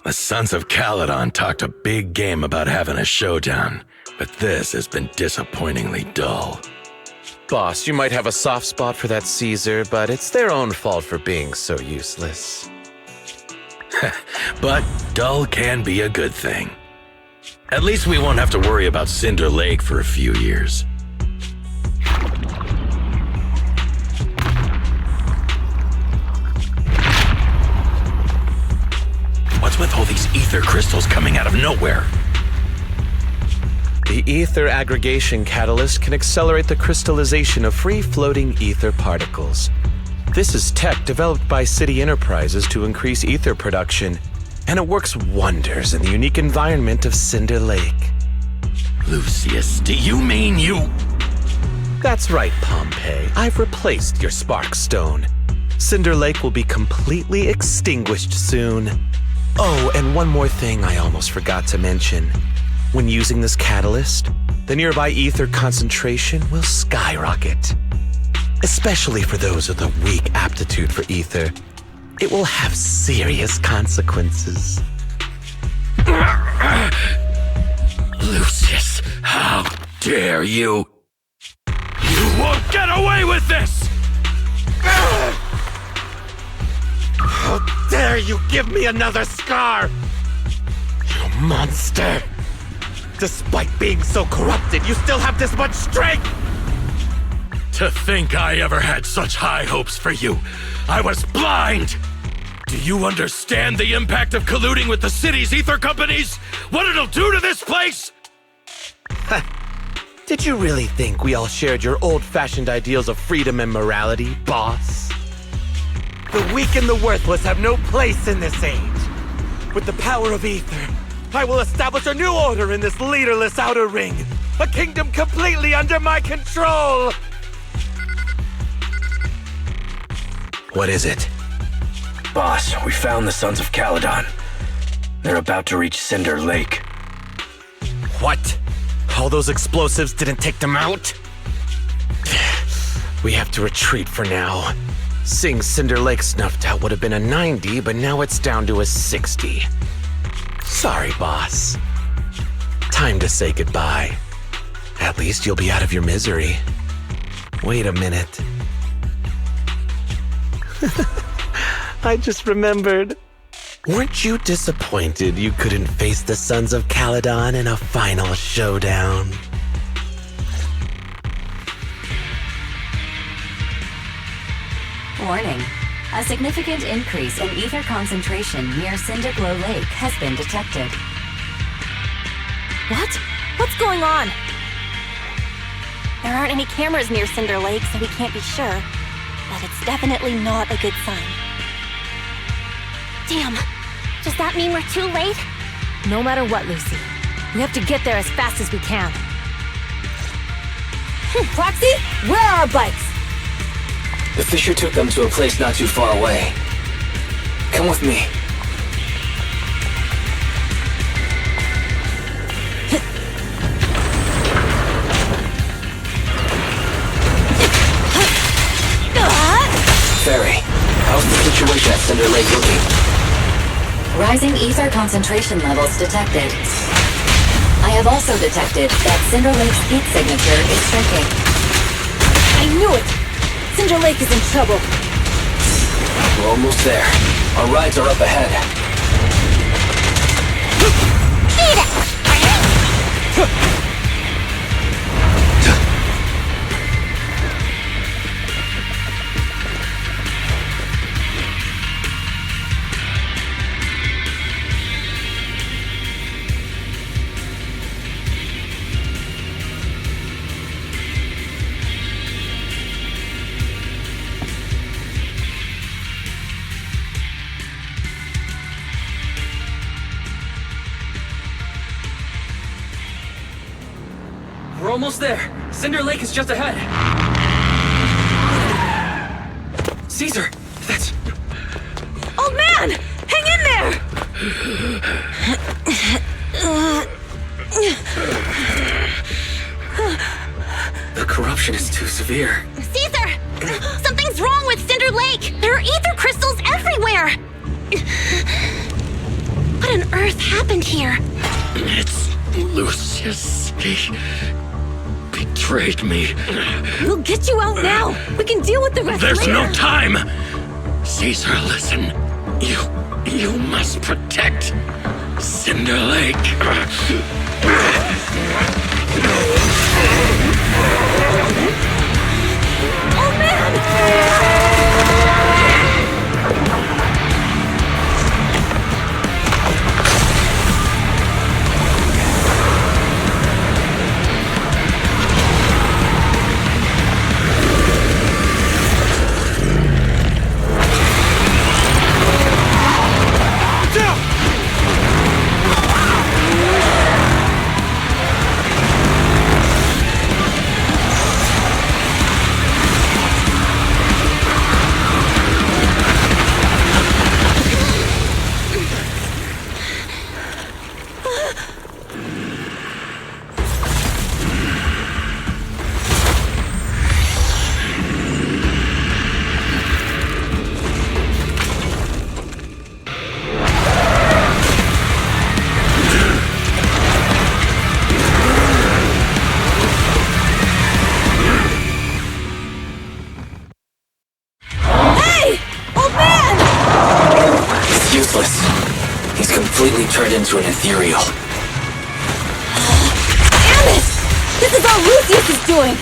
The Sons of Calydon talked a big game about having a showdown, but this has been disappointingly dull. Boss, you might have a soft spot for that Caesar, but it's their own fault for being so useless. But dull can be a good thing. At least we won't have to worry about Cinder Lake for a few years. What's with all these ether crystals coming out of nowhere? The ether aggregation catalyst can accelerate the crystallization of free-floating ether particles. This is tech developed by City Enterprises to increase ether production, and it works wonders in the unique environment of Cinder Lake. Lucius, do you mean you... That's right, Pompeii. I've replaced your spark stone. Cinder Lake will be completely extinguished soon. Oh, and one more thing I almost forgot to mention. When using this catalyst, the nearby ether concentration will skyrocket. Especially for those with a weak aptitude for ether, it will have serious consequences. Lucius, how dare you? You won't get away with this! How dare you give me another scar! You monster! Despite being so corrupted, you still have this much strength! To think I ever had such high hopes for you. I was blind! Do you understand the impact of colluding with the city's ether companies? What it'll do to this place? Did you really think we all shared your old-fashioned ideals of freedom and morality, boss? The weak and the worthless have no place in this age. With the power of ether, I will establish a new order in this leaderless outer ring. A kingdom completely under my control! What is it? Boss, we found the Sons of Calydon. They're about to reach Cinder Lake. What? All those explosives didn't take them out? We have to retreat for now. Seeing Cinder Lake snuffed out would have been a 90, but now it's down to a 60. Sorry, boss. Time to say goodbye. At least you'll be out of your misery. Wait a minute. I just remembered. Weren't you disappointed you couldn't face the Sons of Calydon in a final showdown? Warning. A significant increase in ether concentration near Cinderglow Lake has been detected. What? What's going on? There aren't any cameras near Cinder Lake, so we can't be sure. But it's definitely not a good sign. Damn. Does that mean we're too late? No matter what, Lucy. We have to get there as fast as we can. Proxy, where are our bikes? The Fisher took them to a place not too far away. Come with me. Fairy, how's the situation at Cinder Lake looking? Rising ether concentration levels detected. I have also detected that Cinder Lake's heat signature is shrinking. I knew it! Cinder Lake is in trouble. We're almost there. Our rides are up ahead. Eat it! We're almost there. Cinder Lake is just ahead. Caesar, that's... Old man! Hang in there! The corruption is too severe. Caesar! Something's wrong with Cinder Lake! There are ether crystals everywhere! What on earth happened here? It's Lucius. He betrayed me. We'll get you out now! We can deal with the rest There's later! no time! Caesar, listen. You must protect Cinder Lake. Oh man! completely turned into an ethereal. Ambience! This is all Lucius is doing!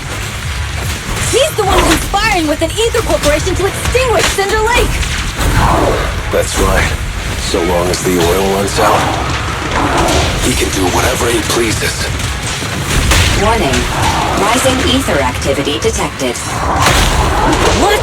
He's the one conspiring with an ether corporation to extinguish Cinder Lake! That's right. So long as the oil runs out, he can do whatever he pleases. Warning. Rising ether activity detected. What?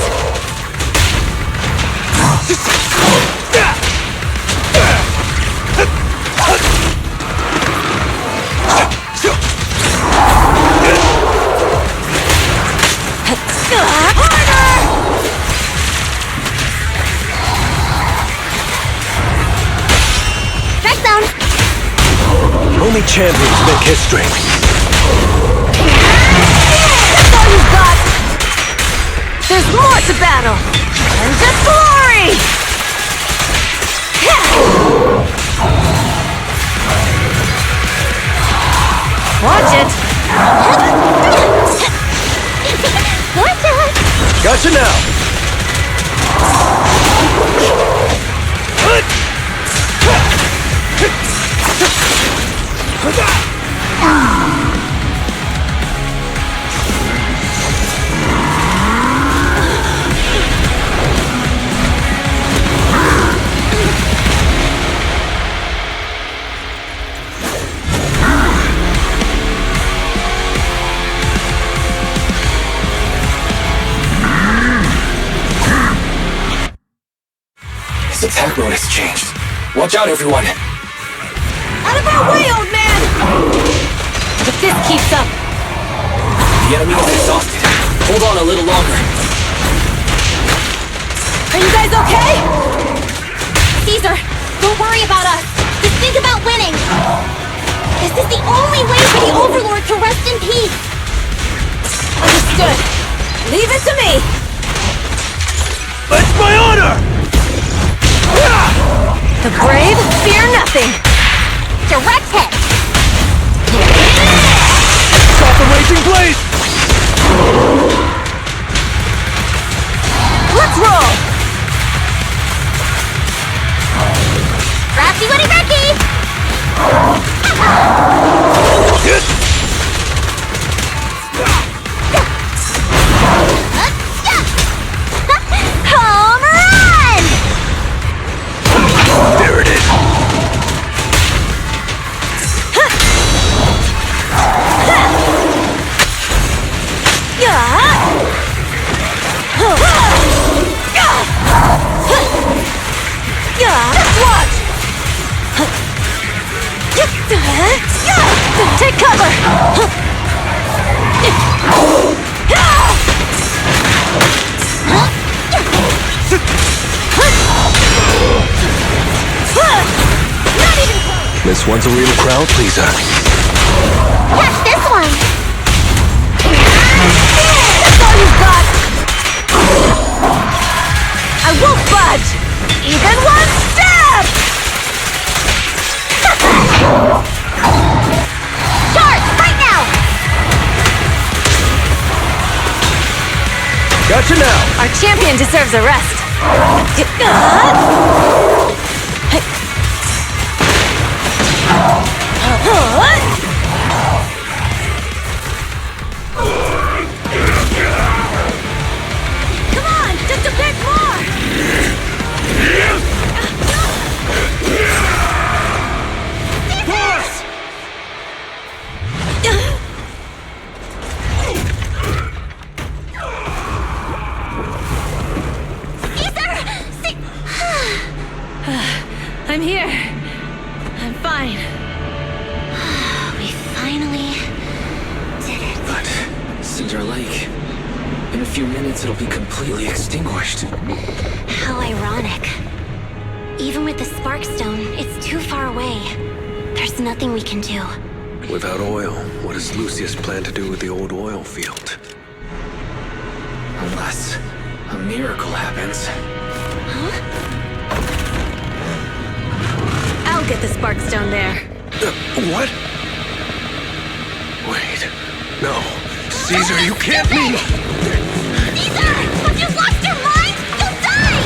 Only champions make history. That's all you've got! There's more to battle! And just glory! Watch it! Gotcha now! His attack mode has changed. Watch out, everyone! Out of our way, old man! If this keeps up... The enemy is exhausted. Hold on a little longer. Are you guys okay? Caesar, don't worry about us. Just think about winning. This is the only way for the Overlord to rest in peace. Understood. Leave it to me. That's my honor! The brave fear nothing. Direct hit. Stop the raging blaze! Let's roll. Racky Woody Racky! Home run! There it is. Take cover! This one's a real crowd pleaser. Catch this one! That's all you've got! I won't budge! Even one step! Charge! Right now! Gotcha now! Our champion deserves a rest. Come on! Just a bit more! Boss! I'm here. I'm fine. We finally did it. But Cinder Lake, in a few minutes it'll be completely extinguished. How ironic. Even with the Sparkstone, it's too far away. There's nothing we can do. Without oil, what does Lucius plan to do with the old oil field? Unless a miracle happens. I'll get the Sparkstone there. What? Wait. No. Caesar, you can't be! Caesar! Have you lost your mind? You'll die!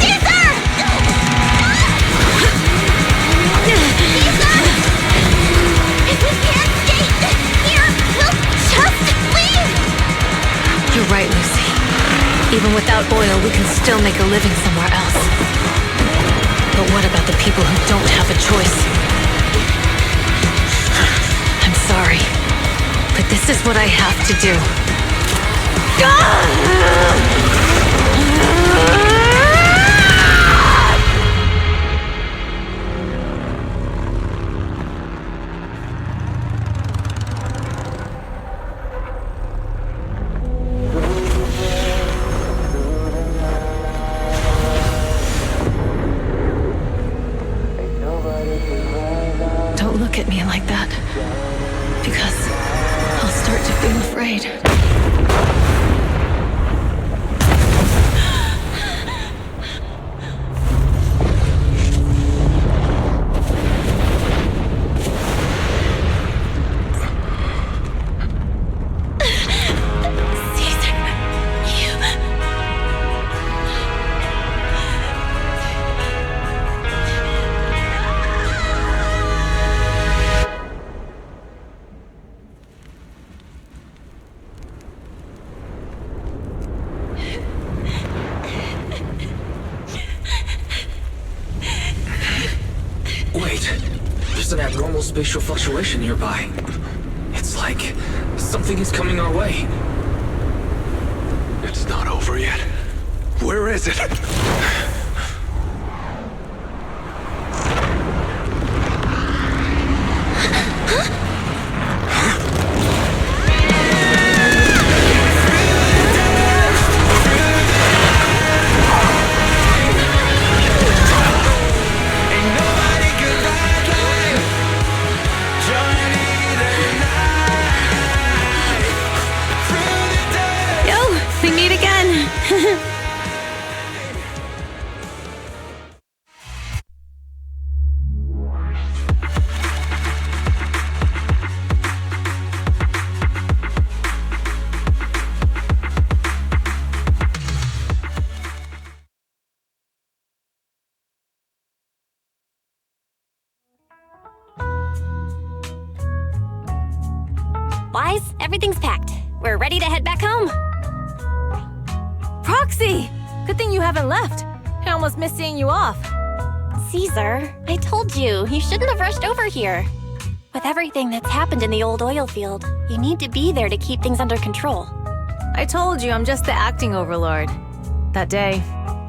Caesar! Even without oil, we can still make a living somewhere else. But what about the people who don't have a choice? I'm sorry, but this is what I have to do. Don't look at me like that, because I'll start to feel afraid. There's an abnormal spatial fluctuation nearby. It's like something is coming our way. It's not over yet. Where is it? Wise, everything's packed. We're ready to head back home. Proxy! Good thing you haven't left. I almost missed seeing you off. Caesar, I told you, you shouldn't have rushed over here. With everything that's happened in the old oil field, you need to be there to keep things under control. I told you I'm just the acting overlord. That day,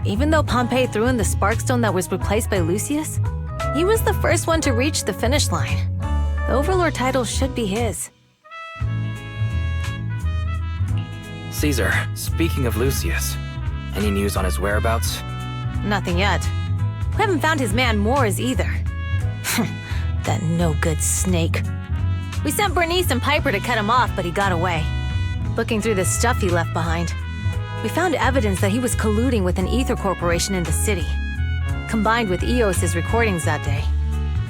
even though Pompey threw in the Sparkstone that was replaced by Lucius, he was the first one to reach the finish line. The overlord title should be his. Caesar, speaking of Lucius, any news on his whereabouts? Nothing yet. We haven't found his man Moores either. That no-good snake. We sent Bernice and Piper to cut him off, but he got away. Looking through the stuff he left behind, we found evidence that he was colluding with an ether corporation in the city, combined with Eos's recordings that day.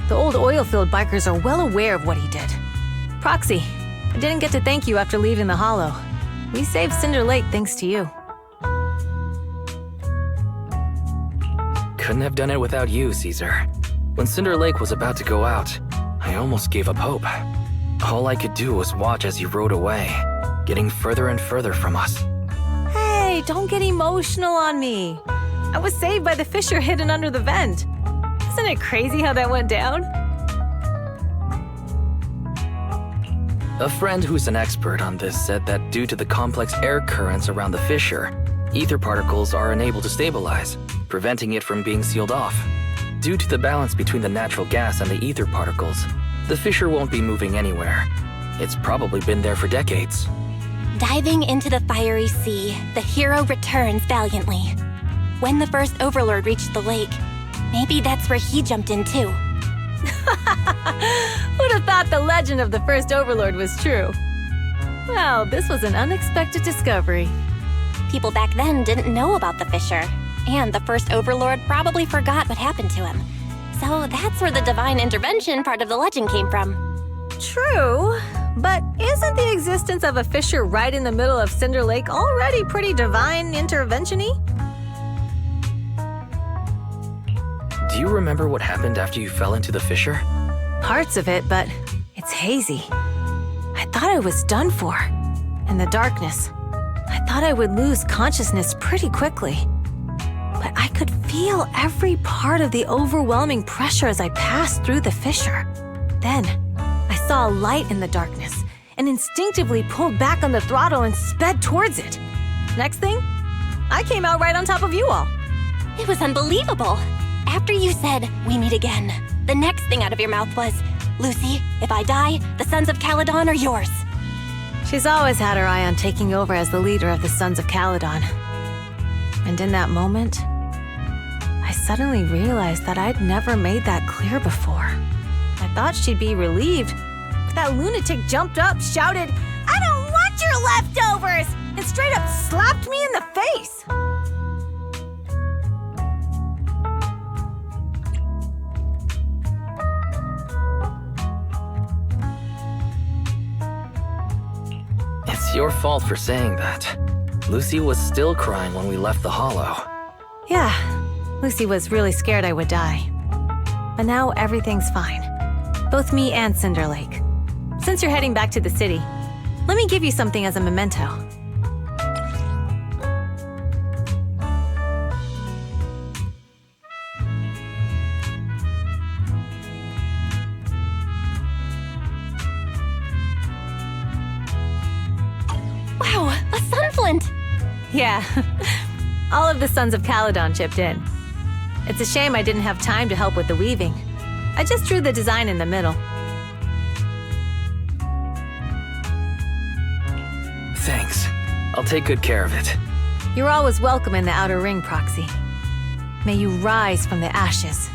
The old oilfield bikers are well aware of what he did. Proxy, I didn't get to thank you after leaving the Hollow. We saved Cinder Lake thanks to you. Couldn't have done it without you, Caesar. When Cinder Lake was about to go out, I almost gave up hope. All I could do was watch as he rode away, getting further and further from us. Hey, don't get emotional on me. I was saved by the fissure hidden under the vent. Isn't it crazy how that went down? A friend who's an expert on this said that due to the complex air currents around the fissure, ether particles are unable to stabilize, preventing it from being sealed off. Due to the balance between the natural gas and the ether particles, the fissure won't be moving anywhere. It's probably been there for decades. Diving into the fiery sea, the hero returns valiantly. When the first overlord reached the lake, maybe that's where he jumped in too. Who'd have thought the legend of the first overlord was true? Well, this was an unexpected discovery. People back then didn't know about the fissure, and the first overlord probably forgot what happened to him. So that's where the divine intervention part of the legend came from. True, but isn't the existence of a fissure right in the middle of Cinder Lake already pretty divine intervention-y? Do you remember what happened after you fell into the fissure? Parts of it, but it's hazy. I thought I was done for. In the darkness, I thought I would lose consciousness pretty quickly. But I could feel every part of the overwhelming pressure as I passed through the fissure. Then, I saw a light in the darkness and instinctively pulled back on the throttle and sped towards it. Next thing, I came out right on top of you all. It was unbelievable. After you said, "We meet again," the next thing out of your mouth was, "Lucy, if I die, the Sons of Calydon are yours." She's always had her eye on taking over as the leader of the Sons of Calydon. And in that moment, I suddenly realized that I'd never made that clear before. I thought she'd be relieved, but that lunatic jumped up, shouted, "I don't want your leftovers!" and straight up slapped me in the face. It's your fault for saying that. Lucy was still crying when we left the hollow. Yeah, Lucy was really scared I would die. But now everything's fine. Both me and Cinder Lake. Since you're heading back to the city, let me give you something as a memento. Wow, a sunflint! Yeah, all of the Sons of Calydon chipped in. It's a shame I didn't have time to help with the weaving. I just drew the design in the middle. Thanks. I'll take good care of it. You're always welcome in the Outer Ring, Proxy. May you rise from the ashes.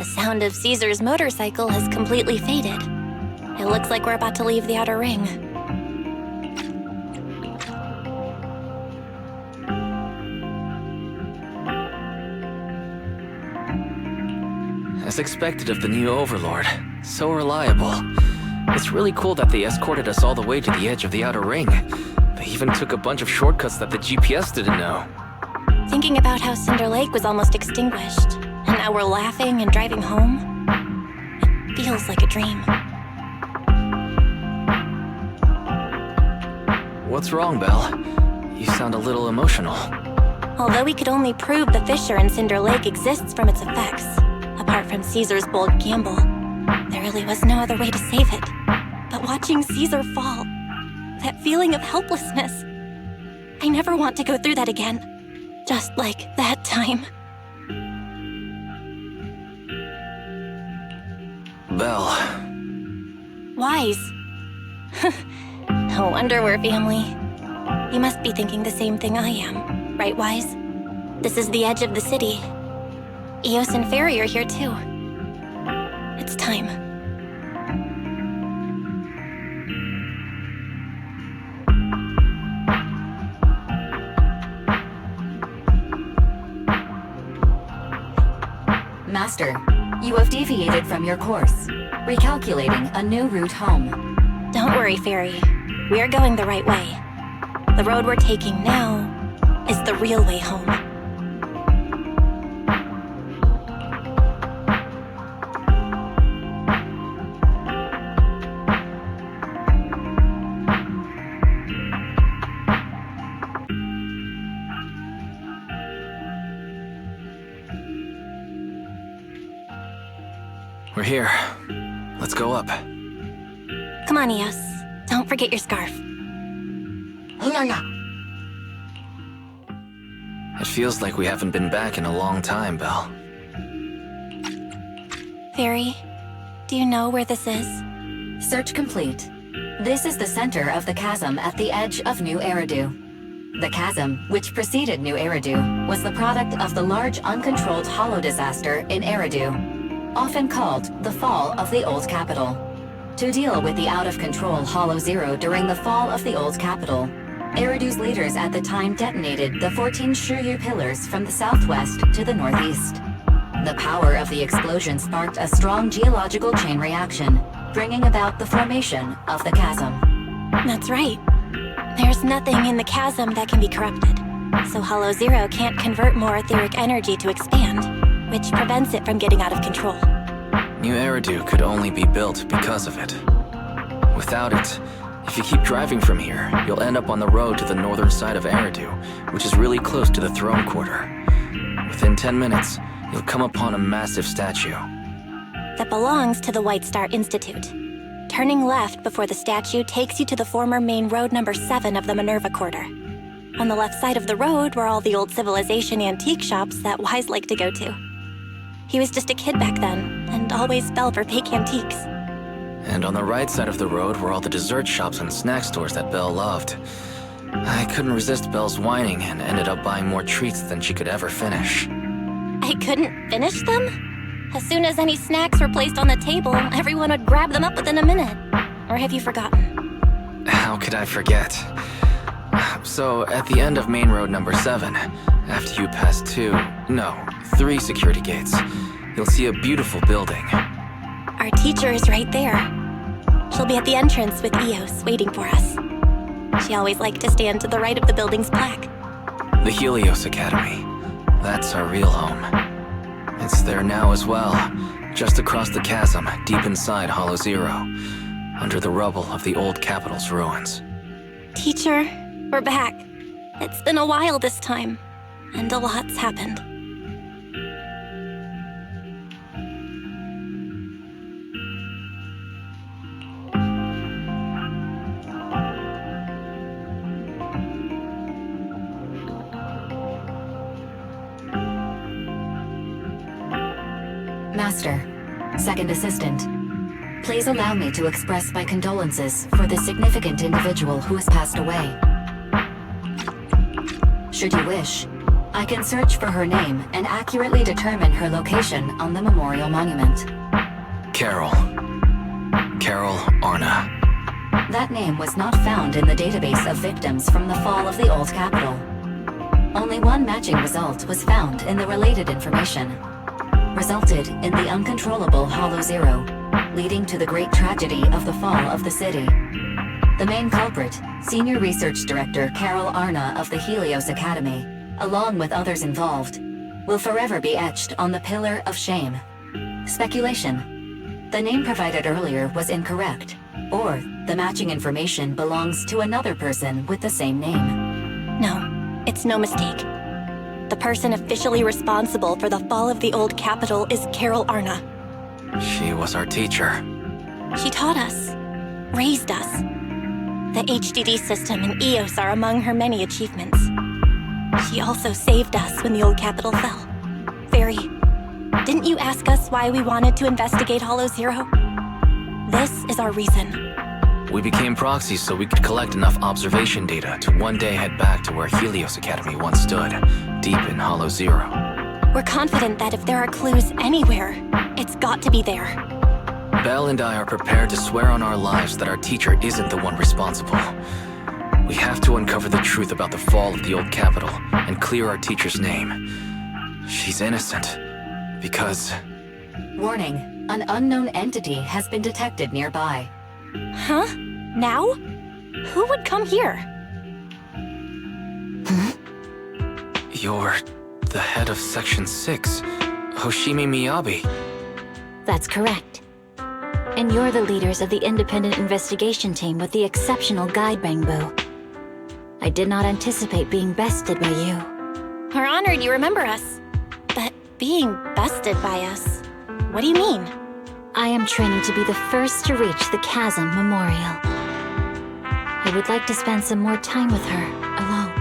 sound of Caesar's motorcycle has completely faded. It looks like we're about to leave the outer ring. As expected of the new Overlord. So reliable. It's really cool that they escorted us all the way to the edge of the outer ring. They even took a bunch of shortcuts that the GPS didn't know. Thinking about how Cinder Lake was almost extinguished, and now we're laughing and driving home, it feels like a dream. What's wrong, Belle? You sound a little emotional. Although we could only prove the fissure in Cinder Lake exists from its effects, apart from Caesar's bold gamble, there really was no other way to save it. But watching Caesar fall, that feeling of helplessness, I never want to go through that again. Just like that time. Belle. Wise. No wonder we're family. You must be thinking the same thing I am, right, Wise? This is the edge of the city. Eos and Fairy are here too. It's time. Master, you have deviated from your course, recalculating a new route home. Don't worry, Fairy. We're going the right way. The road we're taking now is the real way home. We're here. Let's go up. Come on, Eos. Don't forget your scarf. It feels like we haven't been back in a long time, Belle. Fairy, do you know where this is? Search complete. This is the center of the chasm at the edge of New Eridu. The chasm, which preceded New Eridu, was the product of the large uncontrolled hollow disaster in Eridu, often called the Fall of the Old Capital. To deal with the out-of-control Hollow Zero during the fall of the Old Capital, Eridu's leaders at the time detonated the 14 Shiryu pillars from the southwest to the northeast. The power of the explosion sparked a strong geological chain reaction, bringing about the formation of the chasm. That's right. There's nothing in the chasm that can be corrupted, so Hollow Zero can't convert more etheric energy to expand, which prevents it from getting out of control. New Eridu could only be built because of it. Without it, if you keep driving from here, you'll end up on the road to the northern side of Eridu, which is really close to the throne quarter. Within 10 minutes, you'll come upon a massive statue. That belongs to the White Star Institute. Turning left before the statue takes you to the former main road number 7 of the Minerva Quarter. On the left side of the road were all the old civilization antique shops that Wise liked to go to. He was just a kid back then, and always fell for fake antiques. And on the right side of the road were all the dessert shops and snack stores that Belle loved. I couldn't resist Belle's whining and ended up buying more treats than she could ever finish. I couldn't finish them? As soon as any snacks were placed on the table, everyone would grab them up within a minute. Or have you forgotten? How could I forget? So, at the end of main road number 7, after you pass 3 security gates, you'll see a beautiful building. Our teacher is right there. She'll be at the entrance with Eos, waiting for us. She always liked to stand to the right of the building's plaque. The Helios Academy. That's our real home. It's there now as well, just across the chasm, deep inside Hollow Zero, under the rubble of the old capital's ruins. Teacher, we're back. It's been a while this time, and a lot's happened. Master, Second Assistant, please allow me to express my condolences for the significant individual who has passed away. Should you wish, I can search for her name and accurately determine her location on the memorial monument. Carol Arna. That name was not found in the database of victims from the fall of the old capital. Only one matching result was found in the related information. Resulted in the uncontrollable Hollow Zero, leading to the great tragedy of the fall of the city. The main culprit, Senior Research Director Carol Arna of the Helios Academy, along with others involved, will forever be etched on the Pillar of Shame. Speculation. The name provided earlier was incorrect, or the matching information belongs to another person with the same name. No, it's no mistake. The person officially responsible for the fall of the old capital is Carol Arna. She was our teacher. She taught us, raised us. The HDD system and EOS are among her many achievements. She also saved us when the old capital fell. Very. Didn't you ask us why we wanted to investigate Hollow Zero? This is our reason. We became proxies so we could collect enough observation data to one day head back to where Helios Academy once stood, deep in Hollow Zero. We're confident that if there are clues anywhere, it's got to be there. Belle and I are prepared to swear on our lives that our teacher isn't the one responsible. We have to uncover the truth about the fall of the old capital and clear our teacher's name. She's innocent. Because... Warning, an unknown entity has been detected nearby. Huh? Now? Who would come here? You're the head of Section 6, Hoshimi Miyabi. That's correct. And you're the leaders of the independent investigation team with the exceptional guide, Bangbu. I did not anticipate being bested by you. We're honored you remember us. But being bested by us, what do you mean? I am training to be the first to reach the Chasm Memorial. I would like to spend some more time with her, alone.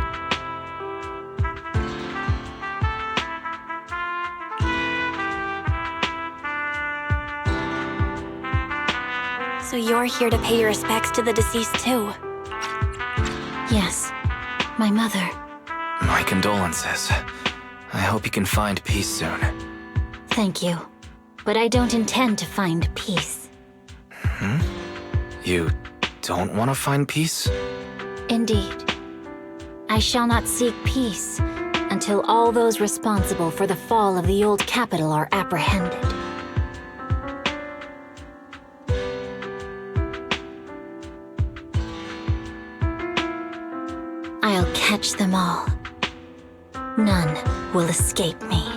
So you're here to pay your respects to the deceased too? Yes, my mother. My condolences. I hope you can find peace soon. Thank you. But I don't intend to find peace. You don't want to find peace? Indeed. I shall not seek peace until all those responsible for the fall of the old capital are apprehended. I'll catch them all. None will escape me.